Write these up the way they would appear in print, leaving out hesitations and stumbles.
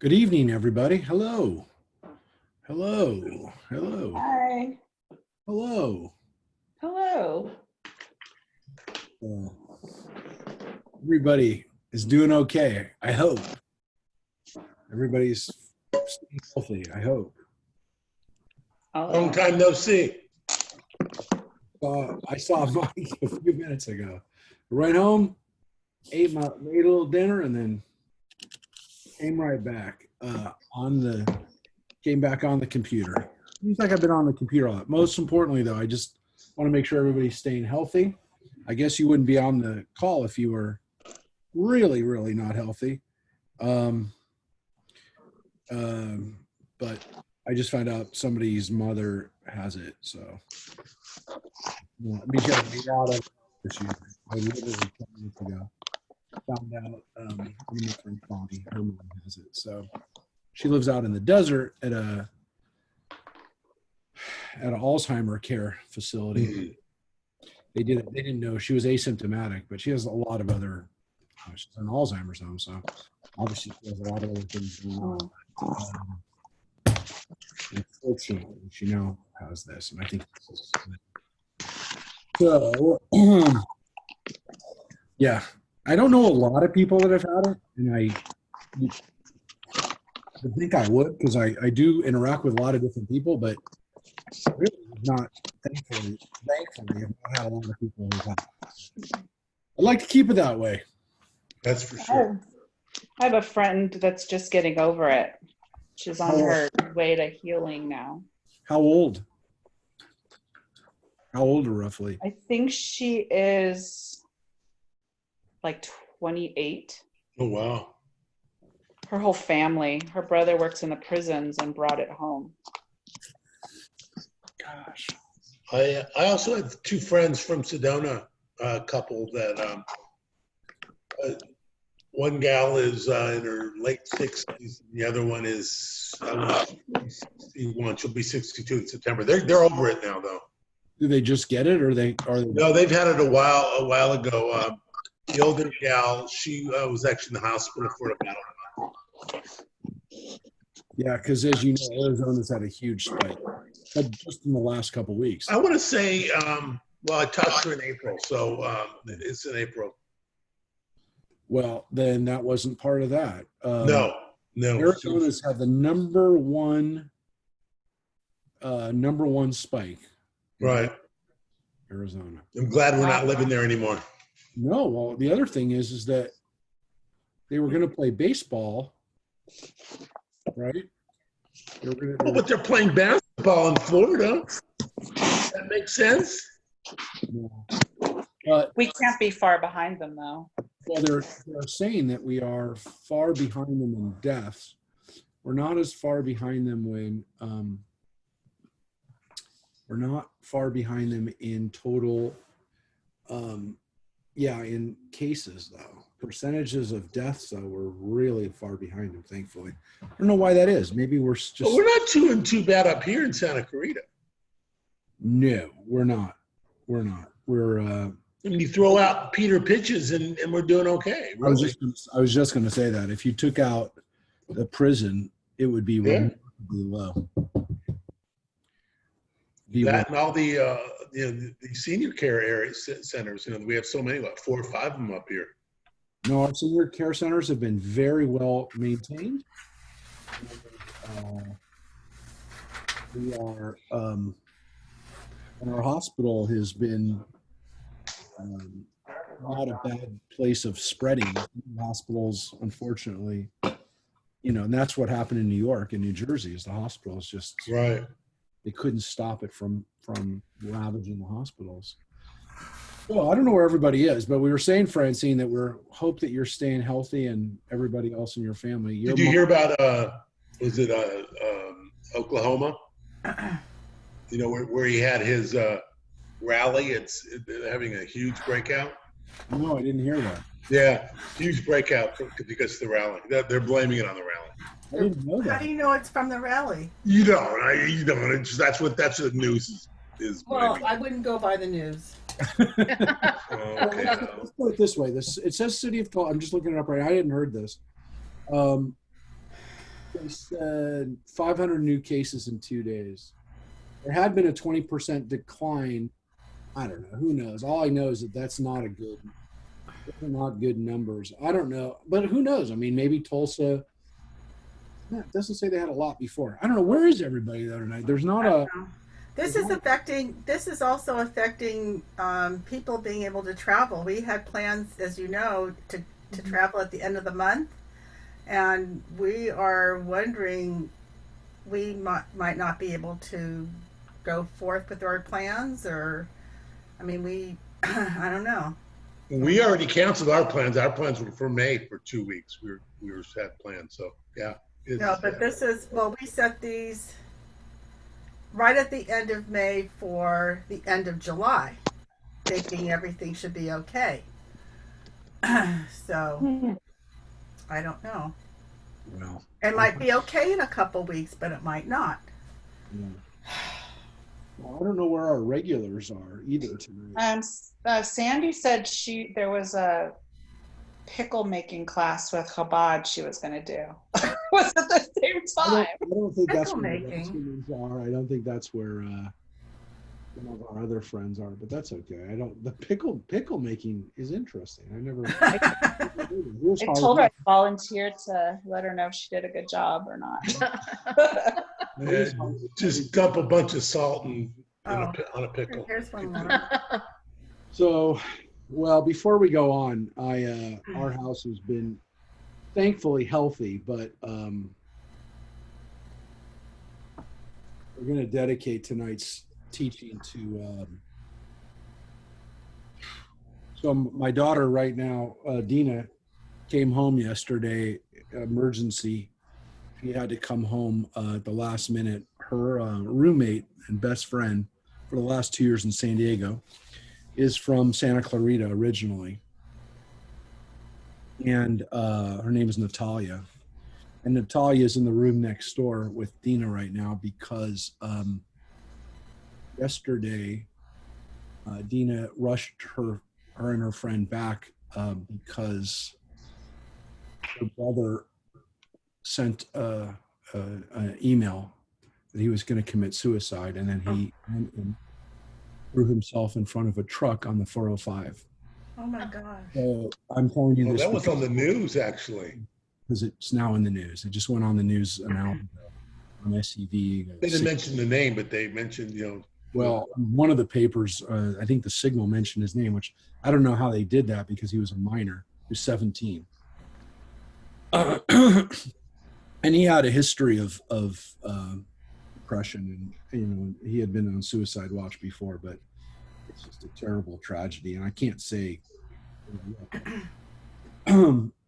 Good evening, everybody. Hello. Hello. Hello. Hi. Hello. Hello. Uh, everybody is doing okay. I hope. Everybody's staying healthy. I hope. Long time no see. I saw Mike a few minutes ago. Right home, ate a little dinner, and then came right back came back on the computer. Seems like I've been on the computer a lot. Most importantly, though, I just want to make sure everybody's staying healthy. I guess you wouldn't be on the call if you were really, really not healthy. But I just found out somebody's mother has it, so it means you have a lot of issues. I literally 10 minutes ago found out my friend Bonnie, her mom has it. So she lives out in the desert at an Alzheimer care facility. Mm-hmm. They didn't know she was asymptomatic, but she has a lot of other. She's an Alzheimer's home, so obviously she has a lot of other things going on. Unfortunately, she now has this, and I think this is so. Yeah, I don't know a lot of people that have had it, and I think I would because I do interact with a lot of different people, but really not. Thankfully, I've not had a lot of people who've had it. I'd like to keep it that way. That's for sure. I have a friend that's just getting over it. She's on her way to healing now. How old? How old roughly? I think she is like 28. Oh, wow. Her whole family. Her brother works in the prisons and brought it home. Gosh. I also have two friends from Sedona, a couple that one gal is in her late 60s, and the other one is 61. She'll be 62 in September. They're over it now, though. Do they just get it, or they are? No, they've had it a while ago. The older gal, she was actually in the hospital for about a month. Yeah, because as you know, Arizona's had a huge spike, but just in the last couple of weeks. I want to say, well, I touched her in April, so it's in April. Well, then that wasn't part of that. No. Arizona's had the number one spike. Right. Arizona. I'm glad we're not living there anymore. No, well, the other thing is that they were going to play baseball, right? But they're playing basketball in Florida. That makes sense. Yeah. But We can't be far behind them, though. well, they're saying that we are far behind them in deaths. We're not as far behind them when we're not far behind them in total. In cases though, percentages of deaths though, we're really far behind them. Thankfully, I don't know why that is. Maybe we're just. But we're not too bad up here in Santa Clarita. No, we're not. We're not. We're. I mean, you throw out Peter Pinchas and we're doing okay. Really. I was just going to say that if you took out the prison, it would be remarkably low. That and all the senior care area centers. We have so many, like 4 or 5 of them up here. No, our senior care centers have been very well maintained. We are, and our hospital has been not a bad place of spreading. Hospitals, unfortunately, and that's what happened in New York and New Jersey. Is the hospitals just right? They couldn't stop it from ravaging the hospitals. Well, I don't know where everybody is, but we were saying, Francine, that we're hope that you're staying healthy and everybody else in your family. Did you hear about was it Oklahoma? Where he had his rally. It's having a huge breakout. No, I didn't hear that. Yeah, huge breakout because of the rally. They're blaming it on the rally. I didn't know that. How do you know it's from the rally? You don't. You don't. That's what the news is. Well, I wouldn't go by the news. Okay. Let's put it this way. It says City of Columbus. I'm just looking it up right now. I hadn't heard this. They said 500 new cases in 2 days. There had been a 20% decline. I don't know. Who knows? All I know is that those are not good numbers. I don't know, but who knows? I mean, maybe Tulsa. No, it doesn't say they had a lot before. I don't know. Where is everybody the other night? There's not a. This is also affecting people being able to travel. We had plans, as you know, to travel at the end of the month, and we are wondering we might not be able to go forth with our plans, or I mean, we I don't know. We already canceled our plans. Our plans were for May for 2 weeks. We were set plans. So yeah. No, but this is, well, we set these right at the end of May for the end of July, thinking everything should be okay. So I don't know. Well, It might be okay in a couple weeks, but it might not. yeah. Well, I don't know where our regulars are either tonight. Sandy said there was a pickle making class with Chabad she was going to do. Was at the same time. I don't think that's Pickle where the making. students are. I don't think that's where some of our other friends are, but that's okay. The pickle making is interesting. I never. I told her I volunteered to let her know if she did a good job or not. Just dump a bunch of salt on Oh. a pickle. Here's one more. So, well, before we go on, our house has been thankfully healthy, but we're going to dedicate tonight's teaching to. So my daughter right now, Dina, came home yesterday, emergency. She had to come home at the last minute. Her roommate and best friend for the last 2 years in San Diego is from Santa Clarita originally. And her name is Natalia. And Natalia is in the room next door with Dina right now because yesterday Dina rushed her and her friend back because her brother sent an email that he was going to commit suicide, and then he went and threw himself in front of a truck on the 405. Oh my gosh. So I'm telling you this That was on the news, actually. because it's now in the news. It just went on the news an hour ago on SCV. They didn't mention the name, but they mentioned, Well, one of the papers, I think the Signal mentioned his name, which I don't know how they did that because he was a minor. He was 17. And he had a history of depression, and he had been on suicide watch before, but it's just a terrible tragedy. And I can't say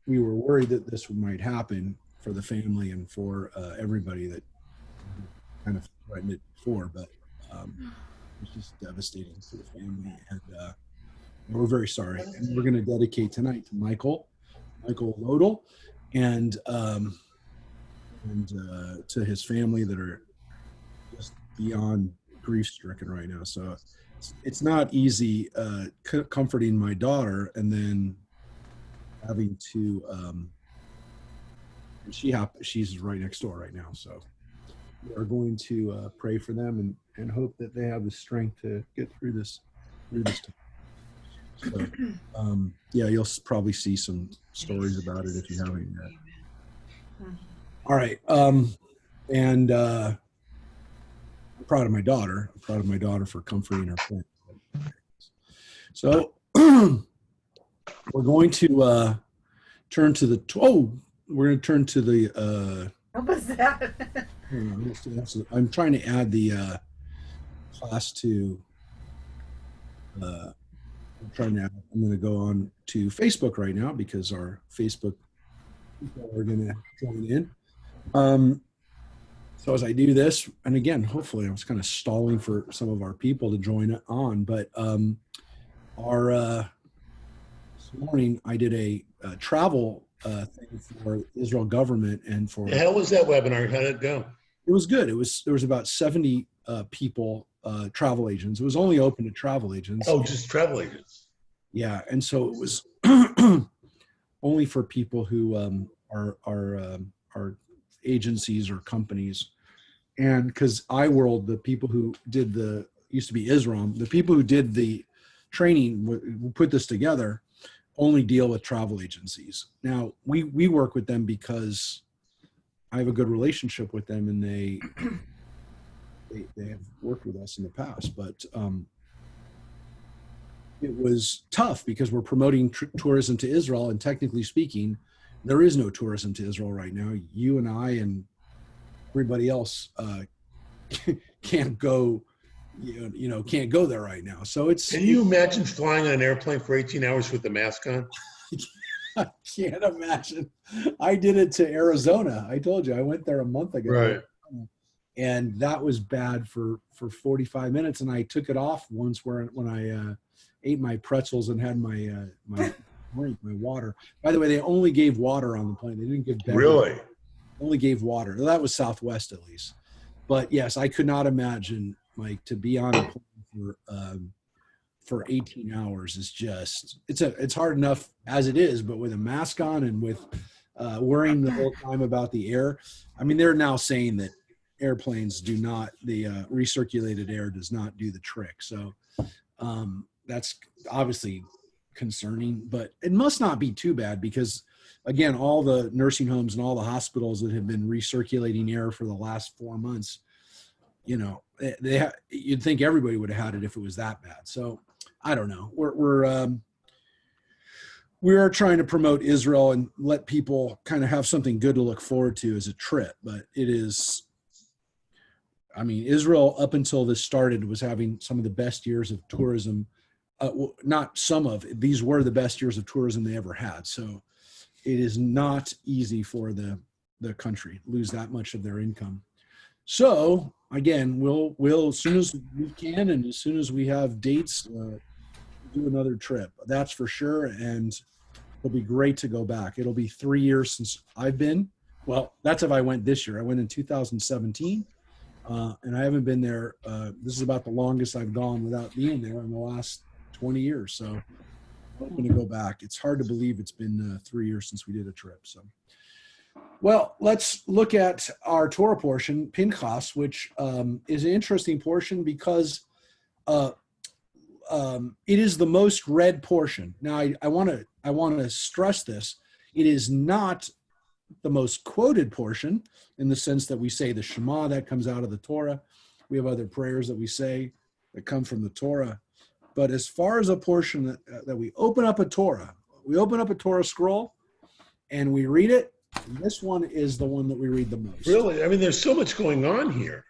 we were worried that this might happen for the family and for everybody that kind of threatened it before, but it's just devastating to the family, and we're very sorry. And we're going to dedicate tonight to Michael Lodel, and to his family that are just beyond grief-stricken right now. So it's not easy comforting my daughter and then having to. She's right next door right now, so we are going to pray for them and hope that they have the strength to get through this time. So, yeah, you'll probably see some stories about it if you haven't yet. All right. And I'm proud of my daughter. I'm proud of my daughter for comforting her friend. So we're going to turn to the, we're going to turn to the, What was that? I'm trying to add the class to, I'm going to go on to Facebook right now because our Facebook people are going to join in. So as I do this, and again, hopefully I was kind of stalling for some of our people to join on, but this morning I did a travel thing for Israel government and for. How was that webinar? How did it go? It was good. There was about 70 people, travel agents. It was only open to travel agents. Oh, just travel agents. Yeah, and so it was only for people who are agencies or companies. And because iWorld, the people who did used to be ISROM, the people who did the training, who put this together, only deal with travel agencies. Now, we work with them because I have a good relationship with them, and they have worked with us in the past. But it was tough because we're promoting tourism to Israel, and technically speaking, there is no tourism to Israel right now. You and I and everybody else can't go, can't go there right now. So it's. Can you imagine flying on an airplane for 18 hours with the mask on? I can't imagine. I did it to Arizona. I told you I went there a month ago. Right. And that was bad for 45 minutes. And I took it off once when I ate my pretzels and had my drink, my water. By the way, they only gave water on the plane. They didn't give beverage. Really? Only gave water. That was Southwest at least. But yes, I could not imagine, Mike, to be on a plane for 18 hours is just, it's hard enough as it is, but with a mask on and with worrying the whole time about the air. I mean, they're now saying that airplanes do not, the recirculated air does not do the trick. So that's obviously concerning, but it must not be too bad because, again, all the nursing homes and all the hospitals that have been recirculating air for the last 4 months, you'd think everybody would have had it if it was that bad. So I don't know. We are trying to promote Israel and let people kind of have something good to look forward to as a trip, but it is, I mean, Israel up until this started was having some of the best years of tourism. Not some of, these were the best years of tourism they ever had. So it is not easy for the country lose that much of their income. So again, we'll as soon as we can and as soon as we have dates, do another trip. That's for sure, and it'll be great to go back. It'll be 3 years since I've been. Well, that's if I went this year. I went in 2017, and I haven't been there. This is about the longest I've gone without being there in the last 20 years. So I'm hoping to go back. It's hard to believe it's been 3 years since we did a trip. So, well, let's look at our Torah portion, Pinchas, which is an interesting portion because it is the most read portion. Now, I want to stress this. It is not the most quoted portion in the sense that we say the Shema that comes out of the Torah. We have other prayers that we say that come from the Torah. But as far as a portion that we open up a Torah scroll and we read it, this one is the one that we read the most. Really? I mean, there's so much going on here.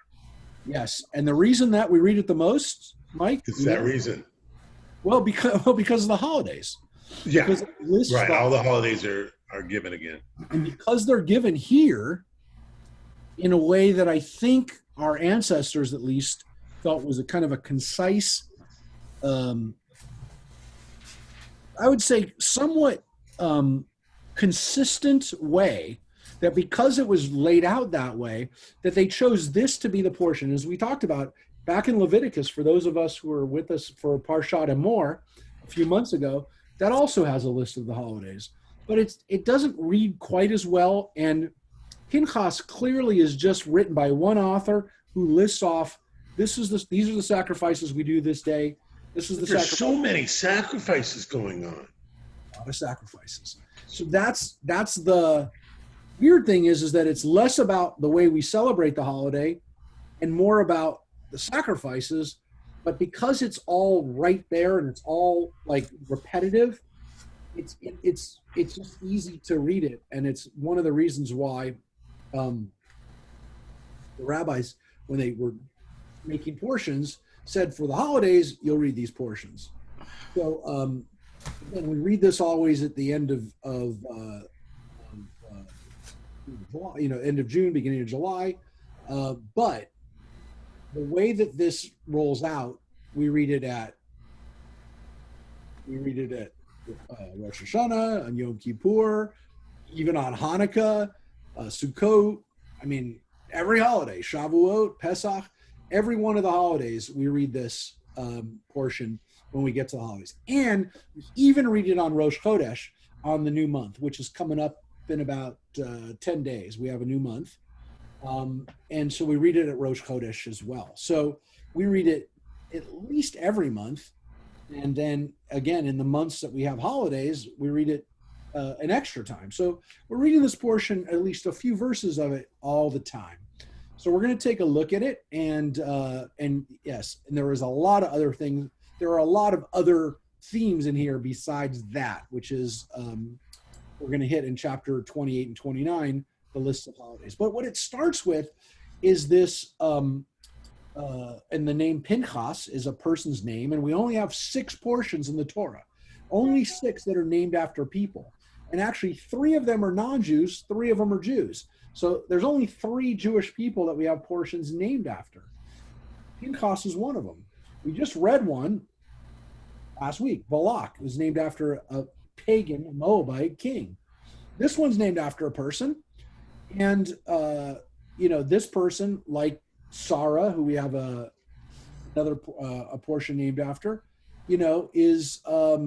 Yes. And the reason that we read it the most, Mike? It's that reason. Well, because of the holidays. Yeah. Right. All the holidays are given again. And because they're given here in a way that I think our ancestors at least felt was a kind of a concise, I would say somewhat consistent way, that because it was laid out that way, that they chose this to be the portion. As we talked about back in Leviticus, for those of us who were with us for Parshat Emor a few months ago, that also has a list of the holidays. But it doesn't read quite as well, and Pinchas clearly is just written by one author who lists off, these are the sacrifices we do this day. There's so many sacrifices going on. A lot of sacrifices. So that's the weird thing is that it's less about the way we celebrate the holiday and more about the sacrifices. But because it's all right there and it's all like repetitive, it's just easy to read it. And it's one of the reasons why the rabbis, when they were making portions, said for the holidays, you'll read these portions. So again, we read this always at the end of end of June, beginning of July. But the way that this rolls out, we read it at Rosh Hashanah, on Yom Kippur, even on Hanukkah, Sukkot. I mean, every holiday, Shavuot, Pesach, every one of the holidays, we read this portion when we get to the holidays. And we even read it on Rosh Chodesh, on the new month, which is coming up been about 10 days. We have a new month. And so we read it at Rosh Chodesh as well. So we read it at least every month. And then again, in the months that we have holidays, we read it an extra time. So we're reading this portion, at least a few verses of it all the time. So we're going to take a look at it. And yes, and there is a lot of other things. There are a lot of other themes in here besides that, which is we're going to hit in chapter 28 and 29, the list of holidays. But what it starts with is this, and the name Pinchas is a person's name, and we only have 6 portions in the Torah, only 6 that are named after people. And actually 3 of them are non-Jews, 3 of them are Jews. So there's only 3 Jewish people that we have portions named after. Pinchas is one of them. We just read one last week. Balak was named after a pagan Moabite king. This one's named after a person. And, this person, like Sarah, who we have another portion named after, is a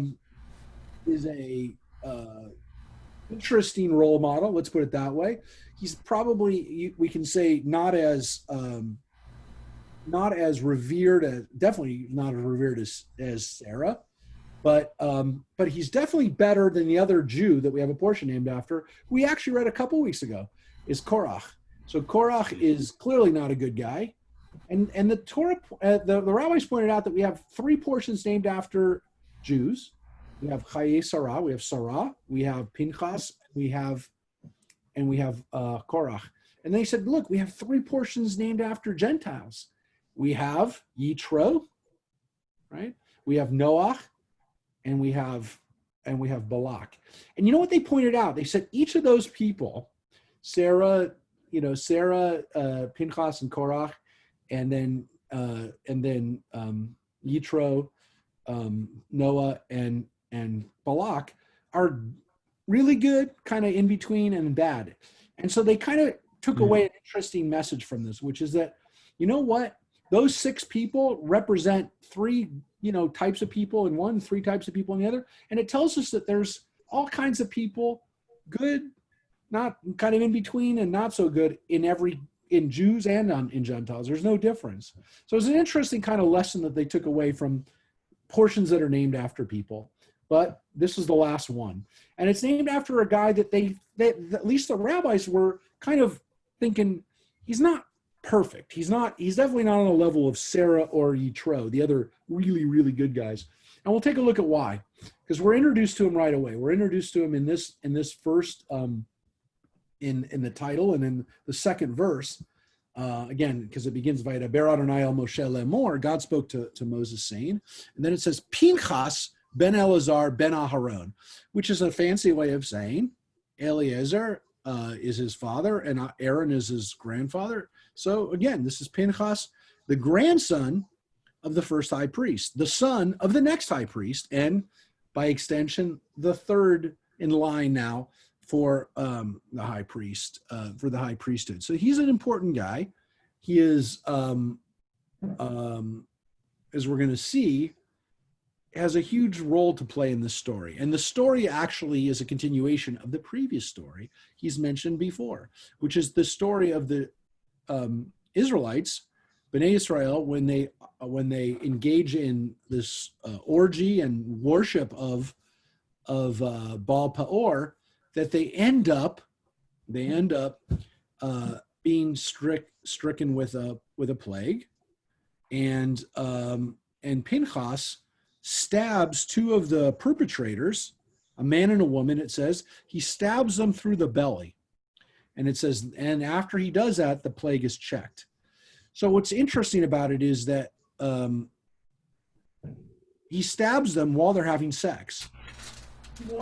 interesting role model. Let's put it that way. He's probably, we can say, not as revered, definitely not as revered as Sarah, but he's definitely better than the other Jew that we have a portion named after. We actually read a couple weeks ago, is Korach. So Korach is clearly not a good guy. And the Torah, the rabbis pointed out that we have 3 portions named after Jews. We have Chaye Sarah, we have Sarah, we have Pinchas, we have Korach. And they said, look, we have 3 portions named after Gentiles. We have Yitro, right? We have Noach, and we have Balak. And you know what they pointed out? They said each of those people, Sarah, Pinchas and Korach, and then Yitro, Noah, and Balak are really good, kind of in between, and bad. And so they kind of took away an interesting message from this, which is that, you know what? Those 6 people represent 3, types of people in one, 3 types of people in the other. And it tells us that there's all kinds of people, good, not kind of in between, and not so good in Jews and in Gentiles. There's no difference. So it's an interesting kind of lesson that they took away from portions that are named after people. But this is the last one. And it's named after a guy that at least the rabbis were kind of thinking, he's not perfect. He's definitely not on the level of Sarah or Yitro, the other really, really good guys. And we'll take a look at why, because we're introduced to him right away. We're introduced to him in this first, in the title and in the second verse, again, because it begins, Vaydaber Adonai el Moshe lemor, God spoke to Moses saying, and then it says, Pinchas ben Elazar ben Aharon, which is a fancy way of saying Eliezer is his father and Aaron is his grandfather. So again, this is Pinchas, the grandson of the first high priest, the son of the next high priest, and by extension, the third in line now for the high priest, for the high priesthood. So he's an important guy. He is, as we're going to see, has a huge role to play in this story. And the story actually is a continuation of the previous story he's mentioned before, which is the story of the Israelites, Bnei Israel, when they engage in this orgy and worship of Baal Peor, that they end up being stricken with a plague, and Pinchas stabs 2 of the perpetrators, a man and a woman. It says he stabs them through the belly, and it says, and after he does that, the plague is checked. So what's interesting about it is that he stabs them while they're having sex.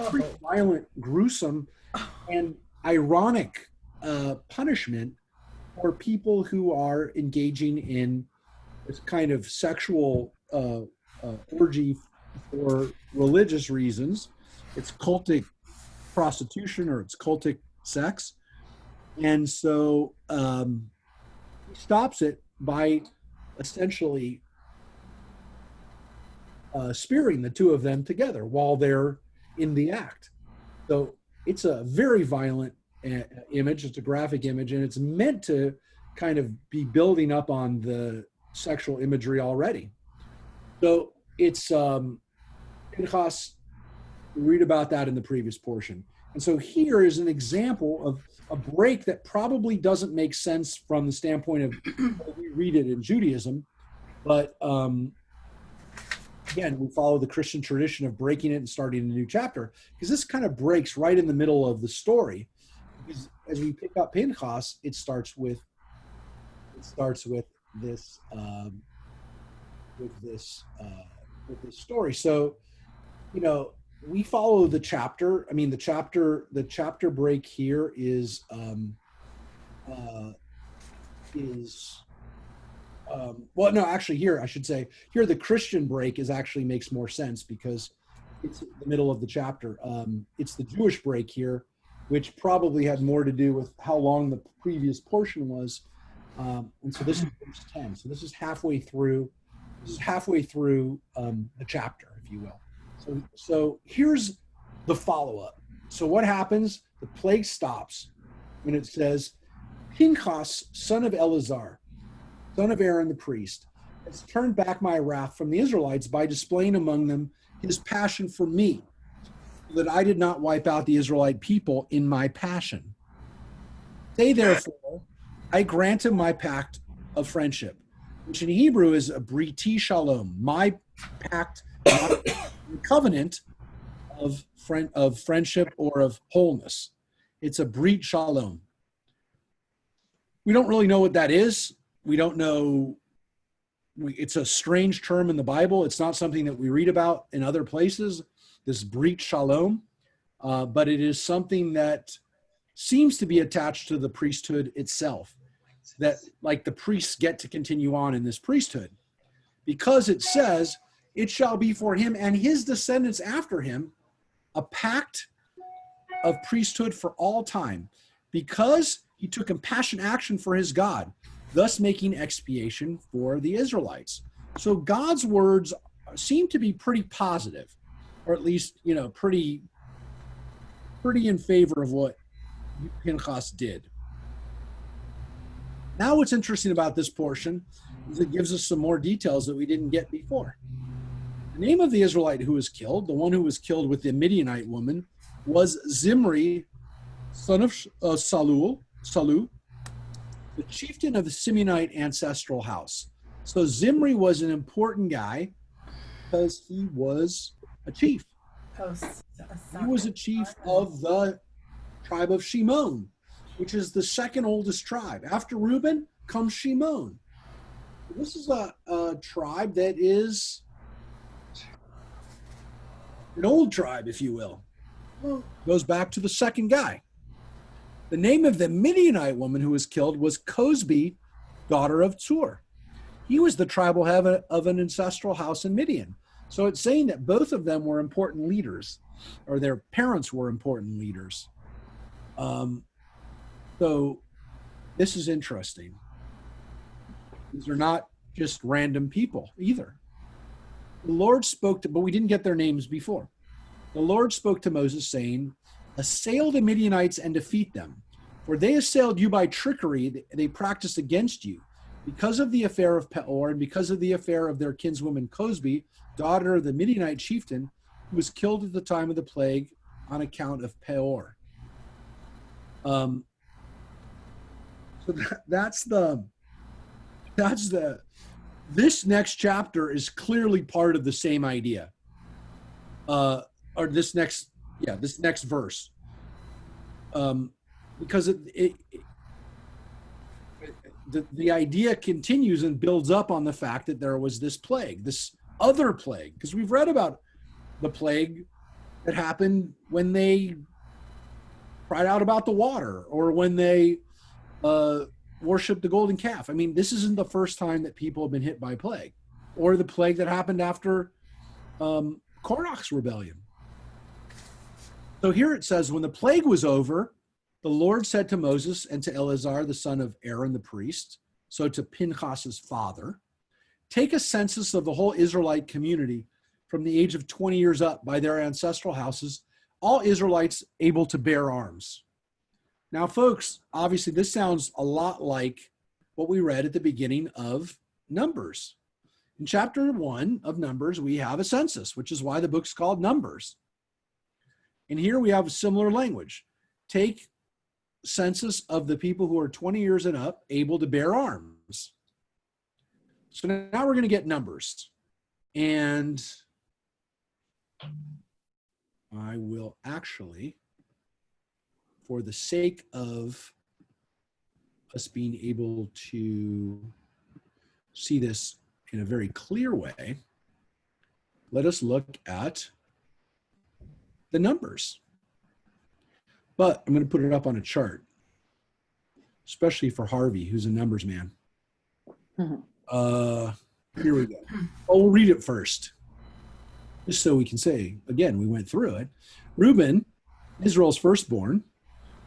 Pretty violent, gruesome, and ironic punishment for people who are engaging in this kind of sexual orgy for religious reasons. It's cultic prostitution, or it's cultic sex. And so he stops it by essentially spearing the 2 of them together while they're in the act. So it's a very violent image. It's a graphic image, and it's meant to kind of be building up on the sexual imagery already. So it's Pinchas. We read about that in the previous portion. And so here is an example of a break that probably doesn't make sense from the standpoint of how we read it in Judaism. But again, we follow the Christian tradition of breaking it and starting a new chapter, because this kind of breaks right in the middle of the story. Because as we pick up Pinchas, it starts with this story. So, you know, we follow the chapter. I mean, the chapter break here is well, no, actually here, I should say, here the Christian break actually makes more sense because it's the middle of the chapter. It's the Jewish break here, which probably had more to do with how long the previous portion was. And so this is verse 10. So this is halfway through the chapter, if you will. So here's the follow-up. So what happens? The plague stops when it says, Pinchas, son of Eleazar, son of Aaron the priest, has turned back my wrath from the Israelites by displaying among them his passion for me, so that I did not wipe out the Israelite people in my passion. Say therefore, I grant him my pact of friendship, which in Hebrew is a briti shalom, my pact, my covenant of friendship or of wholeness. It's a brit shalom. We don't really know what that is. We don't know. It's a strange term in the Bible. It's not something that we read about in other places, this brit shalom, but it is something that seems to be attached to the priesthood itself, that like the priests get to continue on in this priesthood, because it says, it shall be for him and his descendants after him a pact of priesthood for all time, because he took compassionate action for his God, thus making expiation for the Israelites. So God's words seem to be pretty positive, or at least, you know, pretty in favor of what Pinchas did. Now what's interesting about this portion is it gives us some more details that we didn't get before. The name of the Israelite who was killed, the one who was killed with the Midianite woman, was Zimri, son of Salu, the chieftain of the Simeonite ancestral house. So Zimri was an important guy because he was a chief. He was a chief of the tribe of Shimon, which is the second oldest tribe. After Reuben comes Shimon. This is a tribe that is an old tribe, if you will. Goes back to the second guy. The name of the Midianite woman who was killed was Cosbi, daughter of Tzur. He was the tribal head of an ancestral house in Midian. So it's saying that both of them were important leaders, or their parents were important leaders. So this is interesting. These are not just random people either. The Lord spoke to, but we didn't get their names before. The Lord spoke to Moses saying, assail the Midianites and defeat them, for they assailed you by trickery. They practiced against you because of the affair of Peor and because of the affair of their kinswoman Cosbi, daughter of the Midianite chieftain, who was killed at the time of the plague on account of Peor. So this next chapter is clearly part of the same idea. Or this next verse. Because the idea continues and builds up on the fact that there was this plague, this other plague, because we've read about the plague that happened when they cried out about the water, or when they worshiped the golden calf. I mean, this isn't the first time that people have been hit by plague, or the plague that happened after Korach's rebellion. So here it says, when the plague was over, the Lord said to Moses and to Eleazar, the son of Aaron the priest, so to Pinchas's father, take a census of the whole Israelite community from the age of 20 years up by their ancestral houses all Israelites able to bear arms. Now, folks, obviously this sounds a lot like what we read at the beginning of Numbers. In chapter 1 of Numbers, we have a census, which is why the book's called Numbers. And here we have similar language. Take census of the people who are 20 years and up, able to bear arms. So now we're going to get numbers. And I will actually, for the sake of us being able to see this in a very clear way, let us look at the numbers. But I'm going to put it up on a chart, especially for Harvey, who's a numbers man. Here we go. Oh, we'll read it first, just so we can say, again, we went through it. Reuben, Israel's firstborn,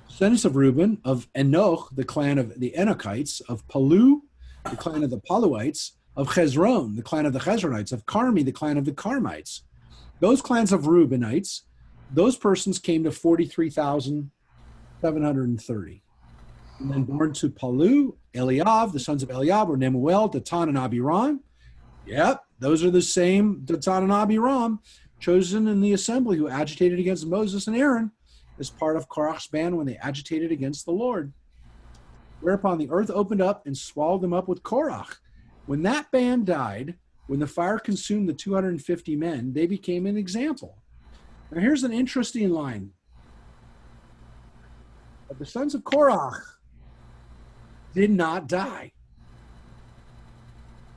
descendants of Reuben, of Enoch, the clan of the Enochites, of Palu, the clan of the Paluites, of Hezron, the clan of the Hezronites, of Carmi, the clan of the Carmites. Those clans of Reubenites, those persons came to 43,730. And then born to Palu, Eliab, the sons of Eliab were Nemuel, Datan, and Abiram. Yep, those are the same Datan and Abiram, chosen in the assembly who agitated against Moses and Aaron as part of Korach's band when they agitated against the Lord. Whereupon the earth opened up and swallowed them up with Korach. When that band died, when the fire consumed the 250 men, they became an example. Now here's an interesting line. But the sons of Korach did not die.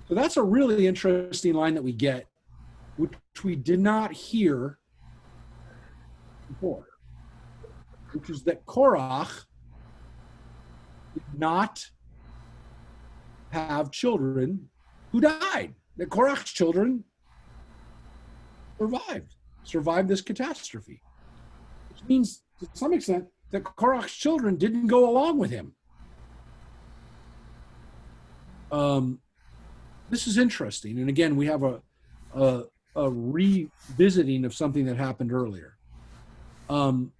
So that's a really interesting line that we get, which we did not hear before, which is that Korach did not have children who died. That Korach's children survived this catastrophe, which means to some extent that Korach's children didn't go along with him. This is interesting. And again, we have a revisiting of something that happened earlier from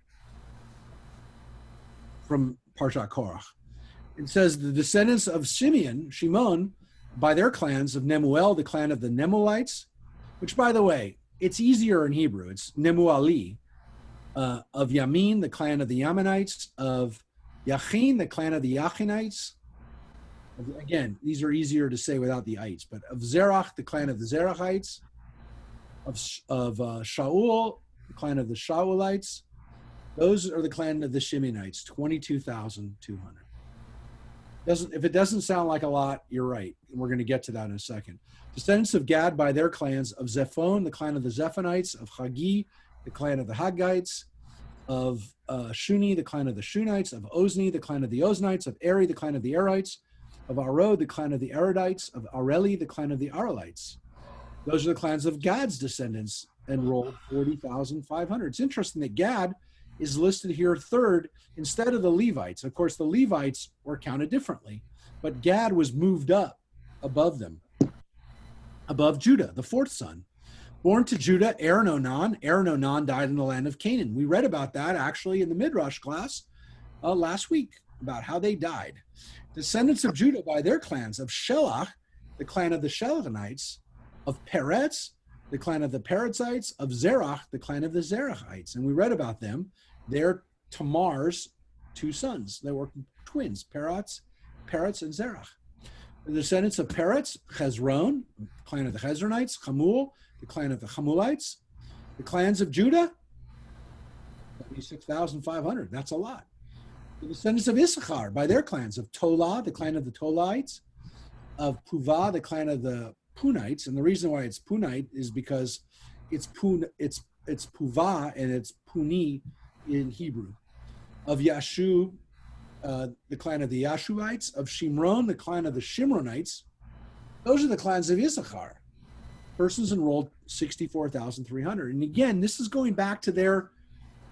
Parshat Korach. It says the descendants of Shimon, by their clans of Nemuel, the clan of the Nemuelites, which, by the way, it's easier in Hebrew. It's Nemuali, of Yamin, the clan of the Yaminites, of Yachin, the clan of the Yachinites. Again, these are easier to say without the ites, but of Zerach, the clan of the Zerachites, of Shaul, the clan of the Shaulites. Those are the clan of the Shimonites, 22,200. If it doesn't sound like a lot, you're right. We're going to get to that in a second. Descendants of Gad by their clans, of Zephon, the clan of the Zephonites, of Hagi, the clan of the Haggites, of Shuni, the clan of the Shunites, of Ozni, the clan of the Oznites, of Eri, the clan of the Erites, of Arod, the clan of the Arodites, of Areli, the clan of the Arelites. Those are the clans of Gad's descendants, enrolled 40,500. It's interesting that Gad is listed here third instead of the Levites. Of course, the Levites were counted differently, but Gad was moved up above them, above Judah, the fourth son. Born to Judah, Onan. Onan died in the land of Canaan. We read about that actually in the Midrash class last week, about how they died. Descendants of Judah by their clans, of Shelach, the clan of the Shelachnites, of Peretz, the clan of the Peretzites, of Zerach, the clan of the Zerachites. And we read about them. They're Tamar's two sons. They were twins, Peretz and Zerach. The descendants of Peretz, Hezron, the clan of the Hezronites, Hamul, the clan of the Hamulites. The clans of Judah, 76,500. That's a lot. The descendants of Issachar by their clans, of Tola, the clan of the Tolaites, of Puvah, the clan of the Punites. And the reason why it's Punite is because it's Puvah and it's Puni in Hebrew. Of Yashu, the clan of the Yashuites, of Shimron, the clan of the Shimronites. Those are the clans of Issachar. Persons enrolled 64,300. And again, this is going back to their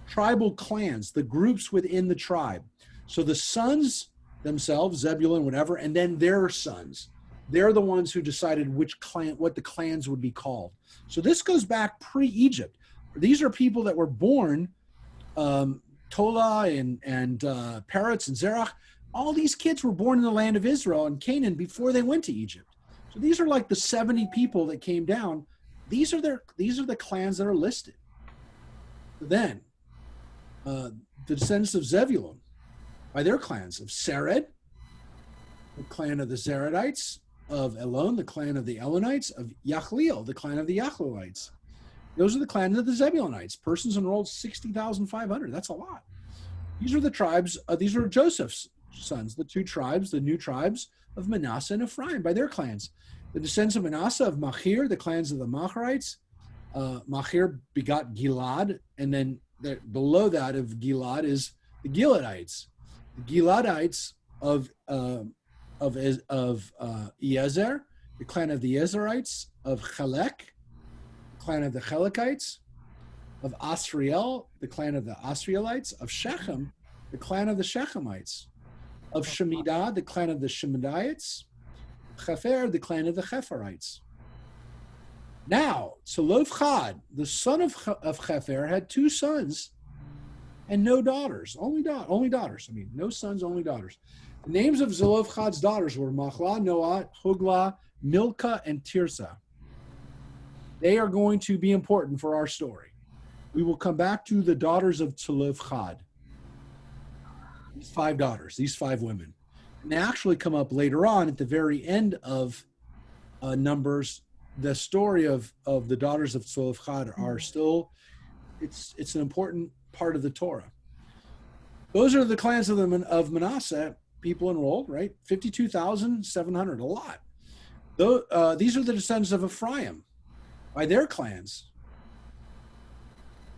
tribal clans, the groups within the tribe. So the sons themselves, Zebulun, whatever, and then their sons. They're the ones who decided which clan, what the clans would be called. So this goes back pre-Egypt. These are people that were born Tola and Peretz and Zerach, all these kids were born in the land of Israel and Canaan before they went to Egypt. So these are like the 70 people that came down. These are the clans that are listed. Then the descendants of Zebulun by their clans of Sered, the clan of the Zeredites, of Elon, the clan of the Elonites, of Yachleel, the clan of the Yachleelites. Those are the clans of the Zebulunites. Persons enrolled 60,500. That's a lot. These are the tribes. These are Joseph's sons, the new tribes of Manasseh and Ephraim by their clans. The descendants of Manasseh of Machir, the clans of the Machirites. Machir begot Gilad, and then below that of Gilad is the Giladites. The Giladites of Ezer, the clan of the Ezerites, of Chelek, the clan of the Chelekites, of Asriel, the clan of the Asrielites, of Shechem, the clan of the Shechemites, of Shemidah, the clan of the Shemidites, Chefer, the clan of the Cheferites. Now, Zelophehad, the son of Chefer, had 2 sons and no daughters. Only daughters. I mean, no sons, only daughters. The names of Zelophehad's daughters were Machlah, Noah, Hoglah, Milcah, and Tirzah. They are going to be important for our story. We will come back to the daughters of Zelophehad. These 5 daughters, these 5 women. And they actually come up later on at the very end of Numbers. The story of the daughters of Zelophehad are still, it's an important part of the Torah. Those are the clans of Manasseh, people enrolled, right? 52,700, a lot. These are the descendants of Ephraim by their clans.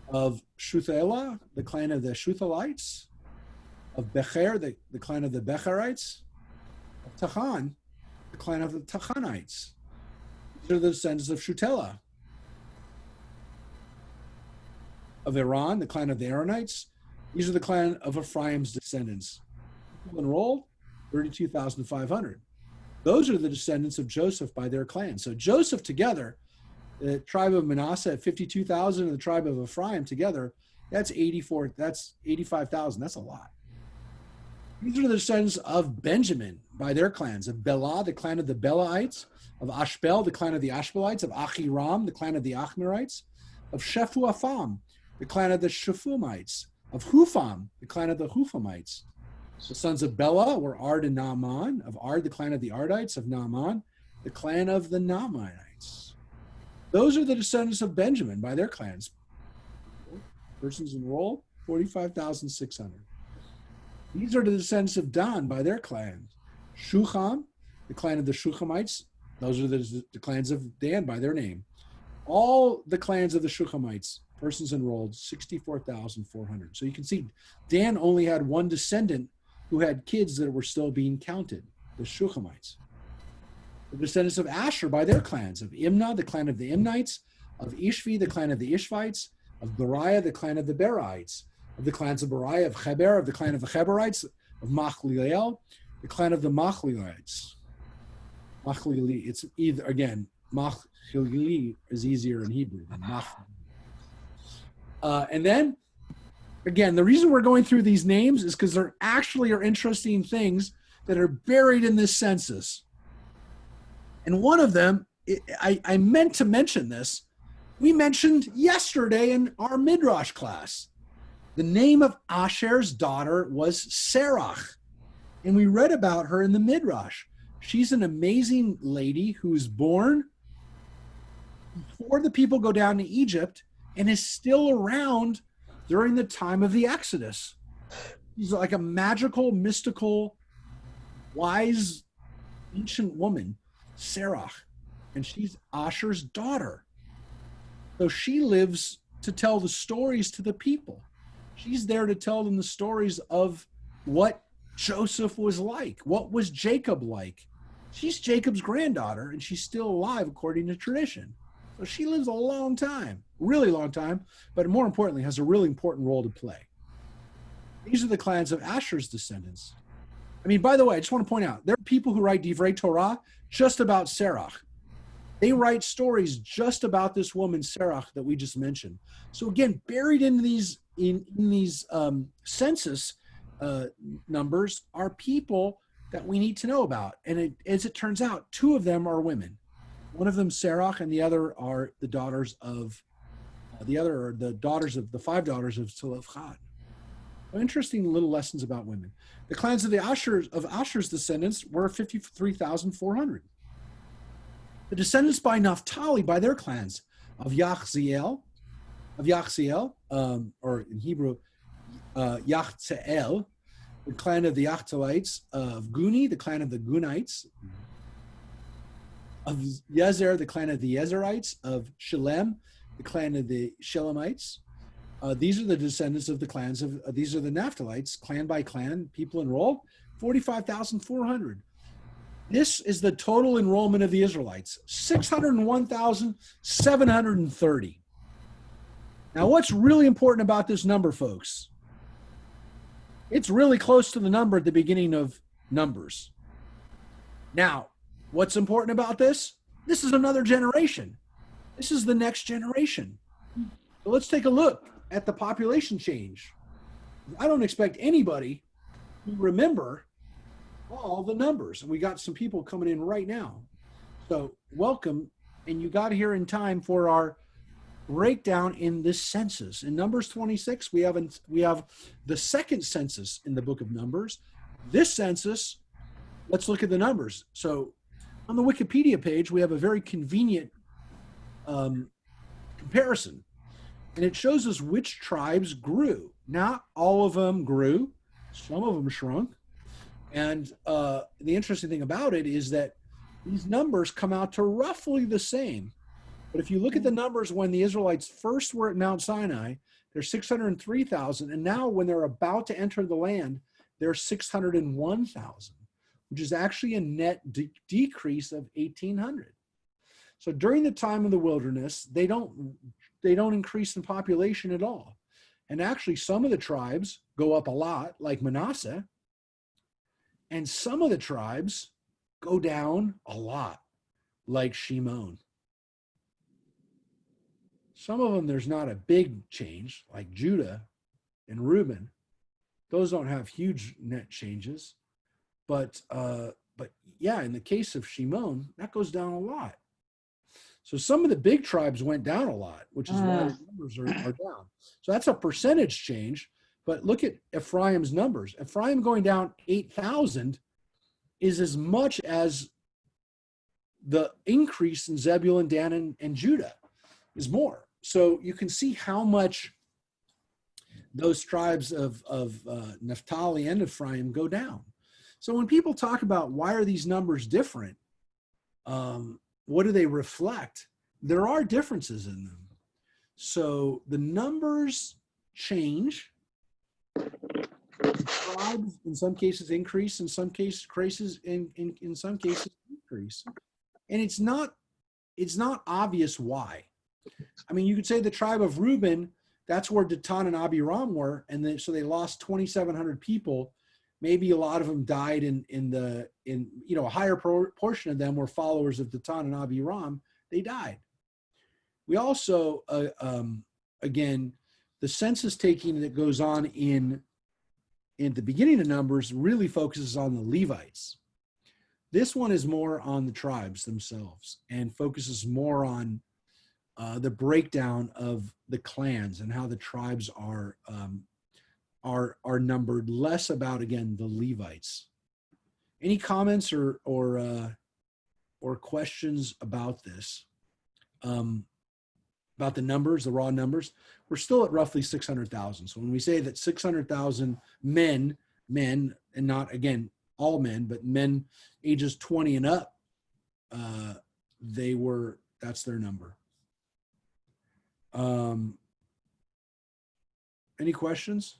Of Shuthelah, the clan of the Shuthalites. Of Becher, the clan of the Becherites. Of Tachan, the clan of the Tachanites. These are the descendants of Shutelah. Of Iran, the clan of the Aaronites. These are the clan of Ephraim's descendants. People enrolled, 32,500. Those are the descendants of Joseph by their clan. So Joseph together, the tribe of Manasseh at 52,000 and the tribe of Ephraim together, that's 85,000. That's a lot. These are the descendants of Benjamin by their clans, of Bela, the clan of the Belaites, of Ashbel, the clan of the Ashbelites, of Achiram, the clan of the Achmerites, of Shephuapham, the clan of the Shephumites, of Hufam, the clan of the Hufamites. The sons of Bela were Ard and Naaman, of Ard, the clan of the Ardites, of Naaman, the clan of the Naamanites. Those are the descendants of Benjamin by their clans. Persons enrolled, 45,600. These are the descendants of Dan by their clans. Shucham, the clan of the Shuchamites. Those are the clans of Dan by their name. All the clans of the Shuchamites, persons enrolled, 64,400. So you can see Dan only had one descendant who had kids that were still being counted, the Shuchamites. The descendants of Asher by their clans, of Imnah, the clan of the Imnites, of Ishvi, the clan of the Ishvites, of Beriah, the clan of the Berites, of the clans of Beriah, of Cheber, of the clan of the Cheberites, of Machlileel, the clan of the Machlilites. Machlili, it's either, again, Machlili is easier in Hebrew than Machlili. And then, again, the reason we're going through these names is because there actually are interesting things that are buried in this census. And one of them, I meant to mention this, we mentioned yesterday in our Midrash class. The name of Asher's daughter was Serach, and we read about her in the Midrash. She's an amazing lady who's born before the people go down to Egypt and is still around during the time of the Exodus. She's like a magical, mystical, wise, ancient woman, Serach, and she's Asher's daughter. So she lives to tell the stories to the people. She's there to tell them the stories of what Joseph was like. What was Jacob like? She's Jacob's granddaughter, and she's still alive according to tradition. So she lives a long time, really long time, but more importantly, has a really important role to play. These are the clans of Asher's descendants. I mean, by the way, I just want to point out, there are people who write Divrei Torah just about Serach. They write stories just about this woman, Serach, that we just mentioned. So again, buried in these in these census numbers are people that we need to know about. And as it turns out, 2 of them are women. One of them Serach, and the other are the daughters of the 5 daughters of Zealotry. Interesting little lessons about women. The clans of Asher's descendants were 53,400. The descendants by Naphtali, by their clans, of Yachziel, or in Hebrew, Yachzeel, the clan of the Yachtalites, of Guni, the clan of the Gunites, of Yezer, the clan of the Yezerites, of Shalem, the clan of the Shelemites. These are the descendants of the clans of, these are the Naphtalites, clan by clan, people enrolled, 45,400. This is the total enrollment of the Israelites, 601,730. Now, what's really important about this number, folks? It's really close to the number at the beginning of Numbers. Now, what's important about this? This is another generation. This is the next generation. So let's take a look at the population change. I don't expect anybody to remember all the numbers. And we got some people coming in right now. So welcome. And you got here in time for our breakdown in this census. In Numbers 26, we have the second census in the book of Numbers. This census, let's look at the numbers. So on the Wikipedia page, we have a very convenient comparison. And it shows us which tribes grew. Not all of them grew. Some of them shrunk. And the interesting thing about it is that these numbers come out to roughly the same. But if you look at the numbers when the Israelites first were at Mount Sinai, they're 603,000. And now when they're about to enter the land, they're 601,000, which is actually a net decrease of 1,800. So during the time of the wilderness, they don't increase in population at all. And actually some of the tribes go up a lot, like Manasseh, and some of the tribes go down a lot, like Shimon. Some of them, there's not a big change, like Judah and Reuben. Those don't have huge net changes. But yeah, in the case of Shimon, that goes down a lot. So some of the big tribes went down a lot, which is why the numbers are down. So that's a percentage change. But look at Ephraim's numbers. Ephraim going down 8,000 is as much as the increase in Zebulun, Dan, and Judah is more. So you can see how much those tribes of Naphtali and Ephraim go down. So when people talk about why are these numbers different, what do they reflect? There are differences in them. So the numbers change. Tribes in some cases increase, in some cases in some cases decrease. And it's not obvious why. I mean, you could say the tribe of Reuben, that's where Datan and Abiram were, and so they lost 2,700 people. Maybe a lot of them died in a higher portion of them were followers of Datan and Abiram. They died. We also, again, the census taking that goes on in the beginning of Numbers really focuses on the Levites. This one is more on the tribes themselves and focuses more on the breakdown of the clans and how the tribes are numbered, less about, again, the Levites. Any comments or questions about this? About the numbers, the raw numbers? We're still at roughly 600,000. So when we say that 600,000 men, and not, again, all men, but men ages 20 and up, that's their number. Any questions?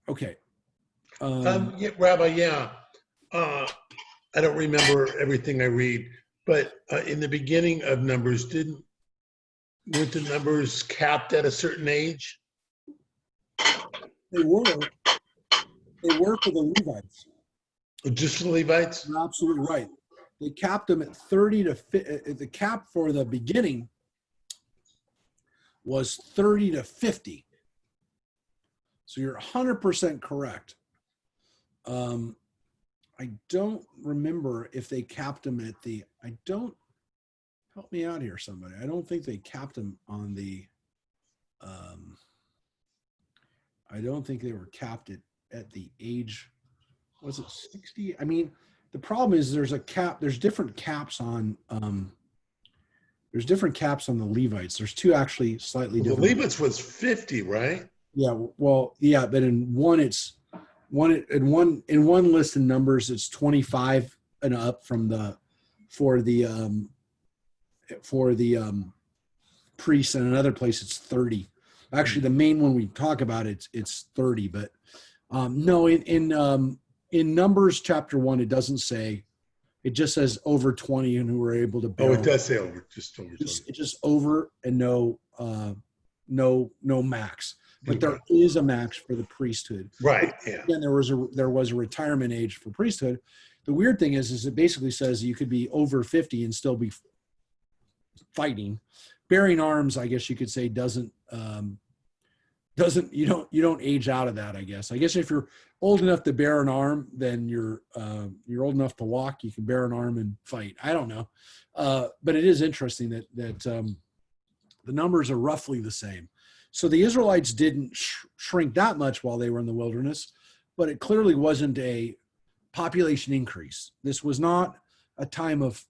Okay. Yeah, Rabbi, I don't remember everything I read, but in the beginning of Numbers, weren't the numbers capped at a certain age? They were for the Levites. Just the Levites? You're absolutely right. They capped them at 30 to 50. The cap for the beginning was 30 to 50. So you're 100% correct. I don't remember if they capped them at the, help me out here, somebody. I don't think they capped them on the, I don't think they were capped at the age, was it 60? I mean, the problem is there's a cap, there's different caps on, there's different caps on the Levites. There's two actually slightly The different. Levites was 50, right? Yeah, well, yeah, but in one it's in one list in Numbers it's 25 and up from the for the priests, and another place it's 30. Actually, the main one we talk about it's 30, but no, in Numbers chapter 1 it doesn't say. It just says over 20 and who were able to bear. Oh, it does say over, just over 20. It's just over and no max. But there is a max for the priesthood. Right. Yeah. Again, there was a retirement age for priesthood. The weird thing is it basically says you could be over 50 and still be fighting. Bearing arms, I guess you could say, doesn't you don't age out of that. I guess if you're old enough to bear an arm, then you're old enough to walk. You can bear an arm and fight. I don't know, but it is interesting that the numbers are roughly the same. So the Israelites didn't shrink that much while they were in the wilderness, but it clearly wasn't a population increase. This was not a time of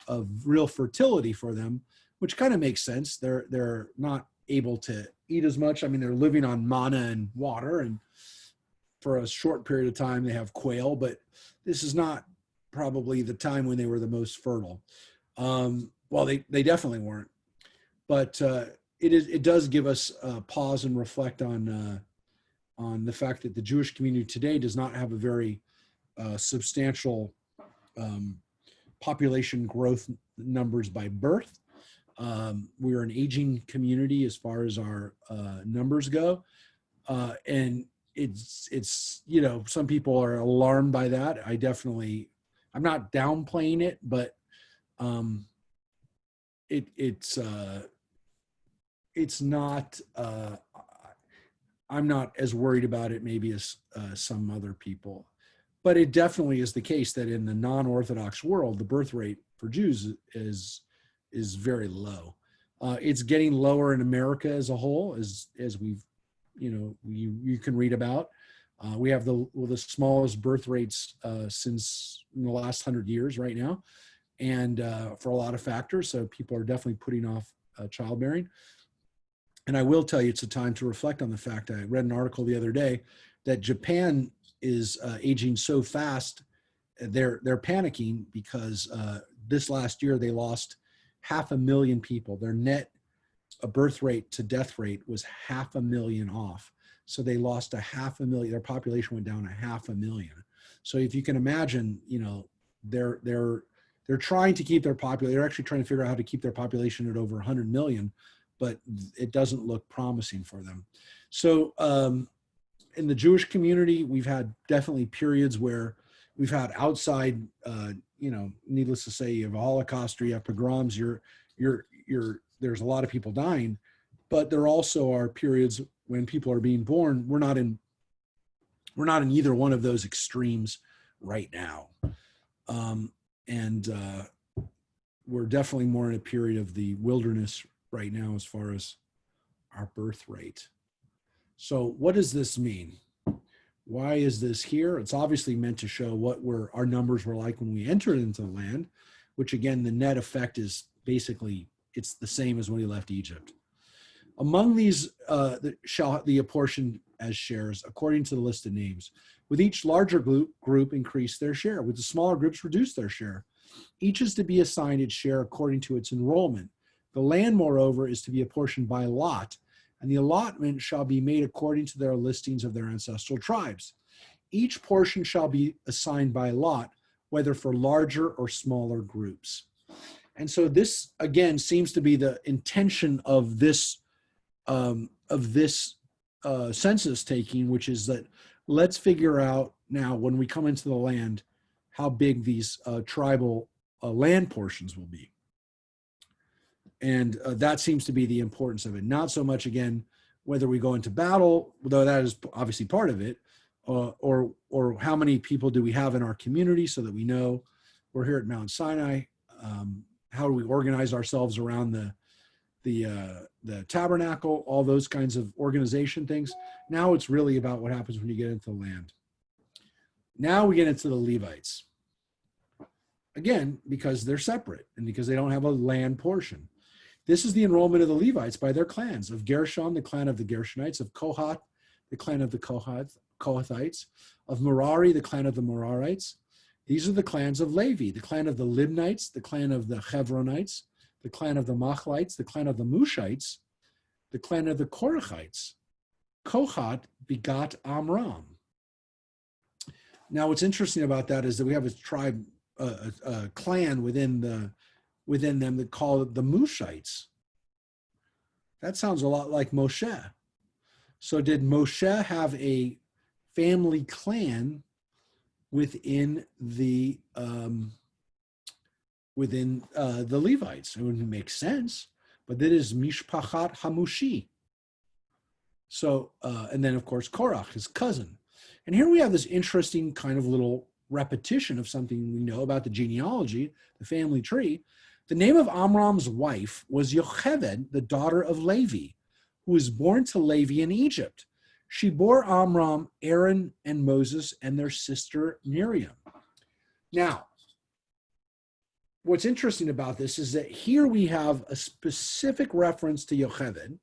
real fertility for them, which kind of makes sense. They're not able to eat as much. I mean, they're living on manna and water, and for a short period of time they have quail, but this is not probably the time when they were the most fertile. Well, they definitely weren't, but it does give us a pause and reflect on the fact that the Jewish community today does not have a very substantial population growth numbers by birth. We are an aging community as far as our numbers go, and it's some people are alarmed by that. I'm not downplaying it, but it's not. I'm not as worried about it maybe as some other people, but it definitely is the case that in the non-Orthodox world, the birth rate for Jews is very low. It's getting lower in America as a whole, as we've, you can read about. We have the smallest birth rates since in the last 100 years right now, and for a lot of factors. So people are definitely putting off childbearing. And I will tell you, it's a time to reflect on the fact. I read an article the other day that Japan is aging so fast, they're panicking because this last year they lost 500,000 people. Their net birth rate to death rate was 500,000 off. So they lost 500,000. Their population went down 500,000. So if you can imagine, they're trying to keep their population. They're actually trying to figure out how to keep their population at over 100 million, but it doesn't look promising for them. So in the Jewish community, we've had definitely periods where we've had outside, needless to say, you have a Holocaust or you have pogroms. There's a lot of people dying, but there also are periods when people are being born. We're not in either one of those extremes right now, and we're definitely more in a period of the wilderness right now as far as our birth rate. So what does this mean? Why is this here? It's obviously meant to show what our numbers were like when we entered into the land, which again, the net effect is basically, it's the same as when we left Egypt. Among these shall be apportioned as shares according to the listed names. With each larger group increase their share. With the smaller groups reduce their share. Each is to be assigned its share according to its enrollment. The land, moreover, is to be apportioned by lot, and the allotment shall be made according to their listings of their ancestral tribes. Each portion shall be assigned by lot, whether for larger or smaller groups. And so this, again, seems to be the intention of this census taking, which is that let's figure out now when we come into the land how big these tribal land portions will be. And that seems to be the importance of it. Not so much, again, whether we go into battle, though that is obviously part of it, or how many people do we have in our community so that we know we're here at Mount Sinai. How do we organize ourselves around the tabernacle, all those kinds of organization things. Now it's really about what happens when you get into the land. Now we get into the Levites. Again, because they're separate and because they don't have a land portion. This is the enrollment of the Levites by their clans: of Gershon, the clan of the Gershonites; of Kohath, the clan of the Kohathites; of Merari, the clan of the Merarites. These are the clans of Levi: the clan of the Libnites, the clan of the Hevronites, the clan of the Machlites, the clan of the Mushites, the clan of the Korachites. Kohath begot Amram. Now, what's interesting about that is that we have a tribe, a clan within them that call it the Mushites. That sounds a lot like Moshe. So did Moshe have a family clan within the Levites? It wouldn't make sense, but that is Mishpachat Hamushi. So, and then of course Korach, his cousin. And here we have this interesting kind of little repetition of something we know about the genealogy, the family tree. The name of Amram's wife was Yocheved, the daughter of Levi, who was born to Levi in Egypt. She bore Amram, Aaron, and Moses, and their sister Miriam. Now, what's interesting about this is that here we have a specific reference to Yocheved,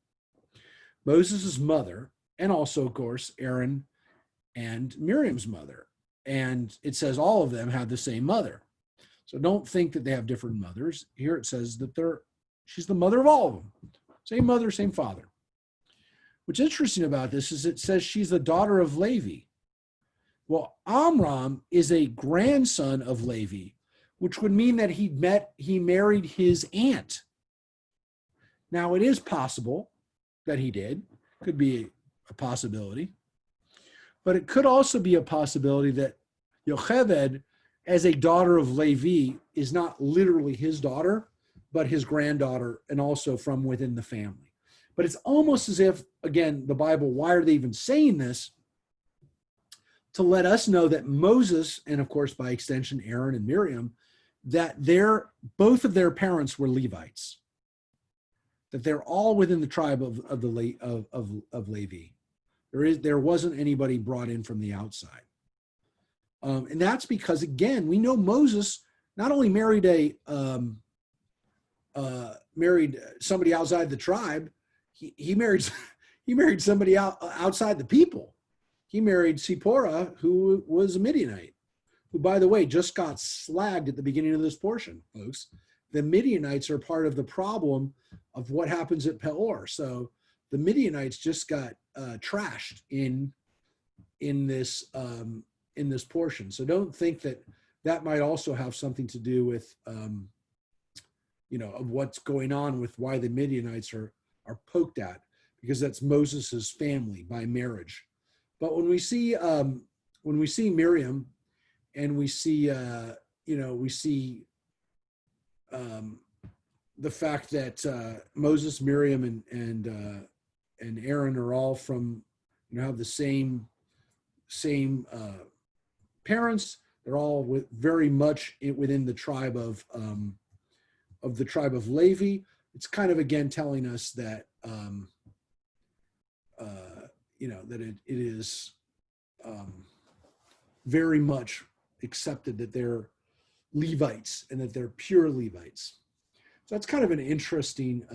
Moses' mother, and also, of course, Aaron and Miriam's mother. And it says all of them had the same mother. So don't think that they have different mothers. Here it says that she's the mother of all of them. Same mother, same father. What's interesting about this is it says she's the daughter of Levi. Well, Amram is a grandson of Levi, which would mean that he married his aunt. Now, it is possible that he did. Could be a possibility. But it could also be a possibility that Yocheved, as a daughter of Levi, is not literally his daughter, but his granddaughter, and also from within the family. But it's almost as if, again, the Bible, why are they even saying this? To let us know that Moses, and of course by extension Aaron and Miriam, that both of their parents were Levites. That they're all within the tribe of Levi. There wasn't anybody brought in from the outside. And that's because, again, we know Moses not only married somebody outside the tribe, he married somebody outside the people. He married Zipporah, who was a Midianite, who, by the way, just got slagged at the beginning of this portion, folks. The Midianites are part of the problem of what happens at Peor. So the Midianites just got trashed in this portion. So don't think that might also have something to do with of what's going on with why the Midianites are poked at, because that's Moses's family by marriage. But when we see Miriam, and we see the fact that Moses, Miriam, and Aaron are all from, have the same parents. They're all very much within the tribe of Levi. It's kind of, again, telling us that that it is very much accepted that they're Levites and that they're pure Levites. So that's kind of an interesting,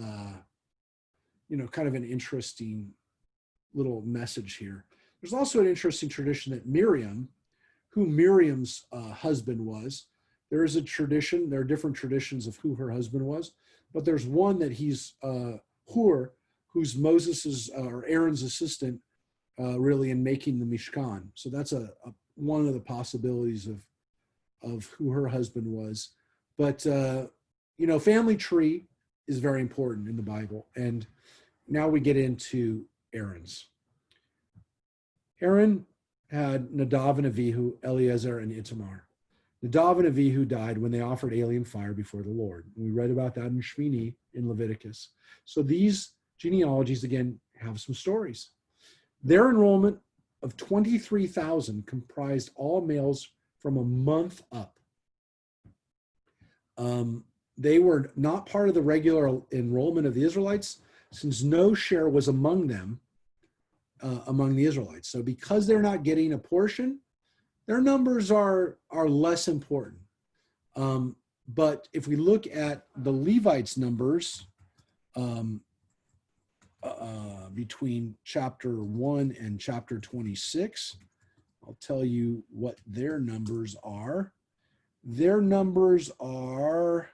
little message here. There's also an interesting tradition that Miriam, who Miriam's husband was, there is a tradition, there are different traditions of who her husband was, but there's one that he's Hur, who's Moses's or Aaron's assistant, really in making the Mishkan. So that's one of the possibilities of who her husband was. But family tree is very important in the Bible. And now we get into Aaron's. Aaron had Nadav and Avihu, Eleazar and Itamar. Nadav and Avihu died when they offered alien fire before the Lord. We read about that in Shmini in Leviticus. So these genealogies, again, have some stories. Their enrollment of 23,000 comprised all males from a month up. They were not part of the regular enrollment of the Israelites, since no share was among them, among the Israelites. So because they're not getting a portion, their numbers are less important. But if we look at the Levites' numbers between chapter 1 and chapter 26, I'll tell you what their numbers are. Their numbers are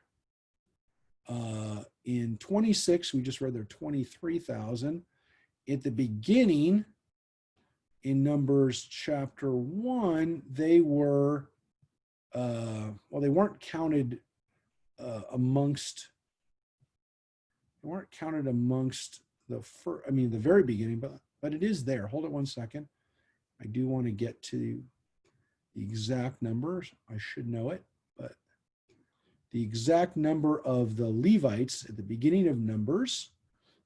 in 26, we just read their 23,000. At the beginning, in Numbers chapter 1, they were, they weren't counted amongst the very beginning, but it is there. Hold it one second. I do want to get to the exact numbers. I should know it, but the exact number of the Levites at the beginning of Numbers,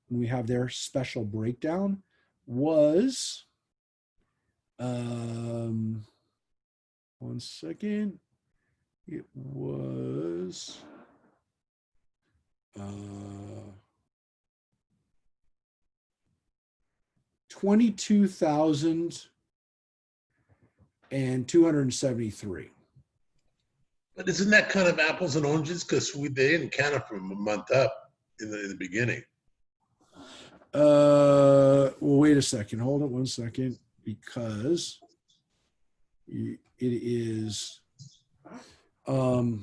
when we have their special breakdown, was, one second, it was, 22,273. But isn't that kind of apples and oranges? Because they didn't count it from a month up in the beginning. Well, wait a second. Hold it one second, because it is, well,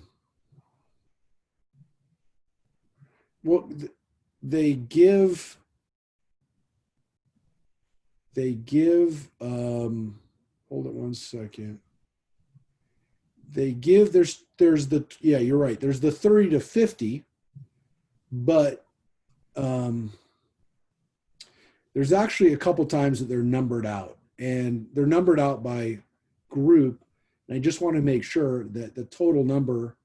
they give, hold it one second. They give, there's the, yeah, you're right. There's the 30 to 50, but there's actually a couple times that they're numbered out, and they're numbered out by group. And I just want to make sure that the total number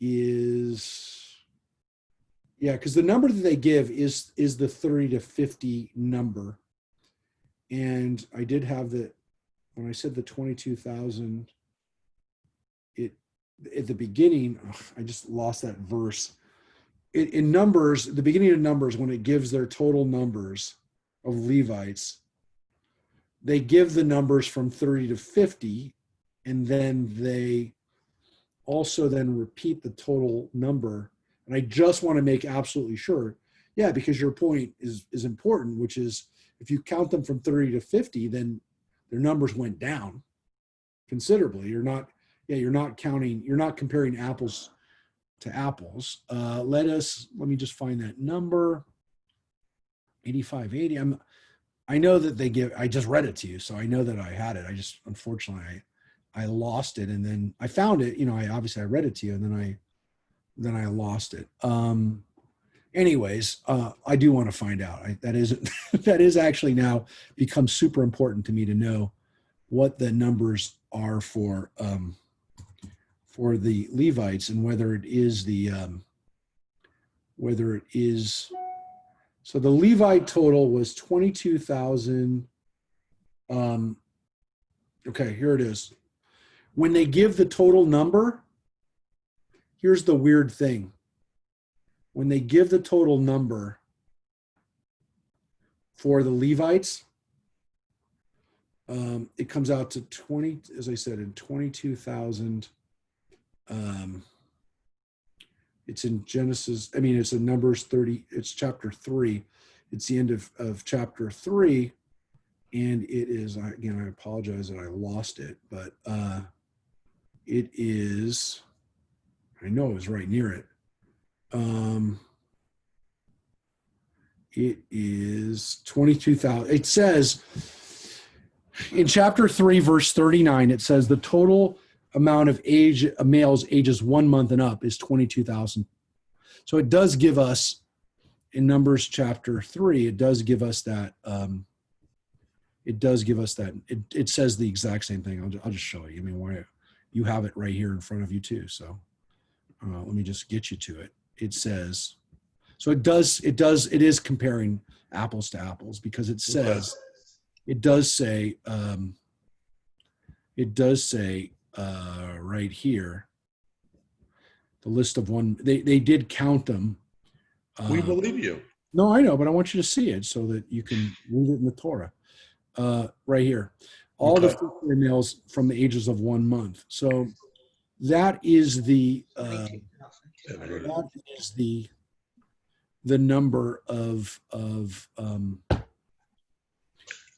is, yeah, because the number that they give is the 30 to 50 number. And I did have when I said the 22,000, at the beginning, I just lost that verse. In Numbers, the beginning of Numbers, when it gives their total numbers of Levites, they give the numbers from 30 to 50, and then they also then repeat the total number. And I just want to make absolutely sure, yeah, because your point is important, which is if you count them from 30 to 50, then their numbers went down considerably. You're not comparing apples to apples. Let me just find that number. 8580. I know that they give, I just read it to you, so I know that I had it. I just, unfortunately, I lost it, and then I found it. I read it to you, and then I lost it. Anyways, I do want to find out. That is actually now become super important to me to know what the numbers are for the Levites, and whether it is so the Levite total was 22,000. Okay, here it is. When they give the total number, here's the weird thing. When they give the total number for the Levites, it comes out to 20, as I said, in 22,000. It's in Genesis, it's in Numbers 30, it's chapter 3. It's the end of chapter 3. And it is, again, I apologize that I lost it, but it is, I know it was right near it. It is 22,000. It says in chapter 3, verse 39, it says the total amount of males ages 1 month and up is 22,000. So it does give us, in Numbers chapter 3, it does give us that. It says the exact same thing. I'll just show you. Why? you have it right here in front of you too. So let me just get you to it. It says, so it is comparing apples to apples, because it says, it does say right here, the list of one, they did count them. We believe you. No, I know, but I want you to see it so that you can read it in the Torah. Right here, all the firstborn males from the ages of 1 month. So that is the number of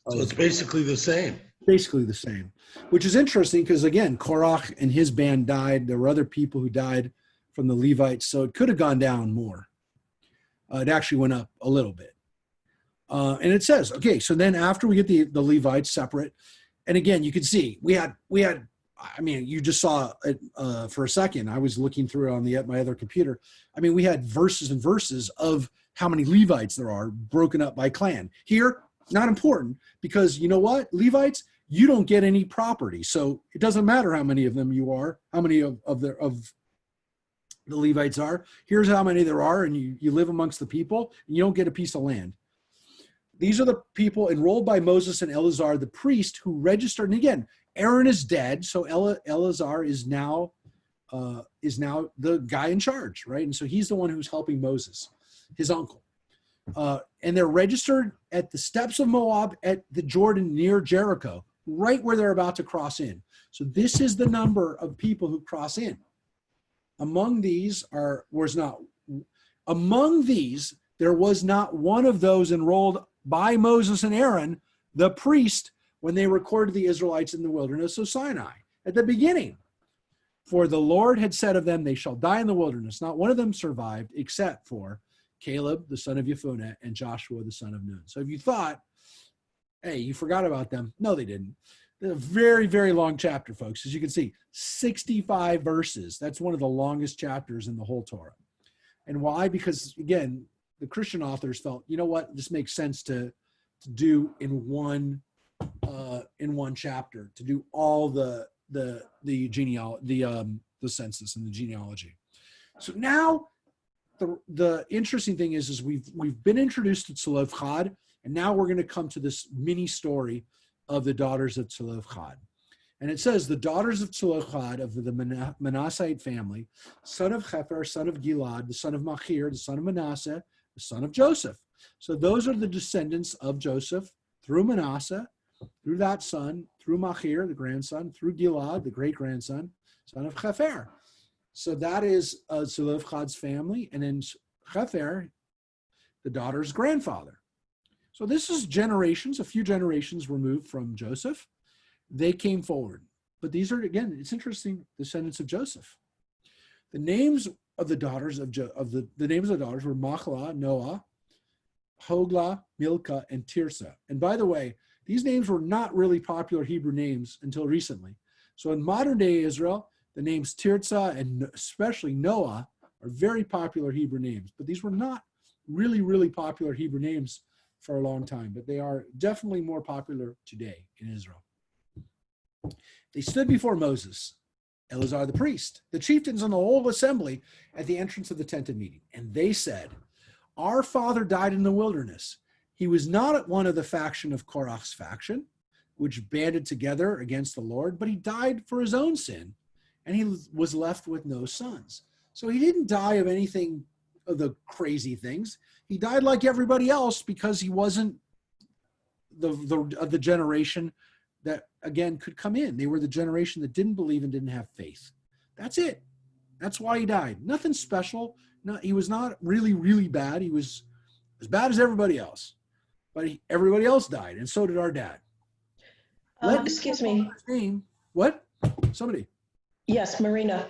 so it's basically the same. Basically the same, which is interesting because, again, Korach and his band died. There were other people who died from the Levites, so it could have gone down more. It actually went up a little bit. And it says, okay, so then after we get the Levites separate, and again, you can see we had, I mean, you just saw it for a second. I was looking through it on my other computer. I mean, we had verses and verses of how many Levites there are broken up by clan. Here, not important, because you know what? Levites, you don't get any property. So it doesn't matter how many of them you are, how many of the Levites are. Here's how many there are, and you live amongst the people, and you don't get a piece of land. These are the people enrolled by Moses and Eleazar, the priest, who registered. And again, Aaron is dead, so Eleazar is now the guy in charge, right? And so he's the one who's helping Moses, his uncle. And they're registered at the steps of Moab at the Jordan near Jericho, right where they're about to cross in. So this is the number of people who cross in. Among these there was not one of those enrolled by Moses and Aaron, the priest, when they recorded the Israelites in the wilderness of Sinai at the beginning. For the Lord had said of them, they shall die in the wilderness. Not one of them survived except for Caleb, the son of Jephunneh, and Joshua, the son of Nun. So if you thought, hey, you forgot about them. No, they didn't. They're a very, very long chapter, folks. As you can see, 65 verses. That's one of the longest chapters in the whole Torah. And why? Because, again, the Christian authors felt, you know what, this makes sense to do in one chapter, to do all the census and the genealogy. So now the interesting thing is we've been introduced to Zealotry, and now we're going to come to this mini story of the daughters of Zealotry. And it says, the daughters of Zealotry of the Manassehite family, son of Hefer, son of Gilad, the son of Machir, the son of Manasseh, the son of Joseph. So those are the descendants of Joseph through Manasseh, through that son, through Machir, the grandson, through Gilad, the great-grandson, son of Hefer. So that is Zealotry's family, and then Hefer, the daughter's grandfather. So this is generations, a few generations removed from Joseph. They came forward. But these are, again, it's interesting, descendants of Joseph. The names of the daughters the names of the daughters were Machlah, Noah, Hoglah, Milcah, and Tirzah. And by the way, these names were not really popular Hebrew names until recently. So in modern day Israel, the names Tirzah and especially Noah are very popular Hebrew names. But these were not really, really popular Hebrew names for a long time. But they are definitely more popular today in Israel. They stood before Moses, Eleazar the priest, the chieftains, and the whole assembly at the entrance of the tent of meeting. And they said, our father died in the wilderness. He was not one of the faction of Korach's faction, which banded together against the Lord, but he died for his own sin, and he was left with no sons. So he didn't die of anything of the crazy things. He died like everybody else because he wasn't the generation that, again, could come in. They were the generation that didn't believe and didn't have faith. That's it. That's why he died. Nothing special. No, he was not really, really bad. He was as bad as everybody else. But everybody else died, and so did our dad. Excuse me. Name. What? Somebody. Yes, Marina.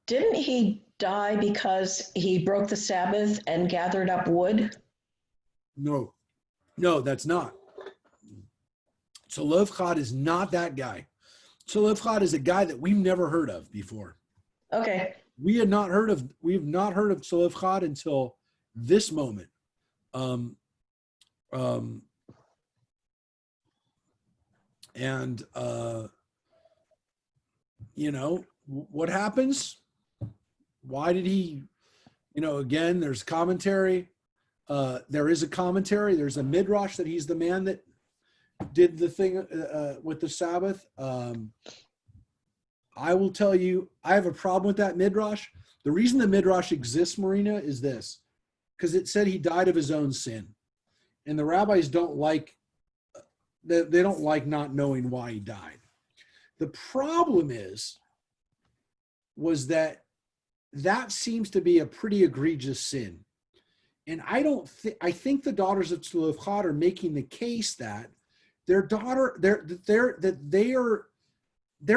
Didn't he die because he broke the Sabbath and gathered up wood? No, that's not. Zealotry is not that guy. Zealotry is a guy that we've never heard of before. Okay. We have not heard of Zealotry until this moment. what happens? Why did he, again, there's commentary. There is a commentary. There's a midrash that he's the man that did the thing with the Sabbath. I will tell you, I have a problem with that midrash. The reason the midrash exists, Marina, is this, because it said he died of his own sin. And the rabbis don't like, they don't like not knowing why he died. The problem was that seems to be a pretty egregious sin. And I think the daughters of Tzlufchad are making the case that they're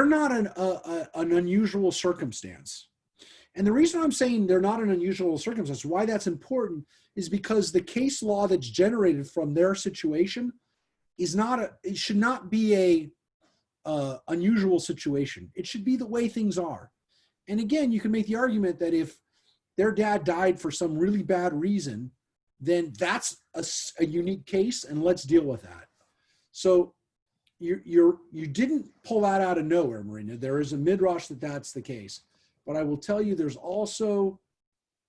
not an unusual circumstance. And the reason I'm saying they're not an unusual circumstance, why that's important, is because the case law that's generated from their situation it should not be a unusual situation. It should be the way things are. And again, you can make the argument that if their dad died for some really bad reason, then that's a unique case, and let's deal with that. So you didn't pull that out of nowhere, Marina. There is a midrash that's the case. But I will tell you, there's also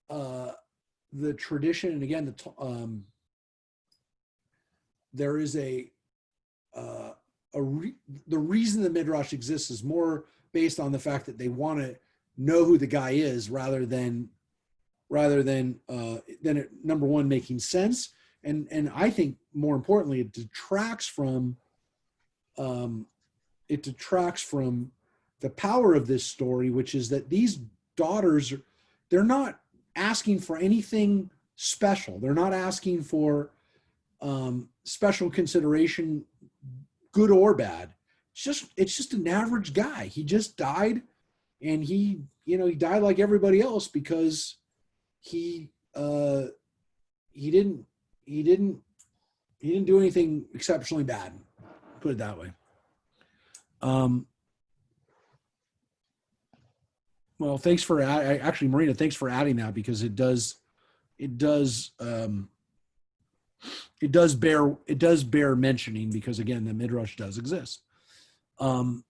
the tradition, and again, there is the reason the midrash exists is more based on the fact that they want to know who the guy is rather than it, number one, making sense, and I think more importantly, it detracts from the power of this story, which is that these daughters, they're not asking for anything special. They're not asking for special consideration, good or bad. It's just an average guy. He just died, and he died like everybody else because he didn't do anything exceptionally bad. Put it that way. Well, thanks for actually, Marina. Thanks for adding that, because it does bear mentioning, because again, the midrash does exist. And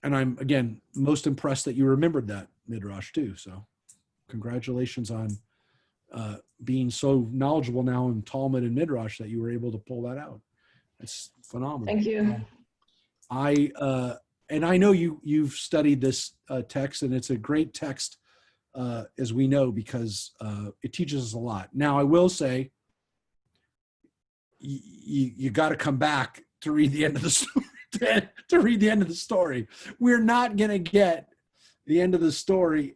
I'm again most impressed that you remembered that midrash too. So, congratulations on being so knowledgeable now in Talmud and midrash that you were able to pull that out. It's phenomenal. Thank you. And I know you've studied this text, and it's a great text, as we know, because it teaches us a lot. Now, I will say, you got to come back to read the end of the story. To read the end of the story, we're not going to get the end of the story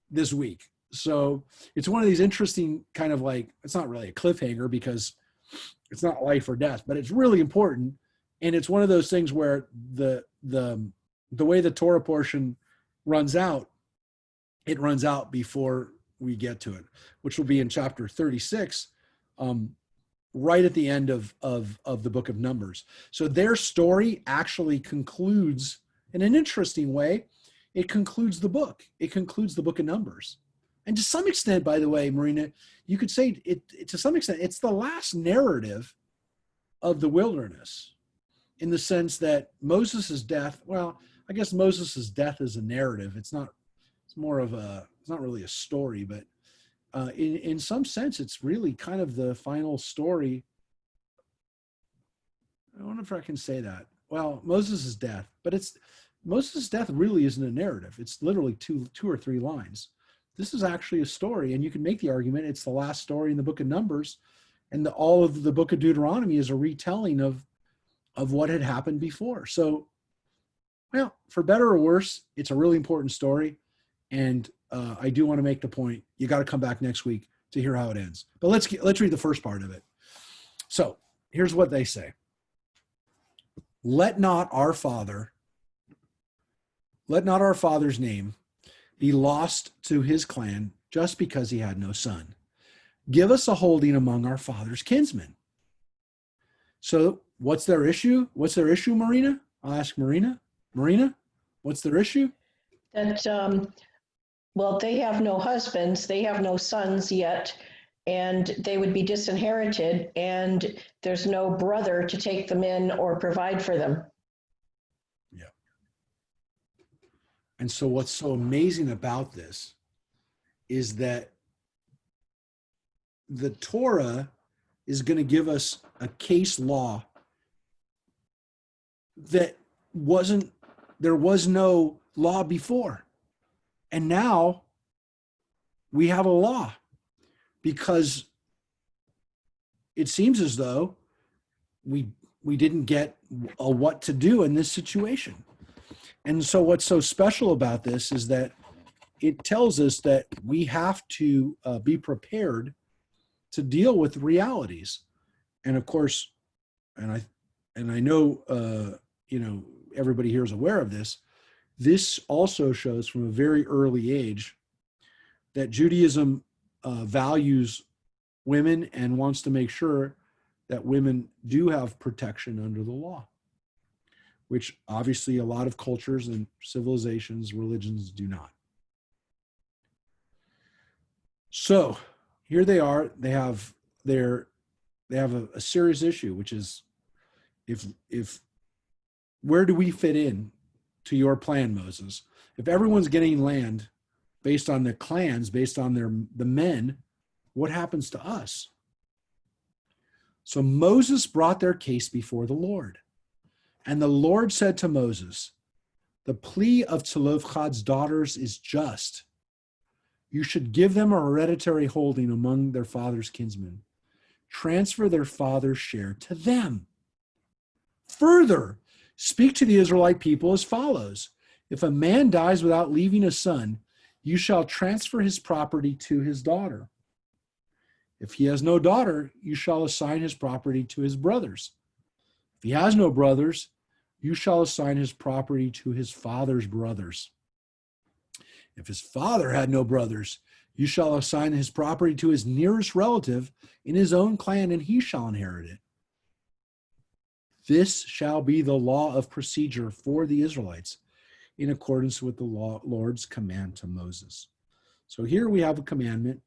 this week. So it's one of these interesting kind of like, it's not really a cliffhanger because it's not life or death, but it's really important. And it's one of those things where the way the Torah portion runs out, it runs out before we get to it, which will be in chapter 36, right at the end of the book of Numbers. So their story actually concludes in an interesting way. It concludes the book. It concludes the book of Numbers. And to some extent, by the way, Marina, you could say to some extent, it's the last narrative of the wilderness, in the sense that Moses' death, well, I guess Moses' death is a narrative. It's not really a story, but in some sense, it's really kind of the final story. I wonder if I can say that. Well, Moses' death, but Moses' death really isn't a narrative. It's literally two or three lines. This is actually a story, and you can make the argument it's the last story in the book of Numbers, and all of the book of Deuteronomy is a retelling of what had happened before. So, well, for better or worse, it's a really important story. And I do want to make the point, you got to come back next week to hear how it ends. But let's read the first part of it. So here's what they say. Let not our father's name be lost to his clan just because he had no son. Give us a holding among our father's kinsmen. So what's their issue? What's their issue, Marina? I'll ask Marina. Marina, what's their issue? That, well, they have no husbands, they have no sons yet, and they would be disinherited, and there's no brother to take them in or provide for them. Yeah. And so what's so amazing about this is that the Torah is going to give us a case law that there was no law before. And now we have a law, because it seems as though we didn't get a what to do in this situation. And so what's so special about this is that it tells us that we have to be prepared to deal with realities. And of course, and I know everybody here is aware of this. This also shows from a very early age that Judaism values women and wants to make sure that women do have protection under the law, which obviously a lot of cultures and civilizations, religions do not. So here they are. They have a serious issue, which is if where do we fit in to your plan, Moses? If everyone's getting land based on the clans, based on the men, what happens to us? So Moses brought their case before the Lord. And the Lord said to Moses, the plea of Zelophehad's daughters is just. You should give them a hereditary holding among their father's kinsmen. Transfer their father's share to them. Further, speak to the Israelite people as follows. If a man dies without leaving a son, you shall transfer his property to his daughter. If he has no daughter, you shall assign his property to his brothers. If he has no brothers, you shall assign his property to his father's brothers. If his father had no brothers, you shall assign his property to his nearest relative in his own clan, and he shall inherit it. This shall be the law of procedure for the Israelites in accordance with the Lord's command to Moses. So here we have a commandment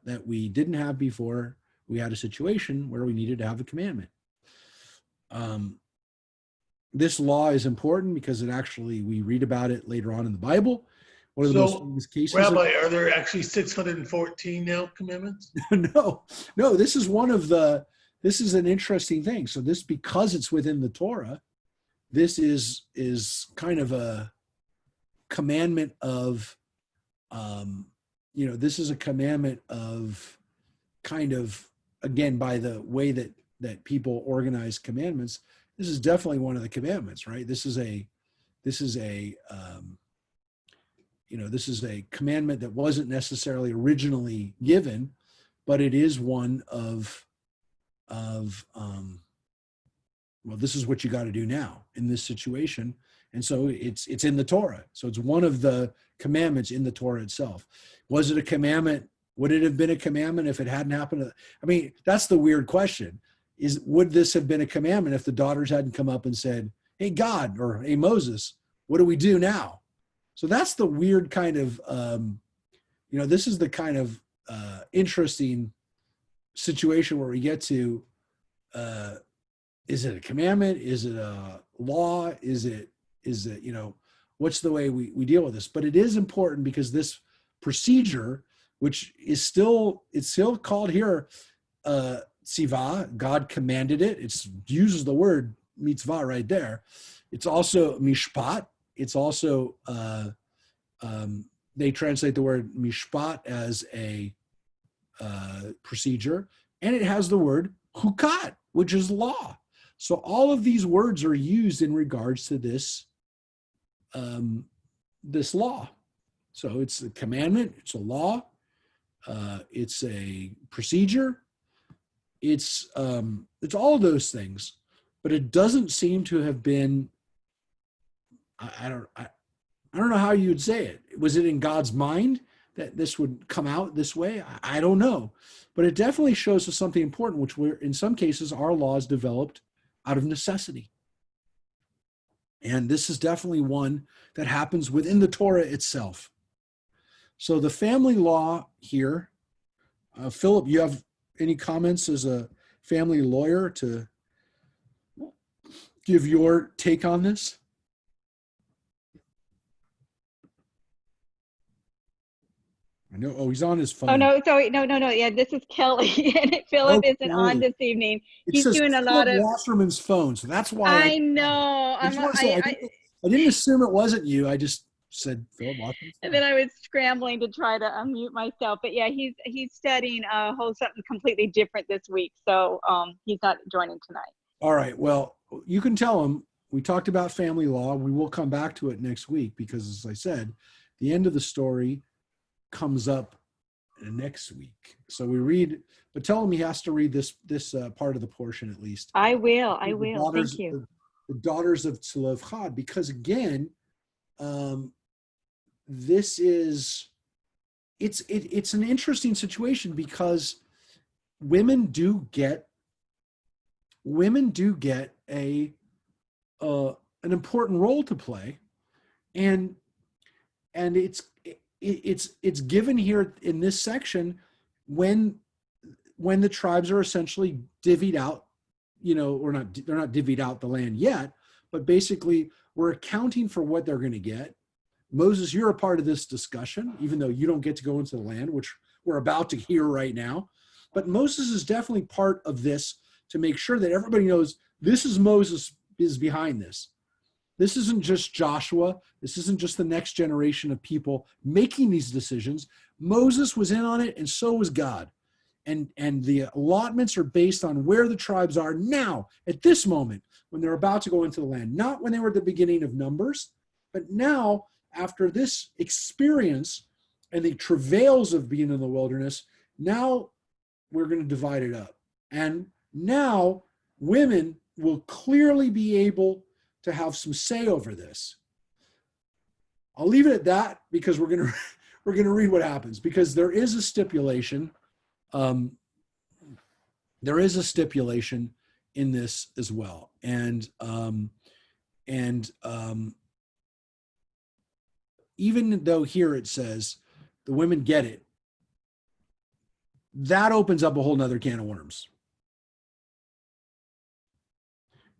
that we didn't have before. We had a situation where we needed to have a commandment. This law is important because we read about it later on in the Bible. One of the most famous cases. Rabbi, are there actually 614 now commandments? No, this is this is an interesting thing. So this, because it's within the Torah, this is kind of a commandment of, this is a commandment of kind of, again, by the way that people organize commandments, this is definitely one of the commandments, right? This is a commandment that wasn't necessarily originally given, but it is one of this is what you got to do now in this situation. And so it's in the Torah. So it's one of the commandments in the Torah itself. Was it a commandment? Would it have been a commandment if it hadn't happened? I mean, that's the weird question. Would this have been a commandment if the daughters hadn't come up and said, hey, God, or hey, Moses, what do we do now? So that's the weird kind of, this is the kind of interesting situation where we get to, is it a commandment? Is it a law? Is it, what's the way we deal with this? But it is important because this procedure, which is still called here, tzivah, God commanded it. It uses the word mitzvah right there. It's also mishpat. It's also, they translate the word mishpat as a procedure, and it has the word hukat, which is law. So all of these words are used in regards to this, this law. So it's a commandment, it's a law, it's a procedure, it's all of those things, but it doesn't seem to have been, I don't know how you would say it. Was it in God's mind that this would come out this way? I don't know. But it definitely shows us something important, which in some cases, our laws developed out of necessity. And this is definitely one that happens within the Torah itself. So the family law here, Philip, you have any comments as a family lawyer to give your take on this? I know. Oh, he's on his phone. Oh, no, sorry. No. Yeah, this is Kelly. And Philip Oh, isn't on Kelly. this evening. It He's says doing a Philip lot of, Wasserman's phone, so that's why I know. I just want to say I didn't assume it wasn't you. I just said Philip Wasserman's And phone. then I was scrambling to try to unmute myself. But yeah, he's studying a whole something completely different this week. So he's not joining tonight. All right. Well, you can tell him we talked about family law. We will come back to it next week because, as I said, the end of the story comes up next week. So we read, but tell him he has to read this part of the portion at least. I will. Daughters, Thank you. the daughters of Zealotry, because again, this is it's an interesting situation because women do get a an important role to play, and it's given here in this section when the tribes are essentially divvied out, or not, they're not divvied out the land yet, but basically we're accounting for what they're going to get. Moses, you're a part of this discussion, even though you don't get to go into the land, which we're about to hear right now. But Moses is definitely part of this to make sure that everybody knows this is Moses is behind this. This isn't just Joshua. This isn't just the next generation of people making these decisions. Moses was in on it, and so was God. And the allotments are based on where the tribes are now, at this moment, when they're about to go into the land. Not when they were at the beginning of Numbers, but now, after this experience and the travails of being in the wilderness, now we're going to divide it up. And now women will clearly be able to have some say over this. I'll leave it at that because we're going to read what happens, because there is a stipulation. There is a stipulation in this as well, and even though here it says the women get it, that opens up a whole nother can of worms,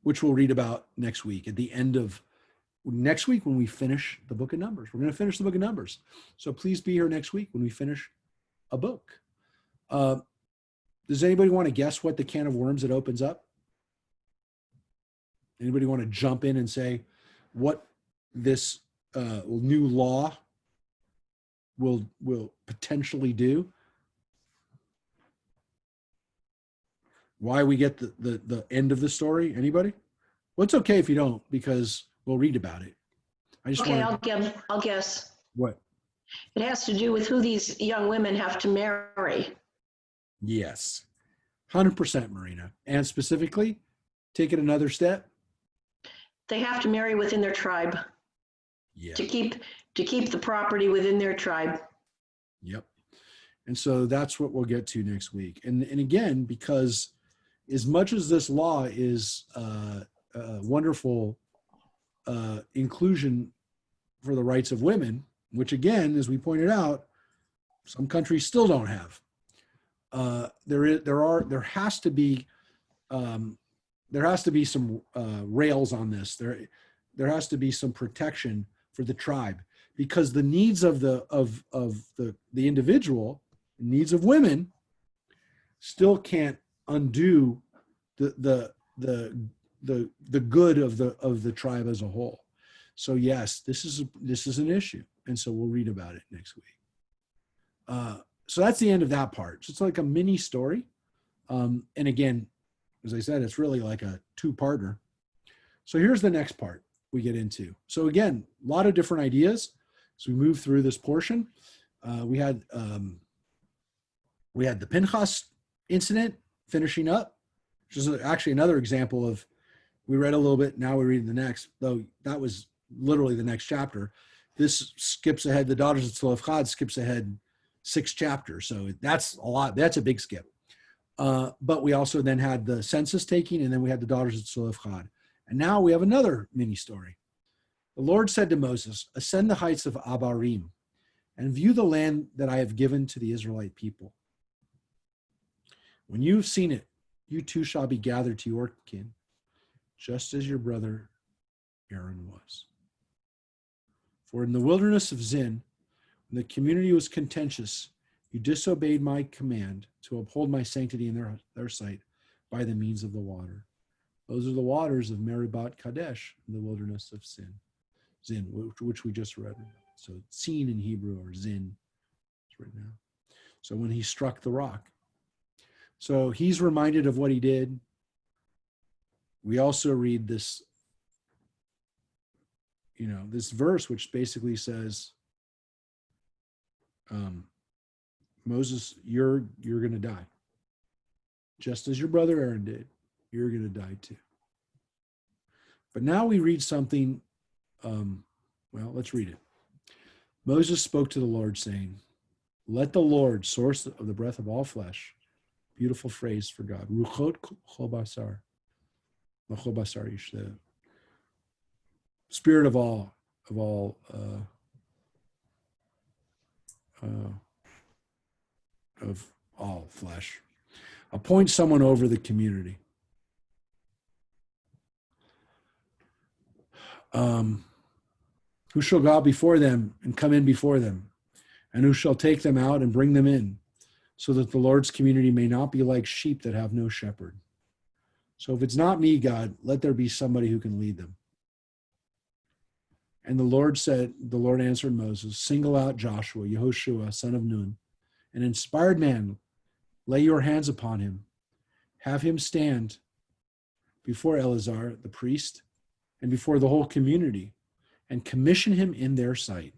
which we'll read about next week, at the end of next week when we finish the book of Numbers. We're going to finish the book of Numbers. So please be here next week when we finish a book. Does anybody want to guess what the can of worms it opens up? Anybody want to jump in and say what this new law will potentially do? Why we get the end of the story? Anybody? Well, it's okay if you don't, because we'll read about it. I just Okay, want I'll guess. what? It has to do with who these young women have to marry. Yes, 100%, Marina. And specifically, take it another step. They have to marry within their tribe Yeah. to keep the property within their tribe. Yep. And so that's what we'll get to next week. And again, because as much as this law is a wonderful inclusion for the rights of women, which again, as we pointed out, some countries still don't have. There has to be some rails on this. There has to be some protection for the tribe, because the needs of the individual, needs of women, still can't undo the good of the tribe as a whole. So yes, this is an issue, and so we'll read about it next week. So that's the end of that part. So it's like a mini story, and again, as I said, it's really like a two-parter. So here's the next part we get into. So again, a lot of different ideas. So we move through this portion. We had the Pinchas incident finishing up, which is actually another example of, we read a little bit, now we read the next, though that was literally the next chapter. This skips ahead, the daughters of Zealotry skips ahead 6 chapters. So that's a lot, that's a big skip. But we also then had the census taking, and then we had the daughters of Zealotry. And now we have another mini story. The Lord said to Moses, ascend the heights of Abarim and view the land that I have given to the Israelite people. When you have seen it, you too shall be gathered to your kin, just as your brother Aaron was. For in the wilderness of Zin, The community was contentious. You disobeyed my command to uphold my sanctity in their sight by the means of the water. Those are the waters of Meribah Kadesh, in the wilderness of Zin, which we just read. So Sin in Hebrew, or Zin, it's written now. So when he struck the rock. So he's reminded of what he did. We also read this, this verse, which basically says, Moses, you're going to die. Just as your brother Aaron did, you're going to die too. But now we read something, let's read it. Moses spoke to the Lord, saying, let the Lord, source of the breath of all flesh, beautiful phrase for God, Ruchot Chol Basar, the spirit of all flesh, appoint someone over the community. Who shall go out before them and come in before them, and who shall take them out and bring them in, so that the Lord's community may not be like sheep that have no shepherd. So if it's not me, God, let there be somebody who can lead them. And the Lord answered Moses, single out Joshua, Yehoshua, son of Nun, an inspired man, lay your hands upon him, have him stand before Eleazar, the priest, and before the whole community, and commission him in their sight.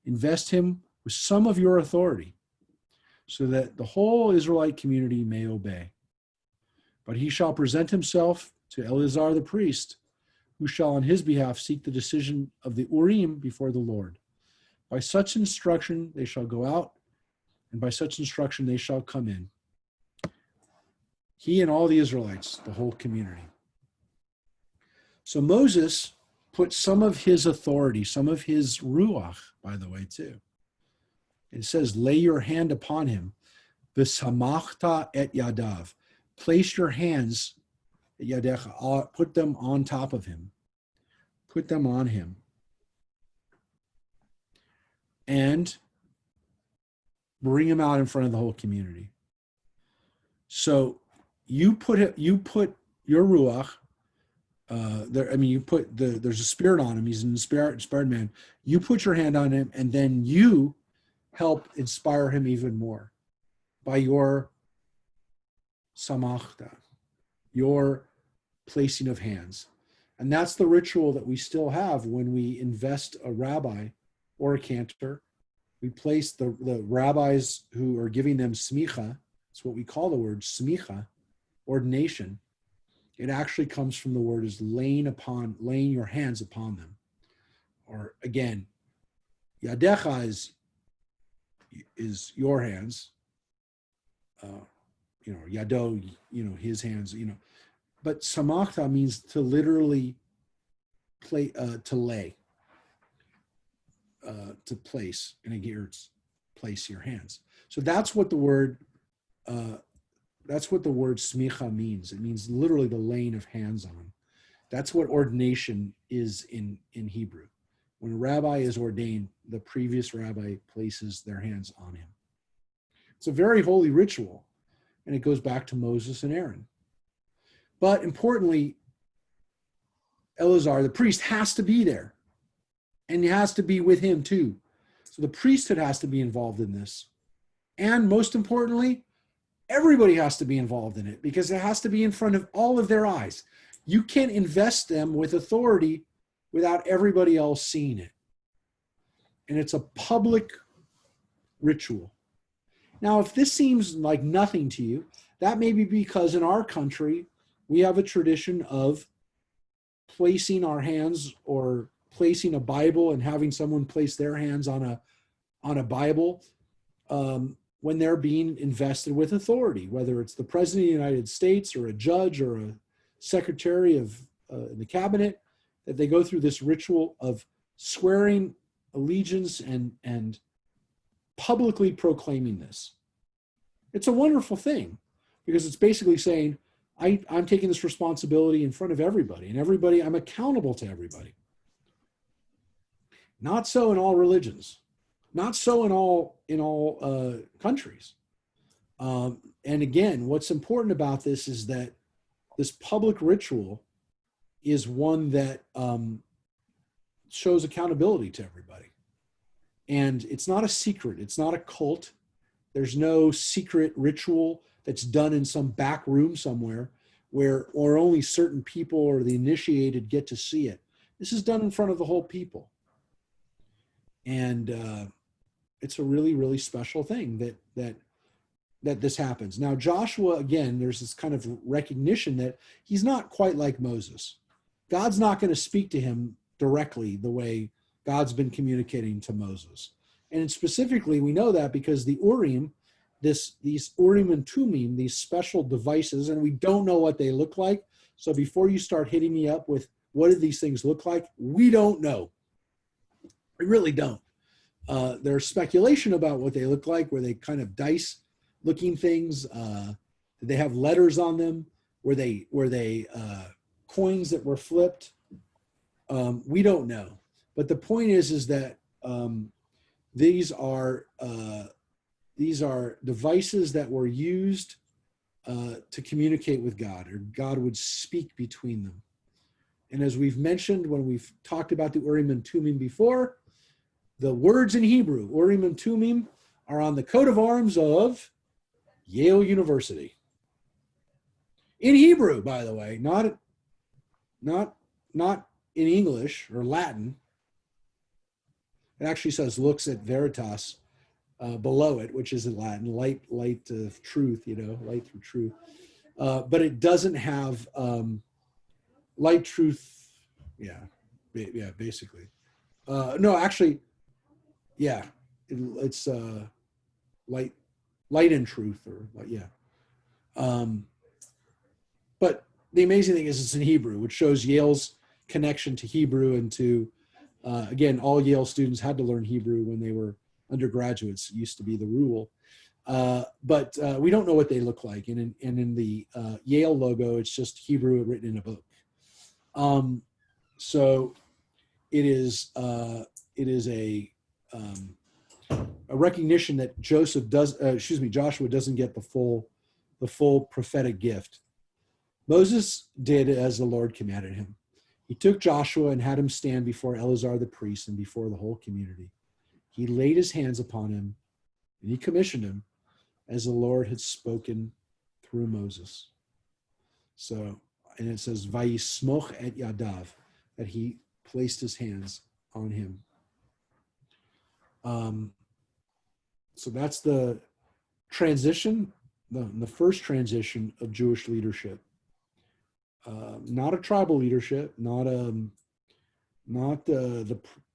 Invest him with some of your authority, so that the whole Israelite community may obey. But he shall present himself to Eleazar the priest, who shall on his behalf seek the decision of the Urim before the Lord. By such instruction they shall go out, and by such instruction they shall come in. He and all the Israelites, the whole community. So Moses put some of his authority, some of his ruach, by the way, too. It says, lay your hand upon him. V'samachta et yadav. Place your hands, yadecha, put them on top of him. Put them on him. And bring him out in front of the whole community. So you put your ruach, there's a spirit on him. He's an inspired man. You put your hand on him, and then you help inspire him even more by your samachta, your placing of hands. And that's the ritual that we still have when we invest a rabbi or a cantor. We place the rabbis who are giving them smicha. It's what we call the word smicha, ordination. It actually comes from the word is laying your hands upon them. Or again, yadecha is your hands. Yado, his hands, But samachta means to literally to lay, to place, and again, it's place your hands. So that's what the word smicha means. It means literally the laying of hands on. That's what ordination is in Hebrew. When a rabbi is ordained, the previous rabbi places their hands on him. It's a very holy ritual, and it goes back to Moses and Aaron. But importantly, Eleazar, the priest, has to be there, and he has to be with him too. So the priesthood has to be involved in this. And most importantly, everybody has to be involved in it, because it has to be in front of all of their eyes. You can't invest them with authority without everybody else seeing it. And it's a public ritual. Now, if this seems like nothing to you, that may be because in our country, we have a tradition of placing our hands or placing a Bible and having someone place their hands on a Bible when they're being invested with authority, whether it's the President of the United States or a judge or a secretary of the cabinet, that they go through this ritual of swearing allegiance and publicly proclaiming this. It's a wonderful thing, because it's basically saying, I'm taking this responsibility in front of everybody, and I'm accountable to everybody. Not so in all religions. Not so in all countries. And again, what's important about this is that this public ritual is one that shows accountability to everybody. And it's not a secret. It's not a cult. There's no secret ritual that's done in some back room somewhere where or only certain people or the initiated get to see it. This is done in front of the whole people. And it's a really, really special thing that this happens. Now, Joshua, again, there's this kind of recognition that he's not quite like Moses. God's not going to speak to him directly the way God's been communicating to Moses. And specifically, we know that because the Urim, these Urim and Tumim, these special devices, and we don't know what they look like. So before you start hitting me up with what do these things look like, we don't know. We really don't. There's speculation about what they look like, where they kind of dice looking things. Did they have letters on them? Were they coins that were flipped? We don't know. But the point is that these are devices that were used to communicate with God, or God would speak between them. And as we've mentioned when we've talked about the Urim and Tumim before, the words in Hebrew, Urim and Tumim, are on the coat of arms of Yale University. In Hebrew, by the way, not in English or Latin. It actually says "lux et veritas" below it, which is in Latin, light of truth, light through truth. But it doesn't have light, truth. Yeah, basically. No, actually, yeah, it's light and truth, or yeah. But the amazing thing is it's in Hebrew, which shows Yale's connection to Hebrew and to, again, all Yale students had to learn Hebrew when they were undergraduates. It used to be the rule. But we don't know what they look like. And in the Yale logo, it's just Hebrew written in a book. So it is a recognition that Joshua doesn't get the full prophetic gift. Moses did as the Lord commanded him. He took Joshua and had him stand before Eleazar the priest and before the whole community. He laid his hands upon him and he commissioned him as the Lord had spoken through Moses. So, and it says, Vayismoch et yadav, that he placed his hands on him. So that's the transition, the first transition of Jewish leadership. Not a tribal leadership, not the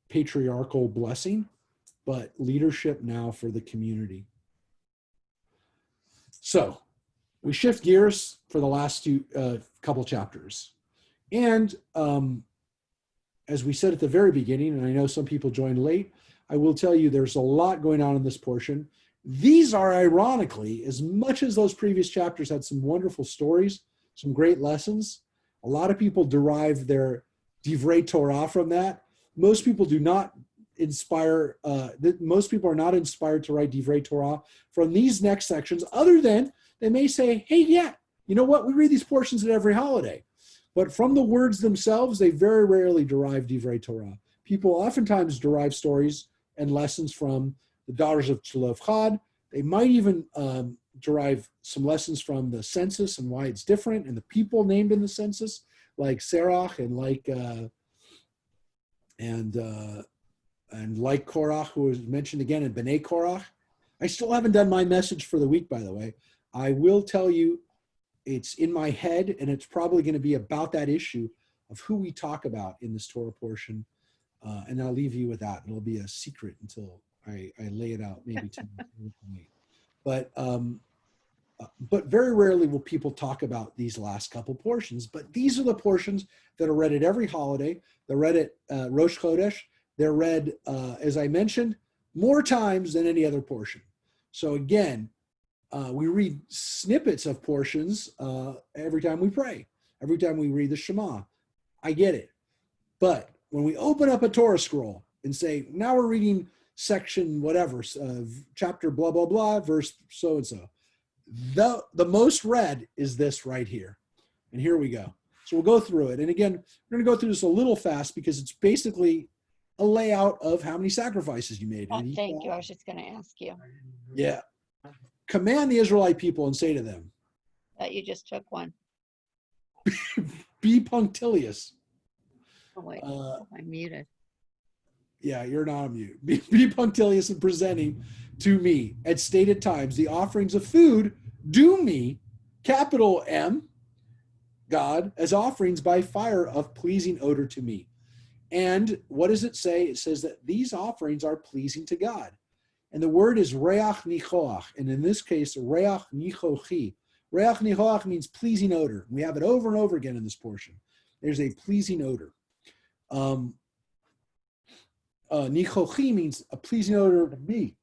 patriarchal blessing, but leadership now for the community. So we shift gears for the last couple chapters. And as we said at the very beginning, and I know some people joined late, I will tell you there's a lot going on in this portion. These are ironically, as much as those previous chapters had some wonderful stories, some great lessons, a lot of people derive their divrei Torah from that. Most people do not inspire, most people are not inspired to write divrei Torah from these next sections, other than they may say, hey, yeah, you know what? We read these portions at every holiday. But from the words themselves, they very rarely derive divrei Torah. People oftentimes derive stories and lessons from the daughters of Zealotry. They might even derive some lessons from the census and why it's different, and the people named in the census, like Serach and like Korach, who was mentioned again in Bnei Korach. I still haven't done my message for the week, by the way. I will tell you, it's in my head, and it's probably going to be about that issue of who we talk about in this Torah portion. And I'll leave you with that. It'll be a secret until I lay it out, maybe tonight. But very rarely will people talk about these last couple portions. But these are the portions that are read at every holiday. They're read at Rosh Chodesh. They're read, as I mentioned, more times than any other portion. So again, we read snippets of portions every time we pray, every time we read the Shema. I get it. But when we open up a Torah scroll and say, now we're reading section whatever, chapter blah, blah, blah, verse so-and-so. The most read is this right here. And here we go. So we'll go through it. And again, we're going to go through this a little fast because it's basically a layout of how many sacrifices you made. Oh, thank you. I was just going to ask you Yeah. Command the Israelite people and say to them, that you just took one. be punctilious. Oh, wait, I'm muted. Yeah, you're not on mute. Be punctilious in presenting to me at stated times the offerings of food due me, capital M, God, as offerings by fire of pleasing odor to me. And what does it say? It says that these offerings are pleasing to God. And the word is reach nichoach. And in this case, reach nichochi. Reach nichoach means pleasing odor. We have it over and over again in this portion. There's a pleasing odor. Nichochi means a pleasing odor to me.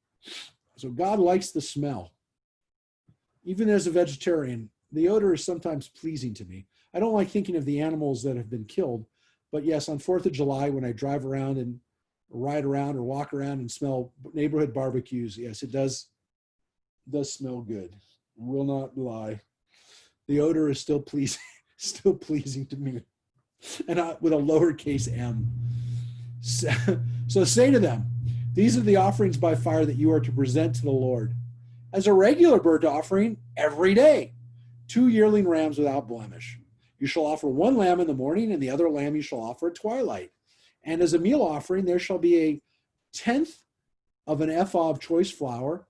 So God likes the smell. Even as a vegetarian, the odor is sometimes pleasing to me. I don't like thinking of the animals that have been killed, but yes, on 4th of July, when I drive around and ride around or walk around and smell neighborhood barbecues, yes, it does smell good. Will not lie. The odor is still pleasing, still pleasing to me, and with a lowercase m. So say to them, these are the offerings by fire that you are to present to the Lord as a regular burnt offering every day, 2 yearling rams without blemish. You shall offer 1 lamb in the morning, and the other lamb you shall offer at twilight. And as a meal offering, there shall be 1/10 of an ephah of choice flour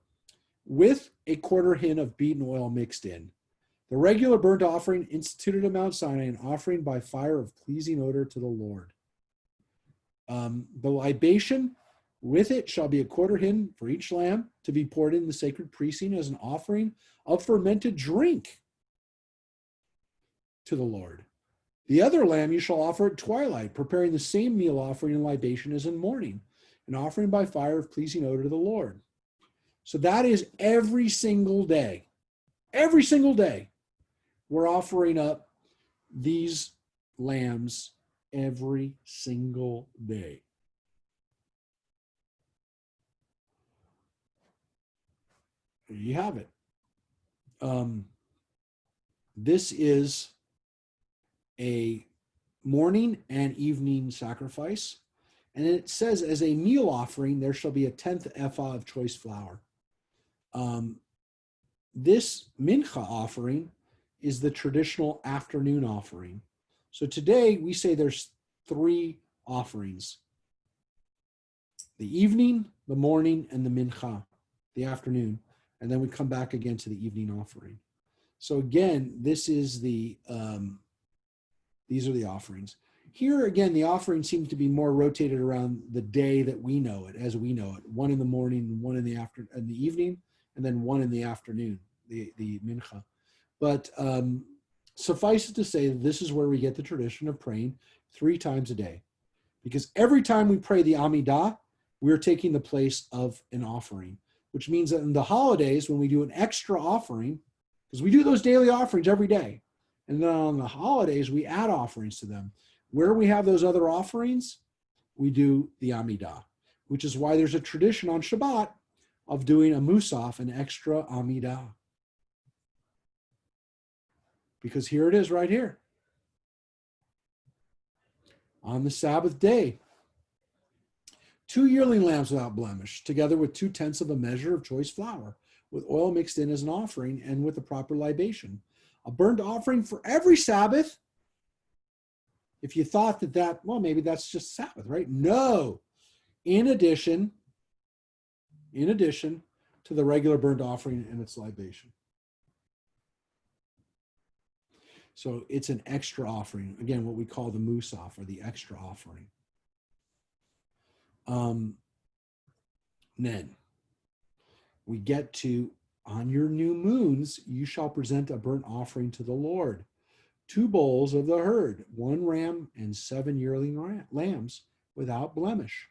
with 1/4 hin of beaten oil mixed in. The regular burnt offering instituted at Mount Sinai, an offering by fire of pleasing odor to the Lord. The libation with it shall be 1/4 hin for each lamb to be poured in the sacred precinct as an offering of fermented drink to the Lord. The other lamb you shall offer at twilight, preparing the same meal offering and libation as in morning, an offering by fire of pleasing odor to the Lord. So that is every single day. Every single day, we're offering up these lambs every single day. There you have it. This is a morning and evening sacrifice. And it says, as a meal offering, there shall be 1/10 ephah of choice flour. This mincha offering is the traditional afternoon offering. So today we say there's 3 offerings: the evening, the morning, and the mincha, the afternoon. And then we come back again to the evening offering. So again, this is these are the offerings. Here again, the offerings seem to be more rotated around the day that we know it, as we know it. 1 in the morning, 1 in the evening, and then 1 in the afternoon, the mincha. But suffice it to say, this is where we get the tradition of praying 3 times a day. Because every time we pray the Amidah, we're taking the place of an offering, which means that in the holidays, when we do an extra offering, because we do those daily offerings every day, and then on the holidays, we add offerings to them. Where we have those other offerings, we do the Amidah, which is why there's a tradition on Shabbat of doing a Musaf, an extra Amidah. Because here it is right here. On the Sabbath day, 2 yearling lambs without blemish, together with 2/10 of a measure of choice flour, with oil mixed in as an offering and with the proper libation. A burnt offering for every Sabbath. If you thought that, well, maybe that's just Sabbath, right? No. In addition to the regular burnt offering and its libation. So it's an extra offering. Again, what we call the musaf, or the extra offering. Then we get to, on your new moons, you shall present a burnt offering to the Lord. 2 bulls of the herd, 1 ram and 7 yearling lambs without blemish.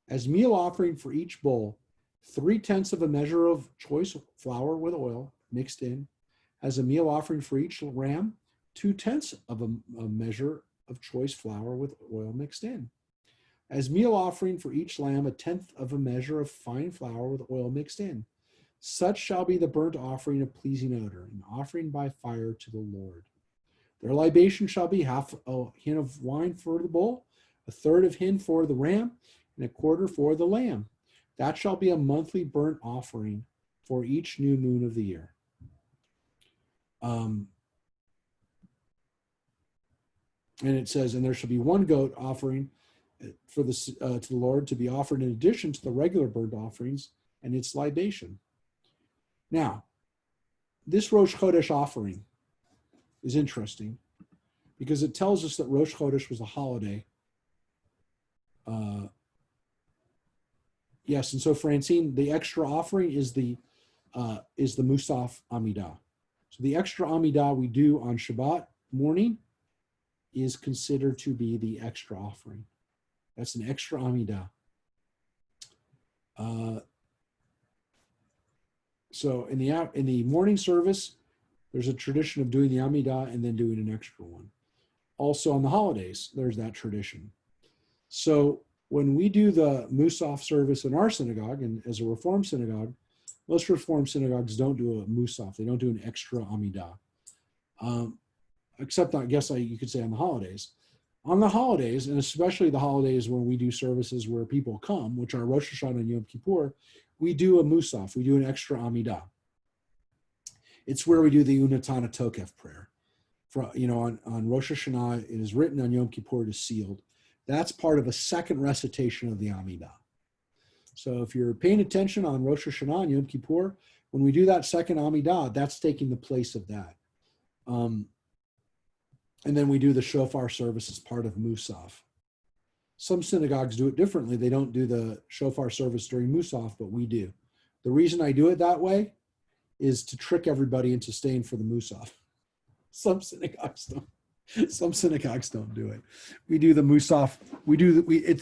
As meal offering for each bull, 3/10 of a measure of choice flour with oil mixed in. As a meal offering for each ram, 2/10 of a measure of choice flour with oil mixed in. As meal offering for each lamb, a tenth of a measure of fine flour with oil mixed in. Such shall be the burnt offering of pleasing odor, an offering by fire to the Lord. Their libation shall be half a hin of wine for the bull, a third of hin for the ram, and a quarter for the lamb. That shall be a monthly burnt offering for each new moon of the year. And it says, and there shall be one goat offering for the to the Lord to be offered in addition to the regular burnt offerings and its libation. Now, this Rosh Chodesh offering is interesting because it tells us that Rosh Chodesh was a holiday. Yes, and so Francine, the extra offering is the Musaf Amidah. So the extra Amidah we do on Shabbat morning is considered to be the extra offering. That's an extra Amidah. So in the morning service, there's a tradition of doing the Amidah and then doing an extra one. Also on the holidays, there's that tradition. So when we do the Musaf service in our synagogue, and as a Reform synagogue, most Reform synagogues don't do a Musaf. They don't do an extra Amidah. Except, I guess you could say on the holidays. On the holidays, and especially the holidays when we do services where people come, which are Rosh Hashanah and Yom Kippur, we do a Musaf. We do an extra Amidah. It's where we do the Unatana Tokef prayer. On Rosh Hashanah, it is written, on Yom Kippur, it is sealed. That's part of a second recitation of the Amidah. So if you're paying attention on Rosh Hashanah and Yom Kippur, when we do that second Amidah, that's taking the place of that. And then we do the shofar service as part of Musaf. Some synagogues do it differently. They don't do the shofar service during Musaf, but we do. The reason I do it that way is to trick everybody into staying for the Musaf. Some synagogues don't. Some synagogues don't do it. We do the Musaf.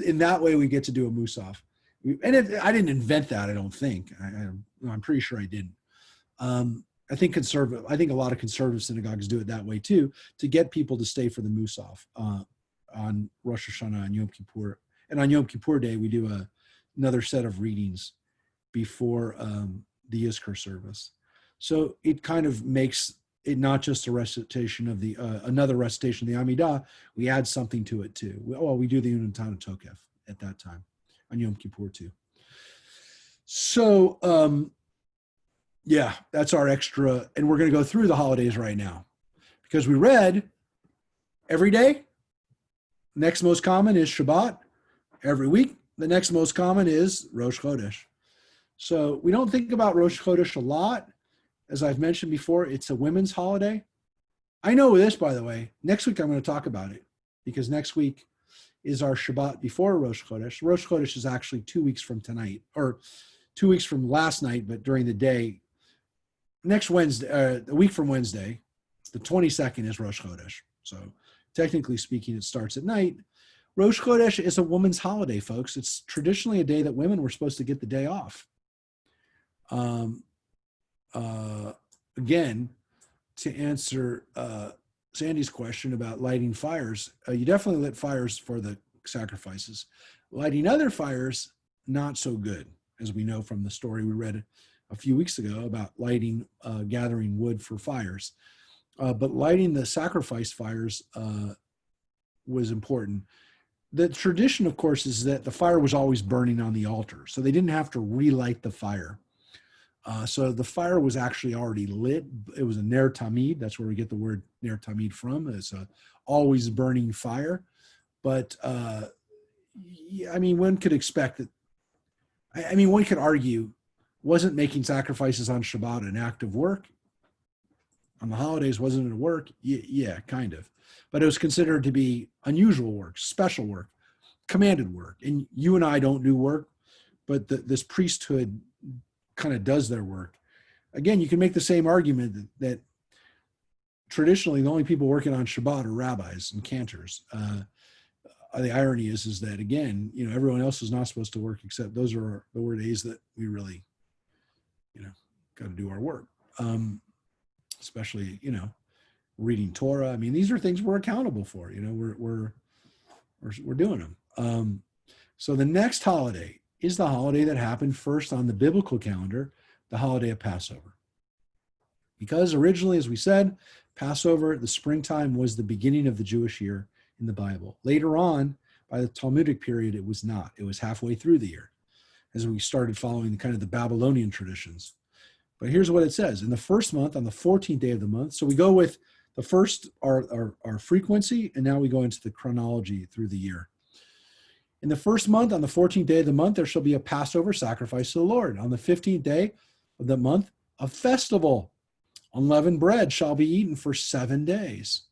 In that way we get to do a Musaf. I didn't invent that. I don't think. I'm pretty sure I didn't. I think a lot of conservative synagogues do it that way too, to get people to stay for the Musaf on Rosh Hashanah and Yom Kippur. And on Yom Kippur Day, we do another set of readings before the Yizkor service. So it kind of makes it not just a recitation of another recitation of the Amidah. We add something to it too. We do the Unatana Tokef at that time on Yom Kippur too. So, yeah, that's our extra, and we're going to go through the holidays right now because we read every day. Next most common is Shabbat. Every week, the next most common is Rosh Chodesh. So we don't think about Rosh Chodesh a lot. As I've mentioned before, it's a women's holiday. I know this, by the way. Next week, I'm going to talk about it because next week is our Shabbat before Rosh Chodesh. Rosh Chodesh is actually 2 weeks from tonight, or 2 weeks from last night, but during the day. Next Wednesday, a week from Wednesday, the 22nd is Rosh Chodesh. So technically speaking, it starts at night. Rosh Chodesh is a woman's holiday, folks. It's traditionally a day that women were supposed to get the day off. Again, to answer Sandy's question about lighting fires, you definitely lit fires for the sacrifices. Lighting other fires, not so good, as we know from the story we read a few weeks ago about gathering wood for fires. But lighting the sacrifice fires was important. The tradition, of course, is that the fire was always burning on the altar, so they didn't have to relight the fire. So the fire was actually already lit. It was a ner tamid. That's where we get the word ner tamid from. It's a always burning fire. But one could expect that. One could argue, wasn't making sacrifices on Shabbat an act of work? On the holidays, wasn't it a work? Yeah, kind of. But it was considered to be unusual work, special work, commanded work. And you and I don't do work, but this priesthood kind of does their work. Again, you can make the same argument that traditionally the only people working on Shabbat are rabbis and cantors. The irony is that, again, everyone else is not supposed to work except those are the days that we really, got to do our work. Especially, reading Torah. These are things we're accountable for. We're doing them. So the next holiday is the holiday that happened first on the biblical calendar, the holiday of Passover. Because originally, as we said, Passover, the springtime, was the beginning of the Jewish year in the Bible. Later on, by the Talmudic period, it was not. It was halfway through the year as we started following kind of the Babylonian traditions. But here's what it says. In the first month, on the 14th day of the month, so we go with the first, our frequency, and now we go into the chronology through the year. In the first month, on the 14th day of the month, there shall be a Passover sacrifice to the Lord. On the 15th day of the month, a festival. Unleavened bread shall be eaten for 7 days.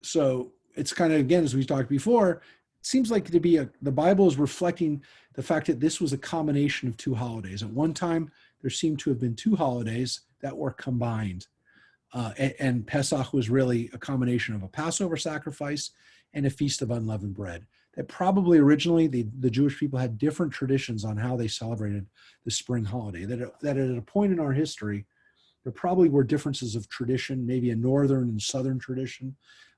So it's kind of, again, as we talked before, it seems like the Bible is reflecting the fact that this was a combination of two holidays. At one time, there seemed to have been two holidays that were combined. And Pesach was really a combination of a Passover sacrifice and a feast of unleavened bread. That probably originally the Jewish people had different traditions on how they celebrated the spring holiday. That at a point in our history, there probably were differences of tradition, maybe a northern and southern tradition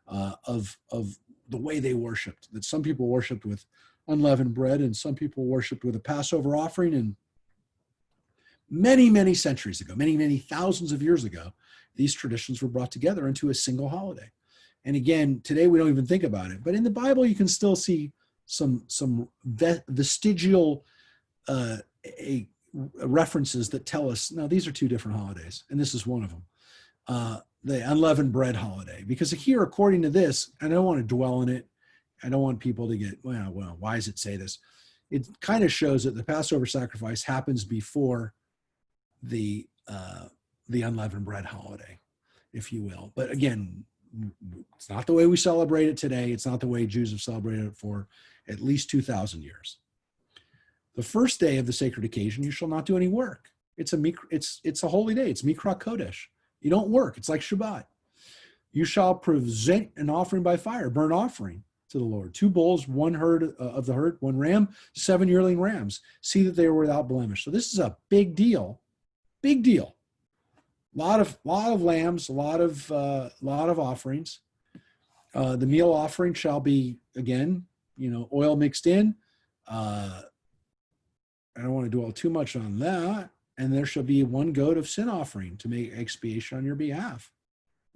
of the way they worshipped. That some people worshipped with unleavened bread and some people worshipped with a Passover offering. And many, many centuries ago, many, many thousands of years ago, these traditions were brought together into a single holiday. And again, today we don't even think about it, but in the Bible you can still see some vestigial references that tell us, no, these are two different holidays, and this is one of them, the unleavened bread holiday. Because here, according to this, and I don't want to dwell on it, I don't want people to get, well, why does it say this? It kind of shows that the Passover sacrifice happens before the unleavened bread holiday, if you will. But again, it's not the way we celebrate it today. It's not the way Jews have celebrated it for at least 2,000 years. The first day of the sacred occasion, you shall not do any work. It's a holy day. It's Mikra Kodesh. You don't work. It's like Shabbat. You shall present an offering by fire, burnt offering to the Lord. 2 bulls, 1 herd of the herd, 1 ram, 7 yearling rams. See that they are without blemish. So this is a big deal. Big deal. Lot of lambs, a lot of offerings. The meal offering shall be, again, oil mixed in. I don't want to dwell too much on that. And there shall be 1 goat of sin offering to make expiation on your behalf,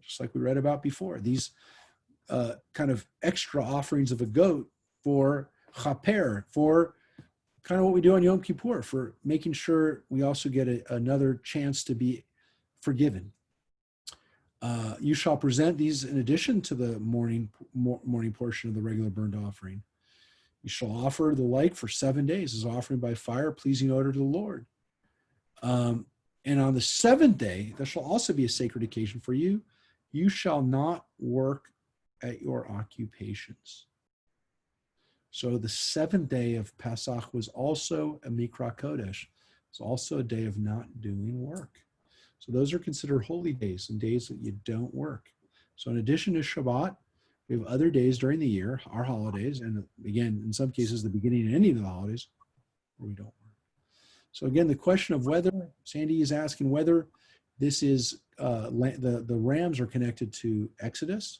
just like we read about before. These kind of extra offerings of a goat for chaper, for kind of what we do on Yom Kippur, for making sure we also get another chance to be forgiven. You shall present these in addition to the morning portion of the regular burnt offering. You shall offer the like for 7 days as offering by fire, pleasing odor to the Lord. And on the 7th day, there shall also be a sacred occasion for you. You shall not work at your occupations. So the 7th day of Pesach was also a Mikra Kodesh. It's also a day of not doing work. So those are considered holy days and days that you don't work. So in addition to Shabbat, we have other days during the year, our holidays, and again, in some cases, the beginning of any of the holidays where we don't work. So again, the question of whether, Sandy is asking whether this is, the rams are connected to Exodus.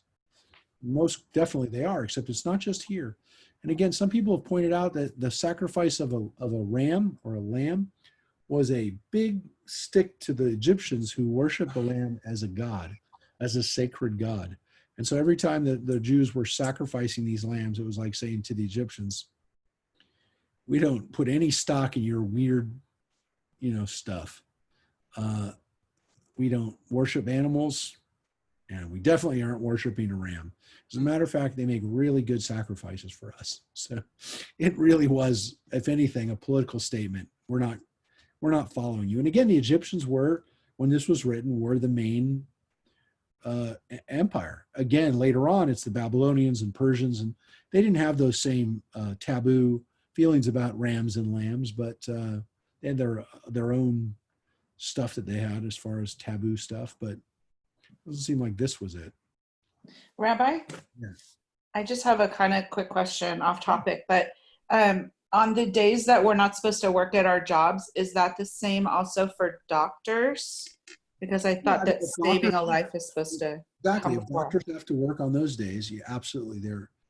Most definitely they are, except it's not just here. And again, some people have pointed out that the sacrifice of a ram or a lamb was a big stick to the Egyptians who worshiped the lamb as a god, as a sacred god. And so every time that the Jews were sacrificing these lambs, it was like saying to the Egyptians, we don't put any stock in your weird, stuff. We don't worship animals, and we definitely aren't worshiping a ram. As a matter of fact, they make really good sacrifices for us. So it really was, if anything, a political statement. We're not following you. And again, the Egyptians were, when this was written, were the main empire. Again, later on, it's the Babylonians and Persians, and they didn't have those same taboo feelings about rams and lambs, but they had their own stuff that they had as far as taboo stuff, but it doesn't seem like this was it. Rabbi? Yes. I just have a kind of quick question off topic, but on the days that we're not supposed to work at our jobs, is that the same also for doctors? Because I thought that saving a life is supposed to Exactly. come If before. doctors have to work on those days, absolutely,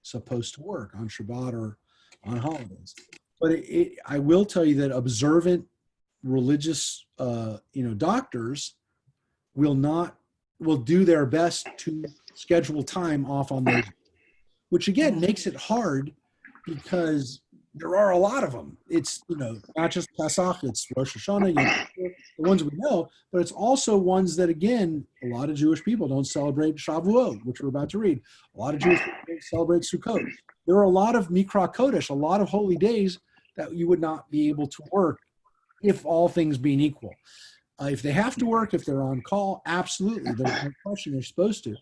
supposed to work on Shabbat or on holidays. But I will tell you that observant religious, doctors will do their best to schedule time off on those, which again makes it hard because there are a lot of them. It's, not just Pesach, it's Rosh Hashanah, the ones we know, but it's also ones that, again, a lot of Jewish people don't celebrate Shavuot, which we're about to read. A lot of Jewish people don't celebrate Sukkot. There are a lot of Mikra Kodesh, a lot of holy days that you would not be able to work if all things being equal. If they have to work, if they're on call, absolutely. There's no question they're supposed to.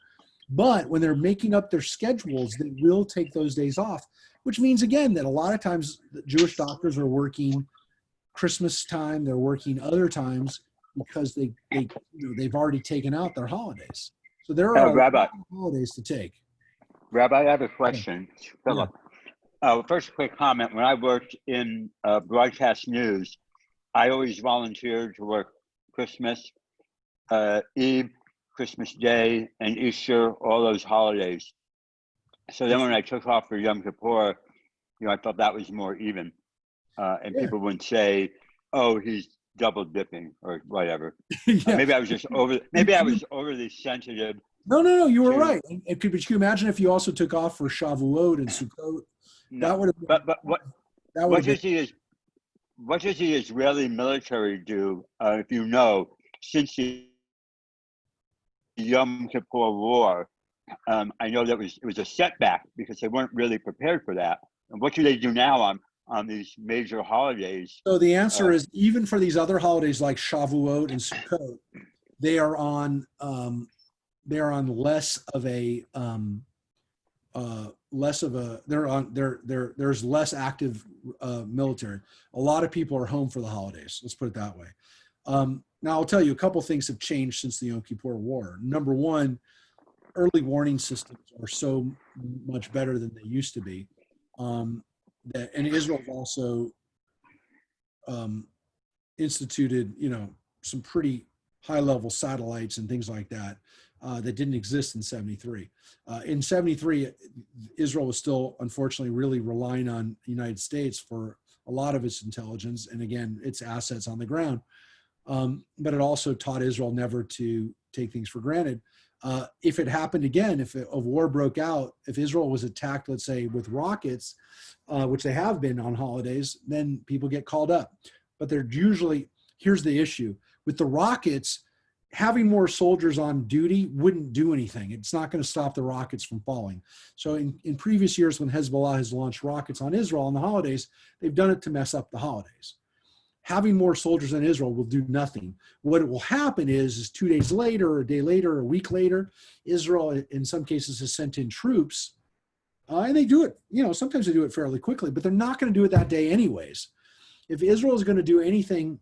But when they're making up their schedules, they will take those days off, which means, again, that a lot of times the Jewish doctors are working Christmas time, they're working other times because they've already taken out their holidays. So there are a lot of holidays to take. Rabbi, I have a question, Philip. First, a quick comment. When I worked in broadcast news, I always volunteered to work Christmas Eve, Christmas Day, and Easter, all those holidays. So then when I took off for Yom Kippur, I thought that was more even. And people wouldn't say, oh, he's double dipping or whatever. Maybe I was just overly sensitive. No, you were right. And could you imagine if you also took off for Shavuot and Sukkot? No, that would have been, but what does the Israeli military do, if you know, since the Yom Kippur War? I know it was a setback because they weren't really prepared for that. And what do they do now on these major holidays? So the answer is, even for these other holidays like Shavuot and Sukkot, they're on there's less active military. A lot of people are home for the holidays. Let's put it that way. Now I'll tell you, a couple things have changed since the Yom Kippur War. Number one, early warning systems are so much better than they used to be. And Israel also instituted, some pretty high-level satellites and things like that that didn't exist in 73. In 73, Israel was still, unfortunately, really relying on the United States for a lot of its intelligence and, again, its assets on the ground. But it also taught Israel never to take things for granted. If it happened again, if a war broke out, if Israel was attacked, let's say, with rockets, which they have been on holidays, then people get called up. But they're usually, here's the issue. With the rockets, having more soldiers on duty wouldn't do anything. It's not going to stop the rockets from falling. So in previous years, when Hezbollah has launched rockets on Israel on the holidays, they've done it to mess up the holidays. Having more soldiers in Israel will do nothing. What will happen is 2 days later, or a day later, or a week later, Israel, in some cases, has sent in troops. And they do it, sometimes they do it fairly quickly, but they're not going to do it that day anyways. If Israel is going to do anything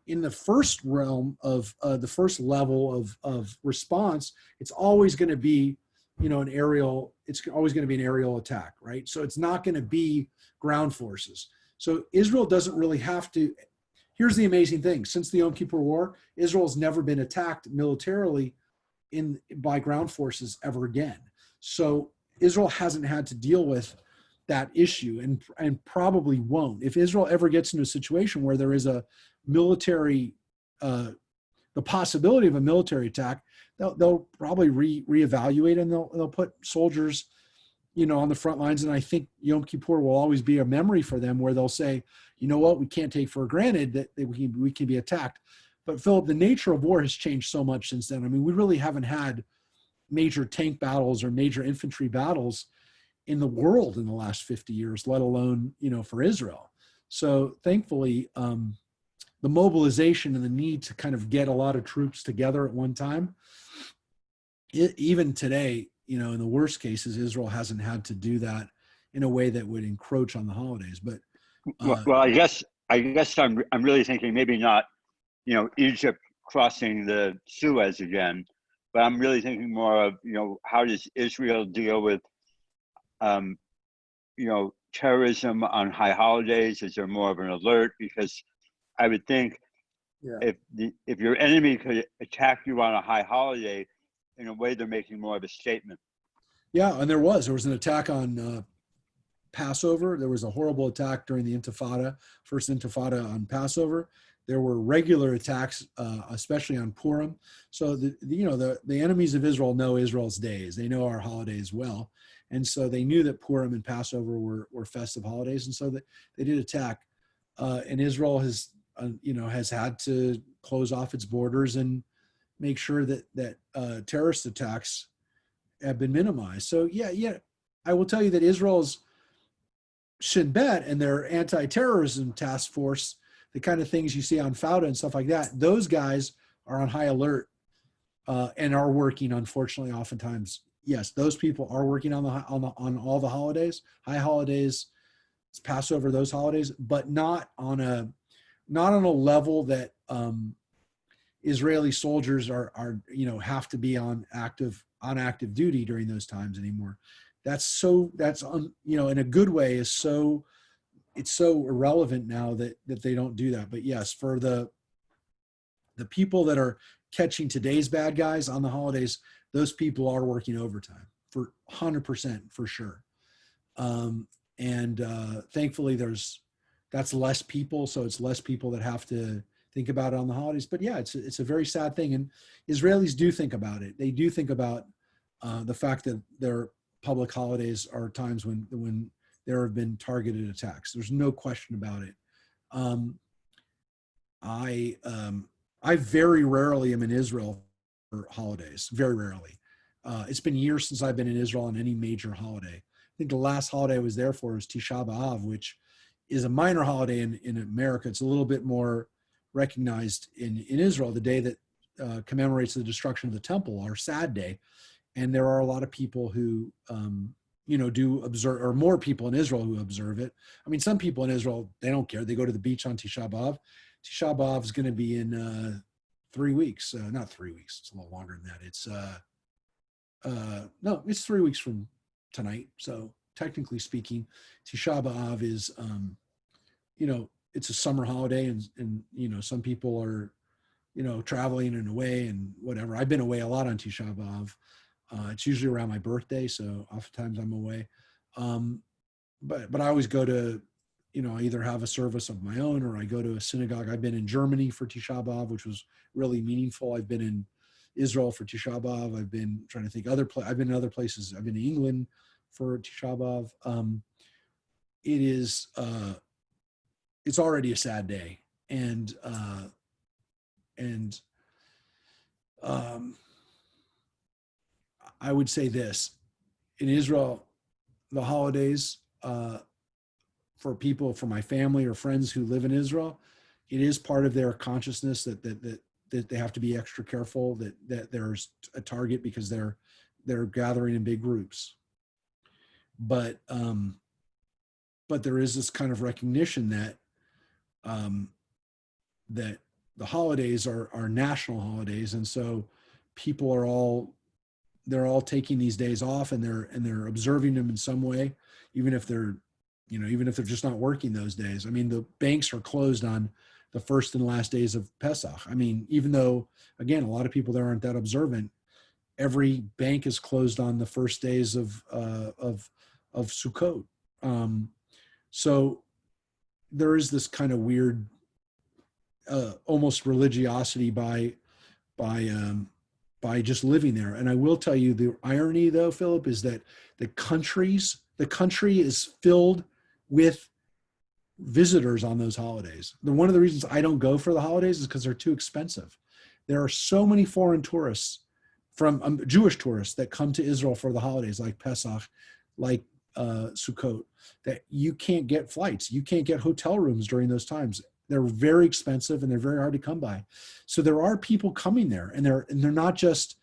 in the first realm of the first level of response, it's always going to be, an aerial, it's always going to be an aerial attack, right? So it's not going to be ground forces. So Israel doesn't really have to. Here's the amazing thing. Since the Yom Kippur War, Israel has never been attacked militarily by ground forces ever again. So Israel hasn't had to deal with that issue and probably won't. If Israel ever gets into a situation where there is a military, the possibility of a military attack, they'll probably reevaluate and they'll put soldiers, on the front lines. And I think Yom Kippur will always be a memory for them where they'll say, you know what, we can't take for granted that we can be attacked. But Philip, the nature of war has changed so much since then. I mean, we really haven't had major tank battles or major infantry battles in the world in the last 50 years, let alone, for Israel. So thankfully, the mobilization and the need to kind of get a lot of troops together at one time, even today, in the worst cases, Israel hasn't had to do that in a way that would encroach on the holidays. But well, I guess I'm really thinking maybe not, Egypt crossing the Suez again, but I'm really thinking more of, how does Israel deal with, terrorism on high holidays? Is there more of an alert? Because I would think if your enemy could attack you on a high holiday, in a way, they're making more of a statement. Yeah, and there was an attack on Passover. There was a horrible attack during the Intifada, first Intifada on Passover. There were regular attacks, especially on Purim. So the enemies of Israel know Israel's days. They know our holidays well, and so they knew that Purim and Passover were festive holidays, and so that they did attack. And Israel has had to close off its borders and make sure that terrorist attacks have been minimized. So yeah, I will tell you that Israel's Shin Bet and their anti-terrorism task force, the kind of things you see on Fauda and stuff like that, those guys are on high alert and are working. Unfortunately, oftentimes, yes, those people are working on all the holidays, high holidays, Passover, those holidays, but not on a level that Israeli soldiers are have to be on active duty during those times anymore. In a good way it's so irrelevant now that they don't do that. But yes, for the people that are catching today's bad guys on the holidays, those people are working overtime for 100% for sure. Thankfully that's less people. So it's less people that have to think about it on the holidays. But yeah, it's a very sad thing. And Israelis do think about it. They do think about the fact that their public holidays are times when there have been targeted attacks. There's no question about it. I very rarely am in Israel for holidays, very rarely. It's been years since I've been in Israel on any major holiday. I think the last holiday I was there for was Tisha B'Av, which is a minor holiday in America. It's a little bit more recognized in Israel, the day that commemorates the destruction of the temple, our sad day. And there are a lot of people who, do observe, or more people in Israel who observe it. I mean, some people in Israel, they don't care. They go to the beach on Tisha B'Av. Tisha B'Av is going to be in 3 weeks. Not 3 weeks. It's a little longer than that. It's, it's 3 weeks from tonight. So technically speaking, Tisha B'Av is, it's a summer holiday, and some people are, traveling and away and whatever. I've been away a lot on Tisha B'Av. It's usually around my birthday, so oftentimes I'm away. But I always go to, I either have a service of my own or I go to a synagogue. I've been in Germany for Tisha B'Av, which was really meaningful. I've been in Israel for Tisha B'Av. I've been trying to think I've been in other places. I've been to England for Tisha B'Av. It's already a sad day. And I would say this: in Israel, the holidays for people, for my family or friends who live in Israel, it is part of their consciousness that they have to be extra careful, that there's a target because they're gathering in big groups. But there is this kind of recognition that that the holidays are national holidays, and so people are they're all taking these days off, and they're observing them in some way, even if they're just not working those days. I mean, the banks are closed on the first and last days of Pesach. I mean, even though, again, a lot of people there aren't that observant, every bank is closed on the first days of Sukkot. So there is this kind of weird, almost religiosity by just living there. And I will tell you, the irony, though, Philip, is that the country is filled with visitors on those holidays. One of the reasons I don't go for the holidays is because they're too expensive. There are so many foreign tourists, from Jewish tourists, that come to Israel for the holidays, like Pesach, like Sukkot, that you can't get flights. You can't get hotel rooms during those times. They're very expensive and they're very hard to come by. So there are people coming there, and they're not just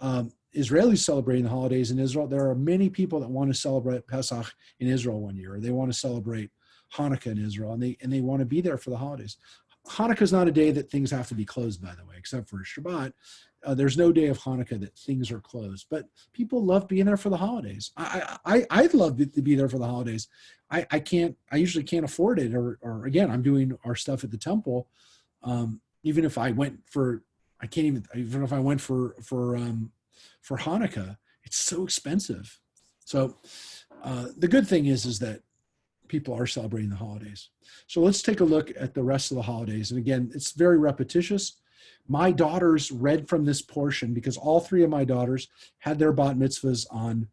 Israelis celebrating the holidays in Israel. There are many people that want to celebrate Pesach in Israel one year, or they want to celebrate Hanukkah in Israel, and they want to be there for the holidays. Hanukkah is not a day that things have to be closed, by the way, except for Shabbat. There's no day of Hanukkah that things are closed, but people love being there for the holidays. I'd love to be there for the holidays. I usually can't afford it, or again, I'm doing our stuff at the temple. Even if I went for Hanukkah, it's so expensive. So the good thing is that people are celebrating the holidays. So let's take a look at the rest of the holidays. And again, it's very repetitious. My daughters read from this portion because all three of my daughters had their bat mitzvahs on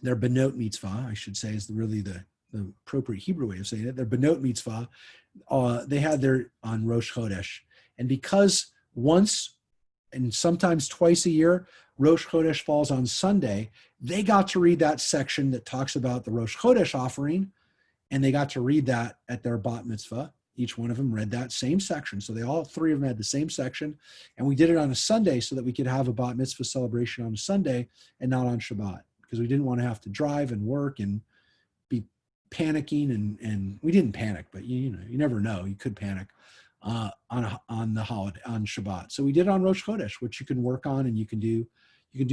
their benot mitzvah, I should say is really the appropriate Hebrew way of saying it. Their benot mitzvah, they had their on Rosh Chodesh. And because once and sometimes twice a year, Rosh Chodesh falls on Sunday, they got to read that section that talks about the Rosh Chodesh offering, and they got to read that at their bat mitzvah. Each one of them read that same section. So they all three of them had the same section, and we did it on a Sunday so that we could have a bat mitzvah celebration on a Sunday and not on Shabbat, because we didn't want to have to drive and work and be panicking, and we didn't panic, but you never know, you could panic on the holiday on Shabbat. So we did it on Rosh Chodesh, which you can work on and you can do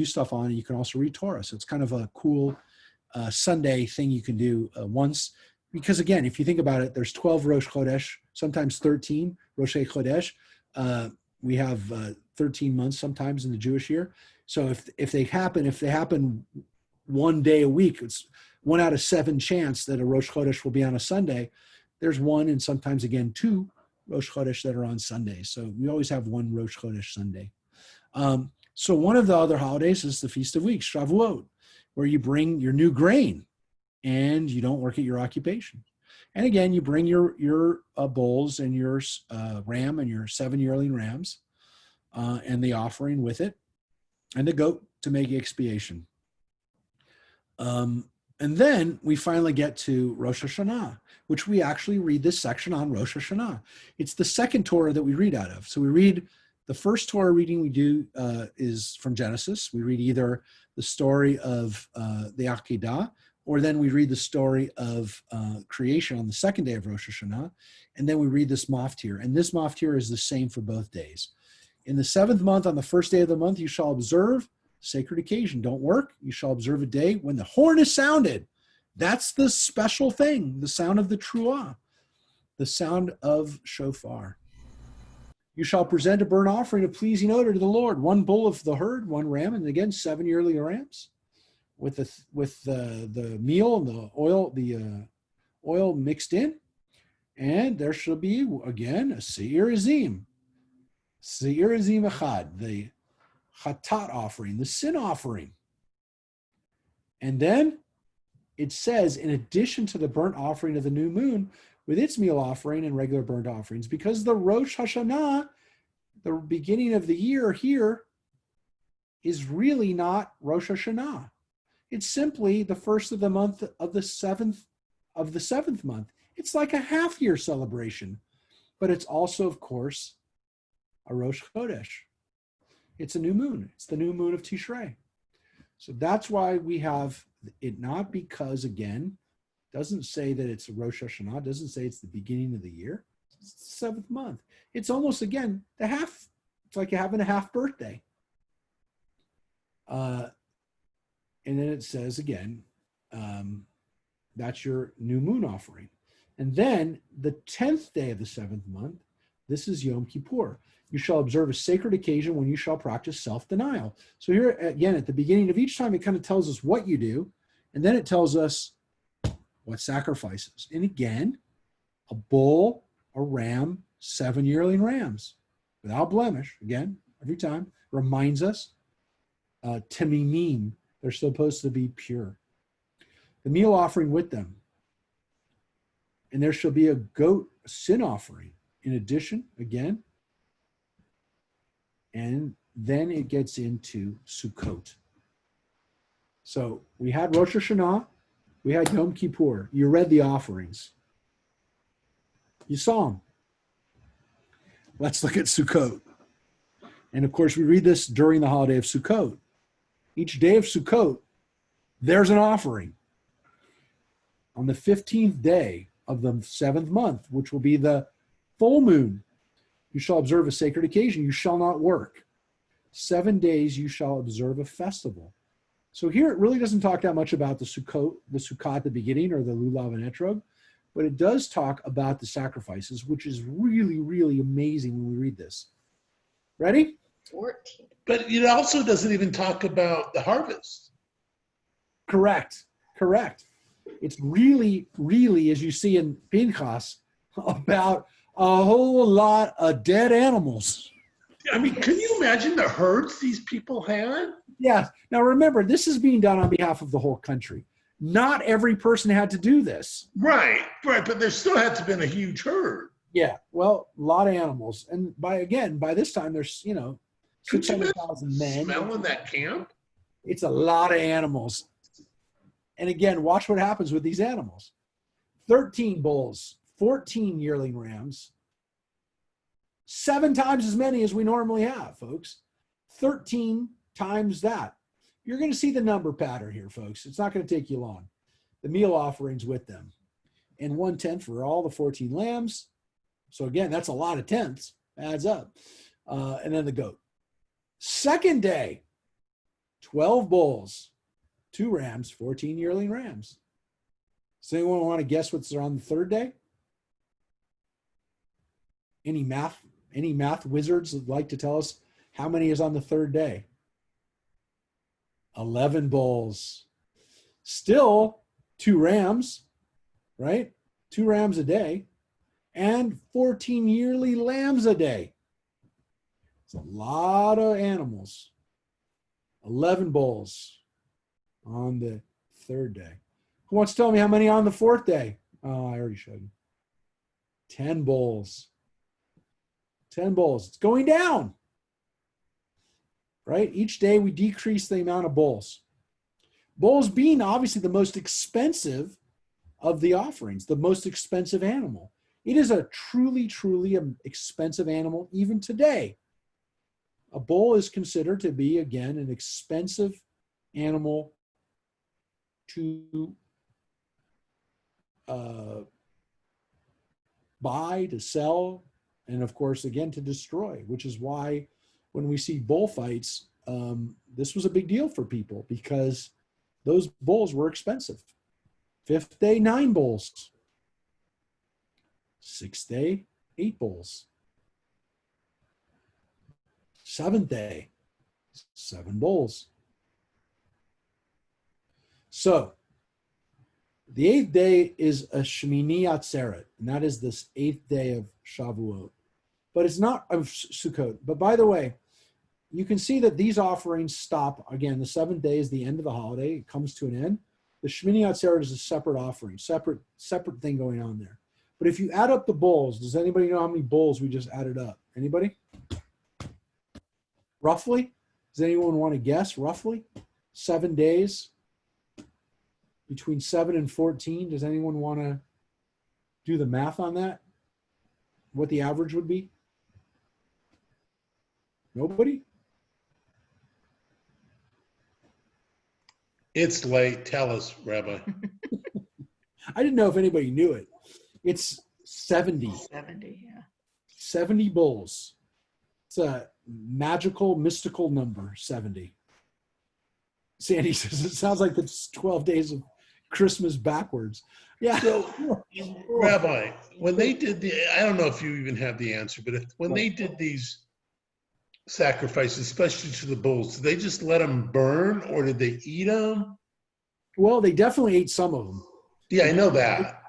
stuff on, and you can also read Torah. So it's kind of a cool Sunday thing you can do once, because again, if you think about it, there's 12 Rosh Chodesh, sometimes 13 Rosh Chodesh. We have 13 months sometimes in the Jewish year. So if they happen one day a week, it's 1 out of 7 chance that a Rosh Chodesh will be on a Sunday. There's 1 and sometimes again 2 Rosh Chodesh that are on Sundays. So we always have 1 Rosh Chodesh Sunday. So one of the other holidays is the Feast of Weeks, Shavuot, where you bring your new grain and you don't work at your occupation. And again, you bring your bulls and your ram and your 7 yearling rams and the offering with it and the goat to make expiation. And then we finally get to Rosh Hashanah, which we actually read this section on Rosh Hashanah. It's the second Torah that we read out of. So we read, the first Torah reading we do is from Genesis. We read either the story of the Akedah, or then we read the story of creation on the second day of Rosh Hashanah. And then we read this maftir. And this maftir is the same for both days. In the 7th month, on the first day of the month, you shall observe sacred occasion. Don't work. You shall observe a day when the horn is sounded. That's the special thing, the sound of the truah, the sound of shofar. You shall present a burnt offering of pleasing odor to the Lord, 1 bull of the herd, 1 ram, and again 7 yearly rams, with the meal and the oil mixed in, and there shall be again a seir azim echad, the chatat offering, the sin offering. And then it says, in addition to the burnt offering of the new moon, with its meal offering and regular burnt offerings, because the Rosh Hashanah, the beginning of the year here, is really not Rosh Hashanah. It's simply the first of the month of the seventh month. It's like a half-year celebration, but it's also, of course, a Rosh Chodesh. It's a new moon. It's the new moon of Tishrei. So that's why we have it, not because, again, doesn't say that it's Rosh Hashanah, doesn't say it's the beginning of the year. It's the 7th month. It's almost, again, it's like you're having a half birthday. And then it says again, that's your new moon offering. And then the 10th day of the 7th month, this is Yom Kippur. You shall observe a sacred occasion when you shall practice self-denial. So here, again, at the beginning of each time, it kind of tells us what you do, and then it tells us what sacrifices. And again, a bull, a ram, 7 yearling rams, without blemish. Again, every time, reminds us, temimim, they're supposed to be pure. The meal offering with them. And there shall be a goat, a sin offering. In addition, again, and then it gets into Sukkot. So we had Rosh Hashanah, we had Yom Kippur. You read the offerings. You saw them. Let's look at Sukkot. And of course, we read this during the holiday of Sukkot. Each day of Sukkot, there's an offering. On the 15th day of the 7th month, which will be the full moon, you shall observe a sacred occasion. You shall not work. 7 days you shall observe a festival. So here it really doesn't talk that much about the Sukkot at the beginning or the Lulav and Etrog, but it does talk about the sacrifices, which is really, really amazing when we read this. Ready? 14. But it also doesn't even talk about the harvest. Correct. It's really, really, as you see in Pinchas, about a whole lot of dead animals. I mean, can you imagine the herds these people had? Yeah. Now remember, this is being done on behalf of the whole country. Not every person had to do this. Right. But there still had to have been a huge herd. Yeah. Well, a lot of animals. And by this time, there's, Could you 600,000 men. smelling that camp? It's a lot of animals. And again, watch what happens with these animals. 13 bulls, 14 yearling rams, 7 times as many as we normally have, folks. 13 times that. You're going to see the number pattern here, folks. It's not going to take you long. The meal offerings with them. And 1/10 for all the 14 lambs. So again, that's a lot of tenths. Adds up. And then the goat. Second day, 12 bulls, 2 rams, 14 yearling rams. Does anyone want to guess what's on the third day? Any math wizards would like to tell us how many is on the third day? 11 bulls. Still 2 rams, right? 2 rams a day and 14 yearly lambs a day. It's a lot of animals. 11 bulls on the third day. Who wants to tell me how many on the fourth day? Oh, I already showed you. 10 bulls. 10 bulls. It's going down. Right? Each day we decrease the amount of bulls. Bulls being obviously the most expensive of the offerings, the most expensive animal. It is a truly, truly expensive animal even today. A bull is considered to be, again, an expensive animal to buy, to sell, and of course, again, to destroy, which is why when we see bullfights, this was a big deal for people because those bulls were expensive. 5th day, 9 bulls. 6th day, 8 bulls. 7th day, 7 bulls. So the 8th day is a Shmini Atzeret, and that is this 8th day of Shavuot. But it's not of Sukkot. But by the way, you can see that these offerings stop. Again, the 7th day is the end of the holiday. It comes to an end. The Shmini Atzeret is a separate offering, separate thing going on there. But if you add up the bulls, does anybody know how many bulls we just added up? Anybody? Roughly? Does anyone want to guess roughly? 7 days? Between 7 and 14? Does anyone want to do the math on that? What the average would be? Nobody? It's late. Tell us, Rabbi. I didn't know if anybody knew it. It's 70. 70, yeah. 70 bulls. It's a magical, mystical number, 70. Sandy says, it sounds like it's 12 days of Christmas backwards. Yeah. So, Rabbi, when they did I don't know if you even have the answer, but when they did these sacrifices, especially to the bulls, did they just let them burn or did they eat them? Well, they definitely ate some of them. Yeah, I know that.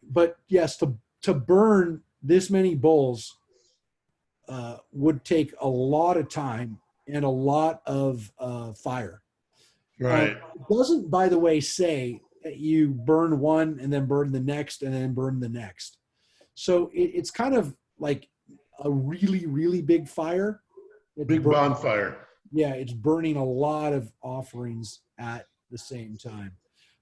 But yes, to burn this many bulls would take a lot of time and a lot of fire. Right. It doesn't, by the way, say that you burn one and then burn the next and then burn the next. So it's kind of like a really, really big fire. Big bonfire. Yeah, it's burning a lot of offerings at the same time.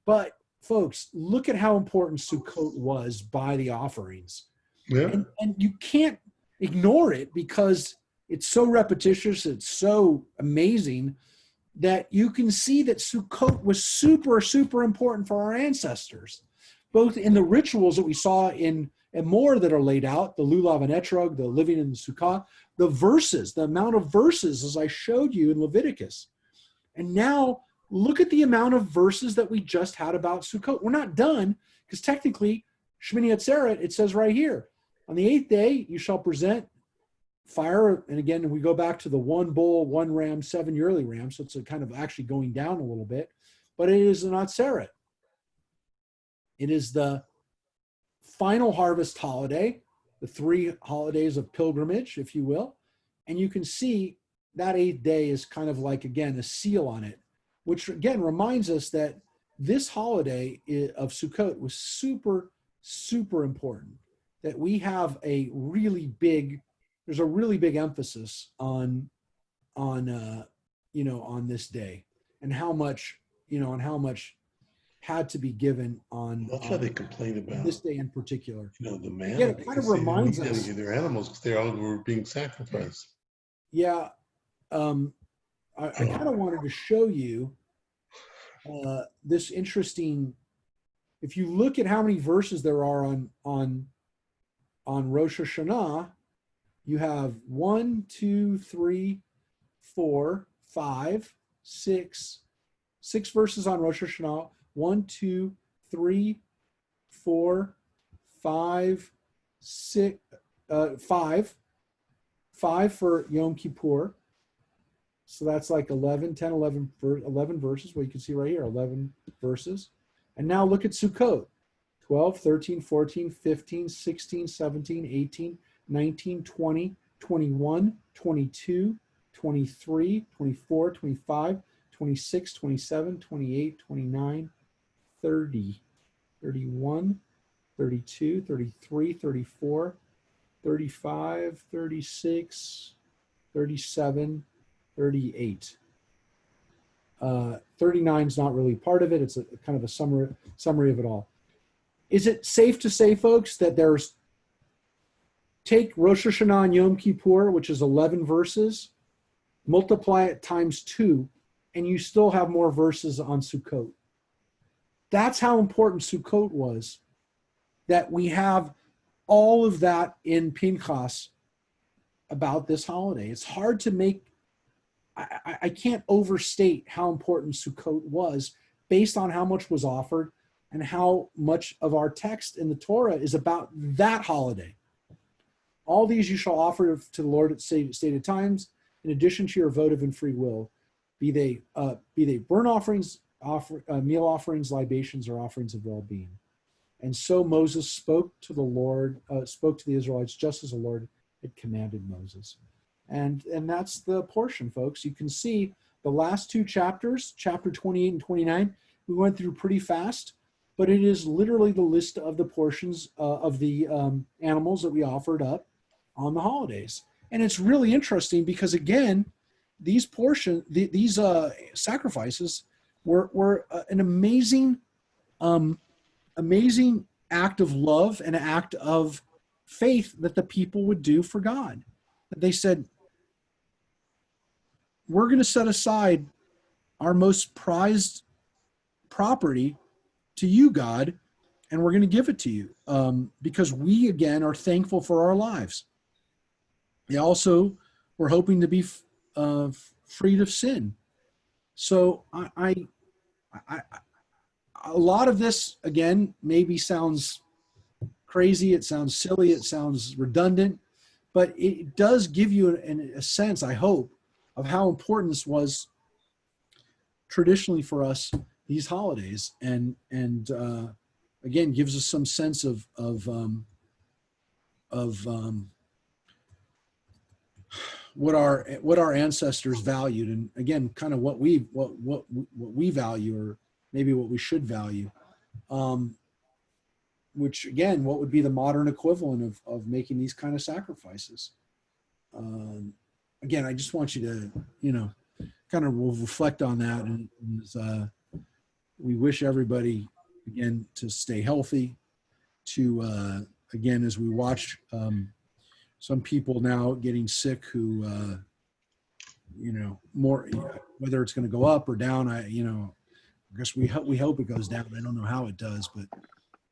But folks, look at how important Sukkot was by the offerings. Yeah. And you can't ignore it because it's so repetitious, it's so amazing that you can see that Sukkot was super, super important for our ancestors, both in the rituals that we saw and more that are laid out, the lulav and etrog, the living in the sukkah, the verses, the amount of verses, as I showed you in Leviticus. And now look at the amount of verses that we just had about Sukkot. We're not done because technically, Shmini Atzeret, it says right here, on the 8th day, you shall present fire, and again, we go back to the 1 bull, 1 ram, 7 yearly rams, so it's a kind of actually going down a little bit, but it is an Atzeret. It is the final harvest holiday, the 3 holidays of pilgrimage, if you will, and you can see that 8th day is kind of like, again, a seal on it, which again reminds us that this holiday of Sukkot was super, super important, that we have a really big, there's a really big emphasis on this day, and how much, had to be given on That's why they complain about this day in particular. the man. Yeah, it kind of reminds us. Their animals because they all were being sacrificed. Yeah, I kind of wanted to show you this interesting. If you look at how many verses there are on Rosh Hashanah, you have 1, 2, 3, 4, 5, 6 verses on Rosh Hashanah. 1, 2, 3, 4, 5, 6, 5 for Yom Kippur. So that's like 11 verses. Well, you can see right here, 11 verses. And now look at Sukkot. 12, 13, 14, 15, 16, 17, 18, 19, 20, 21, 22, 23, 24, 25, 26, 27, 28, 29, 30, 31, 32, 33, 34, 35, 36, 37, 38. 39 is not really part of it. It's a kind of a summary of it all. Is it safe to say, folks, that take Rosh Hashanah and Yom Kippur, which is 11 verses, multiply it times 2, and you still have more verses on Sukkot. That's how important Sukkot was, that we have all of that in Pinchas about this holiday. It's hard to make, I can't overstate how important Sukkot was based on how much was offered and how much of our text in the Torah is about that holiday. All these you shall offer to the Lord at stated times, in addition to your votive and free will, be they burnt offerings, meal offerings, libations, or offerings of well-being. And so Moses spoke to the Israelites just as the Lord had commanded Moses. And that's the portion, folks. You can see the last 2 chapters, chapter 28 and 29, we went through pretty fast, but it is literally the list of the portions of the animals that we offered up on the holidays. And it's really interesting because, again, these sacrifices were an amazing act of love and an act of faith that the people would do for God. They said, we're going to set aside our most prized property to you, God, and we're going to give it to you because we, again, are thankful for our lives. They also were hoping to be freed of sin. So I a lot of this, again, maybe sounds crazy. It sounds silly. It sounds redundant, but it does give you a sense, I hope, of how important this was traditionally for us, these holidays, and again, gives us some sense of what our ancestors valued, and again, kind of what we value, or maybe what we should value, which again, what would be the modern equivalent of making these kind of sacrifices. Again, I just want you to, kind of reflect on that, and we wish everybody, again, to stay healthy, to again, as we watch some people now getting sick who, more, whether it's going to go up or down, I guess we hope it goes down. I don't know how it does, but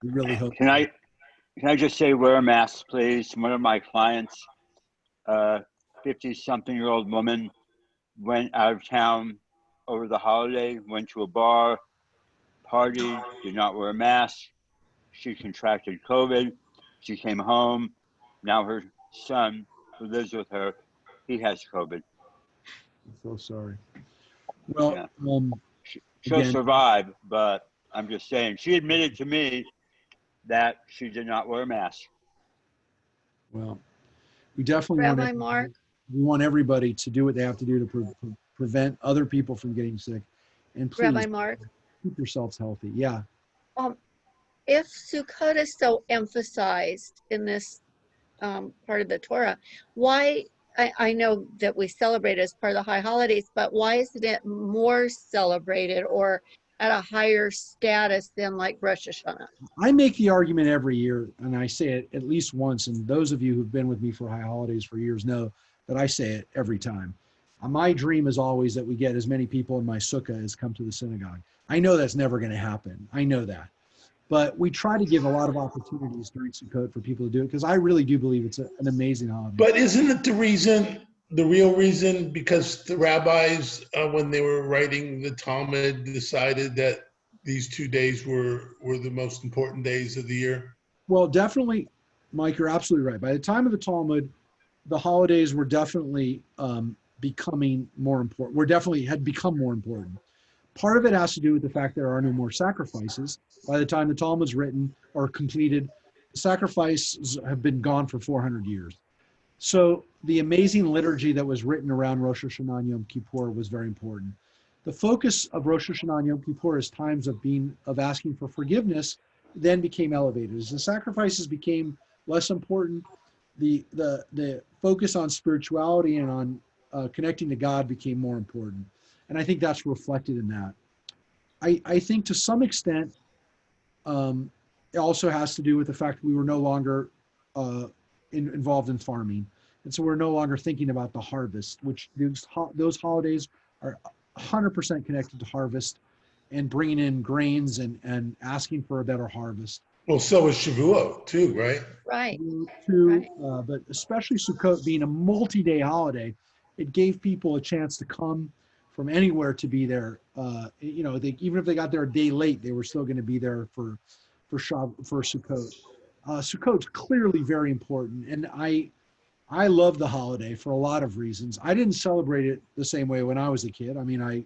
we really hope. Can I just say, wear a mask, please? One of my clients, 50-something-year-old woman, went out of town over the holiday, went to a bar, partied, did not wear a mask. She contracted COVID. She came home. Now her son who lives with her, he has COVID. I'm so sorry. Well, Yeah. She'll again, survive, but I'm just saying, she admitted to me that she did not wear a mask. well, we definitely Rabbi Mark, we want everybody to do what they have to do to prevent other people from getting sick. And please Rabbi Mark, keep yourselves healthy. Yeah. if Sukkot is so emphasized in this part of the Torah, why, I know that we celebrate it as part of the high holidays, but why isn't it more celebrated or at a higher status than like Rosh Hashanah? I make the argument every year, and I say it at least once, and those of you who've been with me for high holidays for years know that I say it every time. My dream is always that we get as many people in my sukkah as come to the synagogue. I know that's never going to happen. I know that. But we try to give a lot of opportunities during Sukkot for people to do it, because I really do believe it's an amazing holiday. But isn't it the real reason, because the rabbis, when they were writing the Talmud, decided that these 2 days were the most important days of the year? Well, definitely, Mike, you're absolutely right. By the time of the Talmud, the holidays were definitely becoming more important. Had become more important. Part of it has to do with the fact there are no more sacrifices. By the time the Talmud's written or completed, sacrifices have been gone for 400 years. So the amazing liturgy that was written around Rosh Hashanah and Yom Kippur was very important. The focus of Rosh Hashanah and Yom Kippur as times of asking for forgiveness then became elevated. As the sacrifices became less important, the focus on spirituality and on connecting to God became more important. And I think that's reflected in that. I think to some extent, it also has to do with the fact that we were no longer involved in farming. And so we're no longer thinking about the harvest, which those holidays are 100% connected to harvest and bringing in grains and asking for a better harvest. Well, so is Shavuot too, right? Right. But especially Sukkot being a multi-day holiday, it gave people a chance to come from anywhere to be there. Even if they got there a day late, they were still going to be there for Sukkot. Sukkot's clearly very important, and I love the holiday for a lot of reasons. I didn't celebrate it the same way when I was a kid. I mean,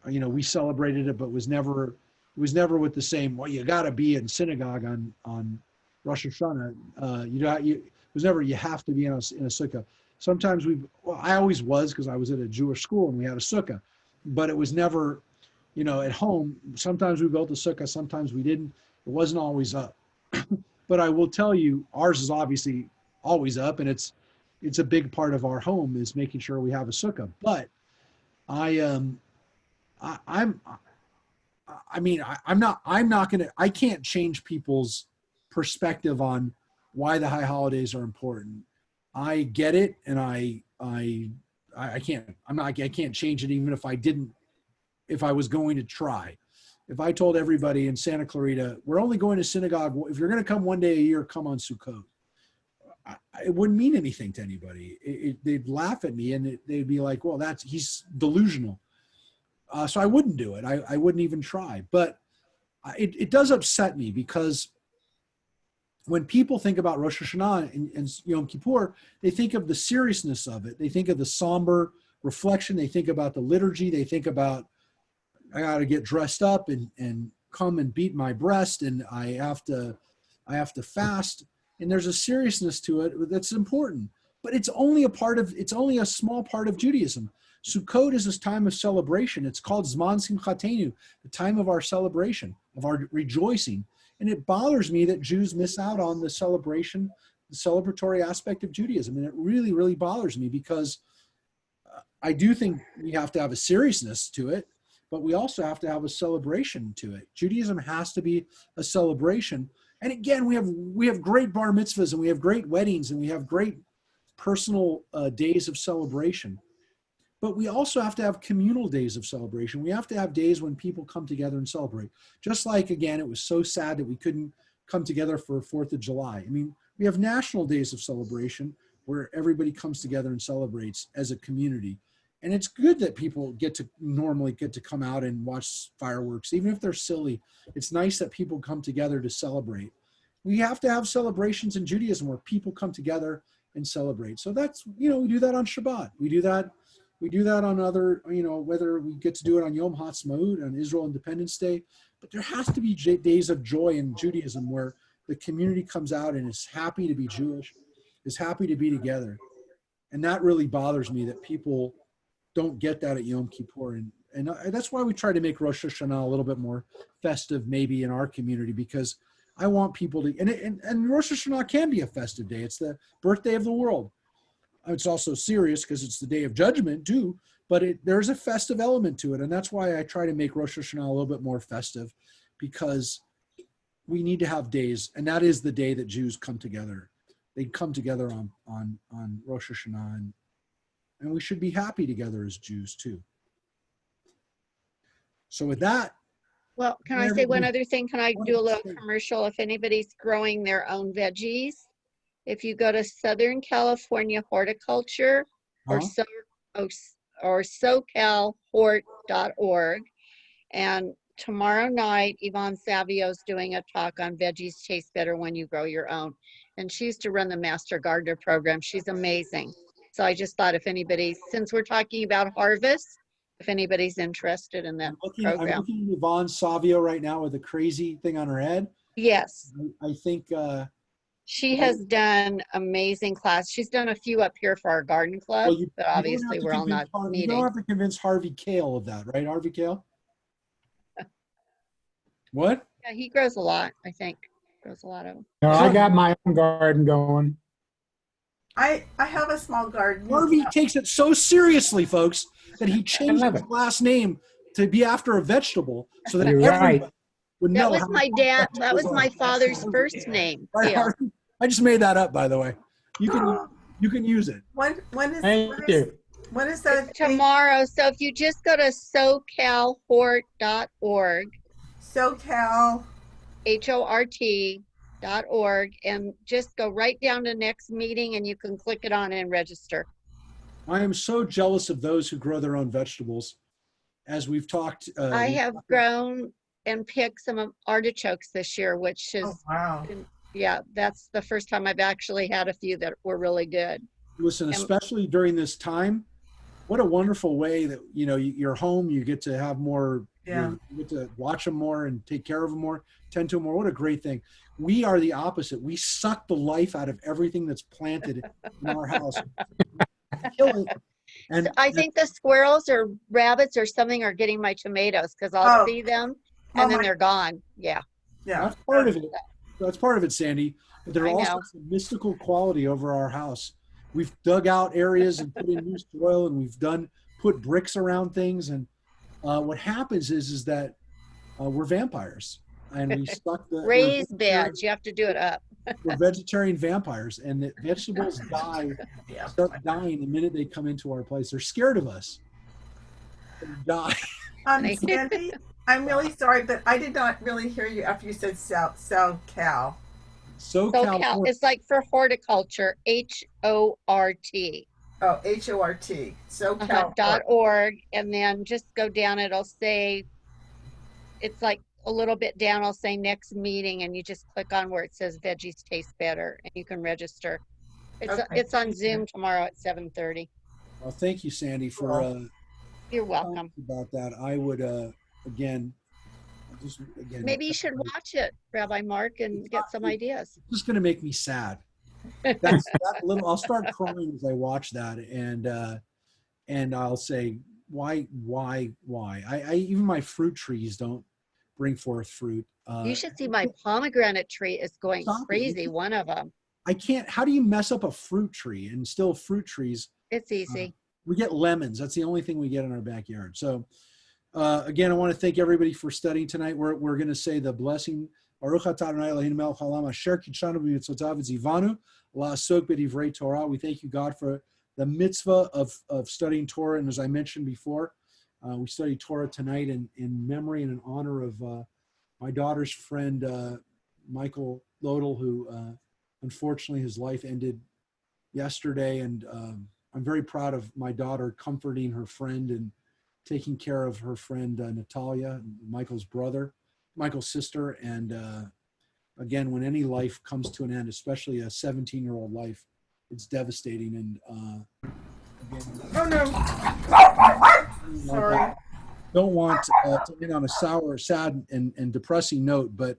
we celebrated it, but it was never with the same, well, you got to be in synagogue on Rosh Hashanah. It was never, you have to be in a sukkah. Sometimes I always was, because I was at a Jewish school and we had a sukkah, but it was never, at home. Sometimes we built a sukkah, sometimes we didn't. It wasn't always up. But I will tell you, ours is obviously always up, and it's a big part of our home is making sure we have a sukkah. But I can't change people's perspective on why the high holidays are important. I get it, and I can't change it, even if I was going to try. If I told everybody in Santa Clarita, we're only going to synagogue, if you're going to come one day a year, come on Sukkot, it wouldn't mean anything to anybody. They'd laugh at me, and they'd be like, well, he's delusional. So I wouldn't do it. I wouldn't even try. But it does upset me, because when people think about Rosh Hashanah and Yom Kippur, they think of the seriousness of it. They think of the somber reflection. They think about the liturgy. They think about, I got to get dressed up and come and beat my breast, and I have to fast. And there's a seriousness to it that's important. But it's only a small part of Judaism. Sukkot is this time of celebration. It's called Zman Simchatenu, the time of our celebration, of our rejoicing. And it bothers me that Jews miss out on the celebration, the celebratory aspect of Judaism. And it really, really bothers me, because I do think we have to have a seriousness to it, but we also have to have a celebration to it. Judaism has to be a celebration. And again, we have great bar mitzvahs, and we have great weddings, and we have great personal days of celebration. But we also have to have communal days of celebration. We have to have days when people come together and celebrate. Just like, again, it was so sad that we couldn't come together for 4th of July. I mean, we have national days of celebration where everybody comes together and celebrates as a community. And it's good that people normally get to come out and watch fireworks, even if they're silly. It's nice that people come together to celebrate. We have to have celebrations in Judaism where people come together and celebrate. So that's, we do that on Shabbat. We do that on other, whether we get to do it on Yom Ha'atzmaut, on Israel Independence Day, but there has to be days of joy in Judaism where the community comes out and is happy to be Jewish, is happy to be together. And that really bothers me that people don't get that at Yom Kippur. And that's why we try to make Rosh Hashanah a little bit more festive maybe in our community, because I want people to, and Rosh Hashanah can be a festive day. It's the birthday of the world. It's also serious because it's the day of judgment too, but there's a festive element to it. And that's why I try to make Rosh Hashanah a little bit more festive, because we need to have days. And that is the day that Jews come together. They come together on Rosh Hashanah, and we should be happy together as Jews too. So with that. Well, can I say one other thing? Can I do a little commercial? If anybody's growing their own veggies, if you go to Southern California Horticulture or SoCalHort.org, and tomorrow night, Yvonne Savio's doing a talk on veggies taste better when you grow your own. And she used to run the Master Gardener program. She's amazing. So I just thought if anybody, since we're talking about harvest, if anybody's interested in that program. I'm looking at Yvonne Savio right now with a crazy thing on her head. Yes. I think she has done amazing class. She's done a few up here for our garden club, but obviously we're all not meeting. You don't have to convince Harvey Kale of that, right? Harvey Kale? What? Yeah, he grows a lot, I think. Grows a lot of them. No, I got my own garden going. I have a small garden. Harvey takes it so seriously, folks, that he changed his last name to be after a vegetable so that everybody would know. That was my dad. That was my father's first name. Right, Yeah. I just made that up, by the way. You can use it. When is that? Tomorrow. So if you just go to SoCalHort.org. SoCal. HORT.org, and just go right down to next meeting, and you can click it on and register. I am so jealous of those who grow their own vegetables. As we've talked. I have grown and picked some artichokes this year, which is, yeah, that's the first time I've actually had a few that were really good. Listen, especially during this time, what a wonderful way that, you're home, you get to have more, you get to watch them more and take care of them more, tend to them more. What a great thing. We are the opposite. We suck the life out of everything that's planted in our house. Kill it. And I think the squirrels or rabbits or something are getting my tomatoes, because I'll see them and then they're gone. Yeah. That's part of it. That's part of it, Sandy. But there's also some mystical quality over our house. We've dug out areas and put in new soil, and we've put bricks around things. And what happens is that we're vampires, and we suck the raised beds. You have to do it up. We're vegetarian vampires, and the vegetables start dying the minute they come into our place. They're scared of us. They die. Sandy, I'm really sorry, but I did not really hear you after you said SoCal. SoCal. It's like for horticulture. HORT. Oh, HORT. SoCal. .org, and then just go down. It'll say, it's like a little bit down. I'll say next meeting, and you just click on where it says veggies taste better, and you can register. It's on Zoom tomorrow at 7:30. Well, thank you, Sandy, for you're welcome. About that. I would again. Maybe you should watch it, Rabbi Mark, and get some ideas. It's just going to make me sad. I'll start crying as I watch that, and I'll say, why? I even my fruit trees don't bring forth fruit. You should see my pomegranate tree is going crazy. One of them. I can't. How do you mess up a fruit tree? And still, fruit trees. It's easy. We get lemons. That's the only thing we get in our backyard. So. Again, I want to thank everybody for studying tonight. We're going to say the blessing. We thank you, God, for the mitzvah of studying Torah. And as I mentioned before, we studied Torah tonight in memory and in honor of my daughter's friend, Michael Lodel, who unfortunately his life ended yesterday. And I'm very proud of my daughter comforting her friend and taking care of her friend Natalia, Michael's sister. And again, when any life comes to an end, especially a 17-year-old life, it's devastating. And again, Oh no. Sorry. don't want to end on a sour, sad, and depressing note, but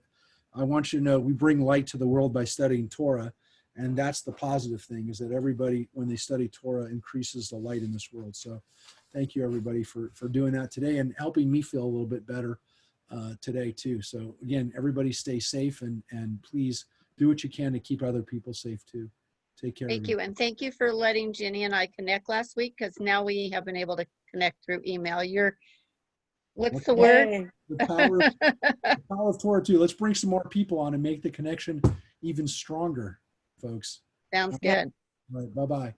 I want you to know we bring light to the world by studying Torah. And that's the positive thing, is that everybody, when they study Torah, increases the light in this world. So thank you, everybody, for doing that today and helping me feel a little bit better today, too. So, again, everybody stay safe and please do what you can to keep other people safe, too. Take care. Thank you. And thank you for letting Ginny and I connect last week, because now we have been able to connect through email. What's the word? The power of Torah, too. Let's bring some more people on and make the connection even stronger, folks. Sounds good. All right. Bye-bye.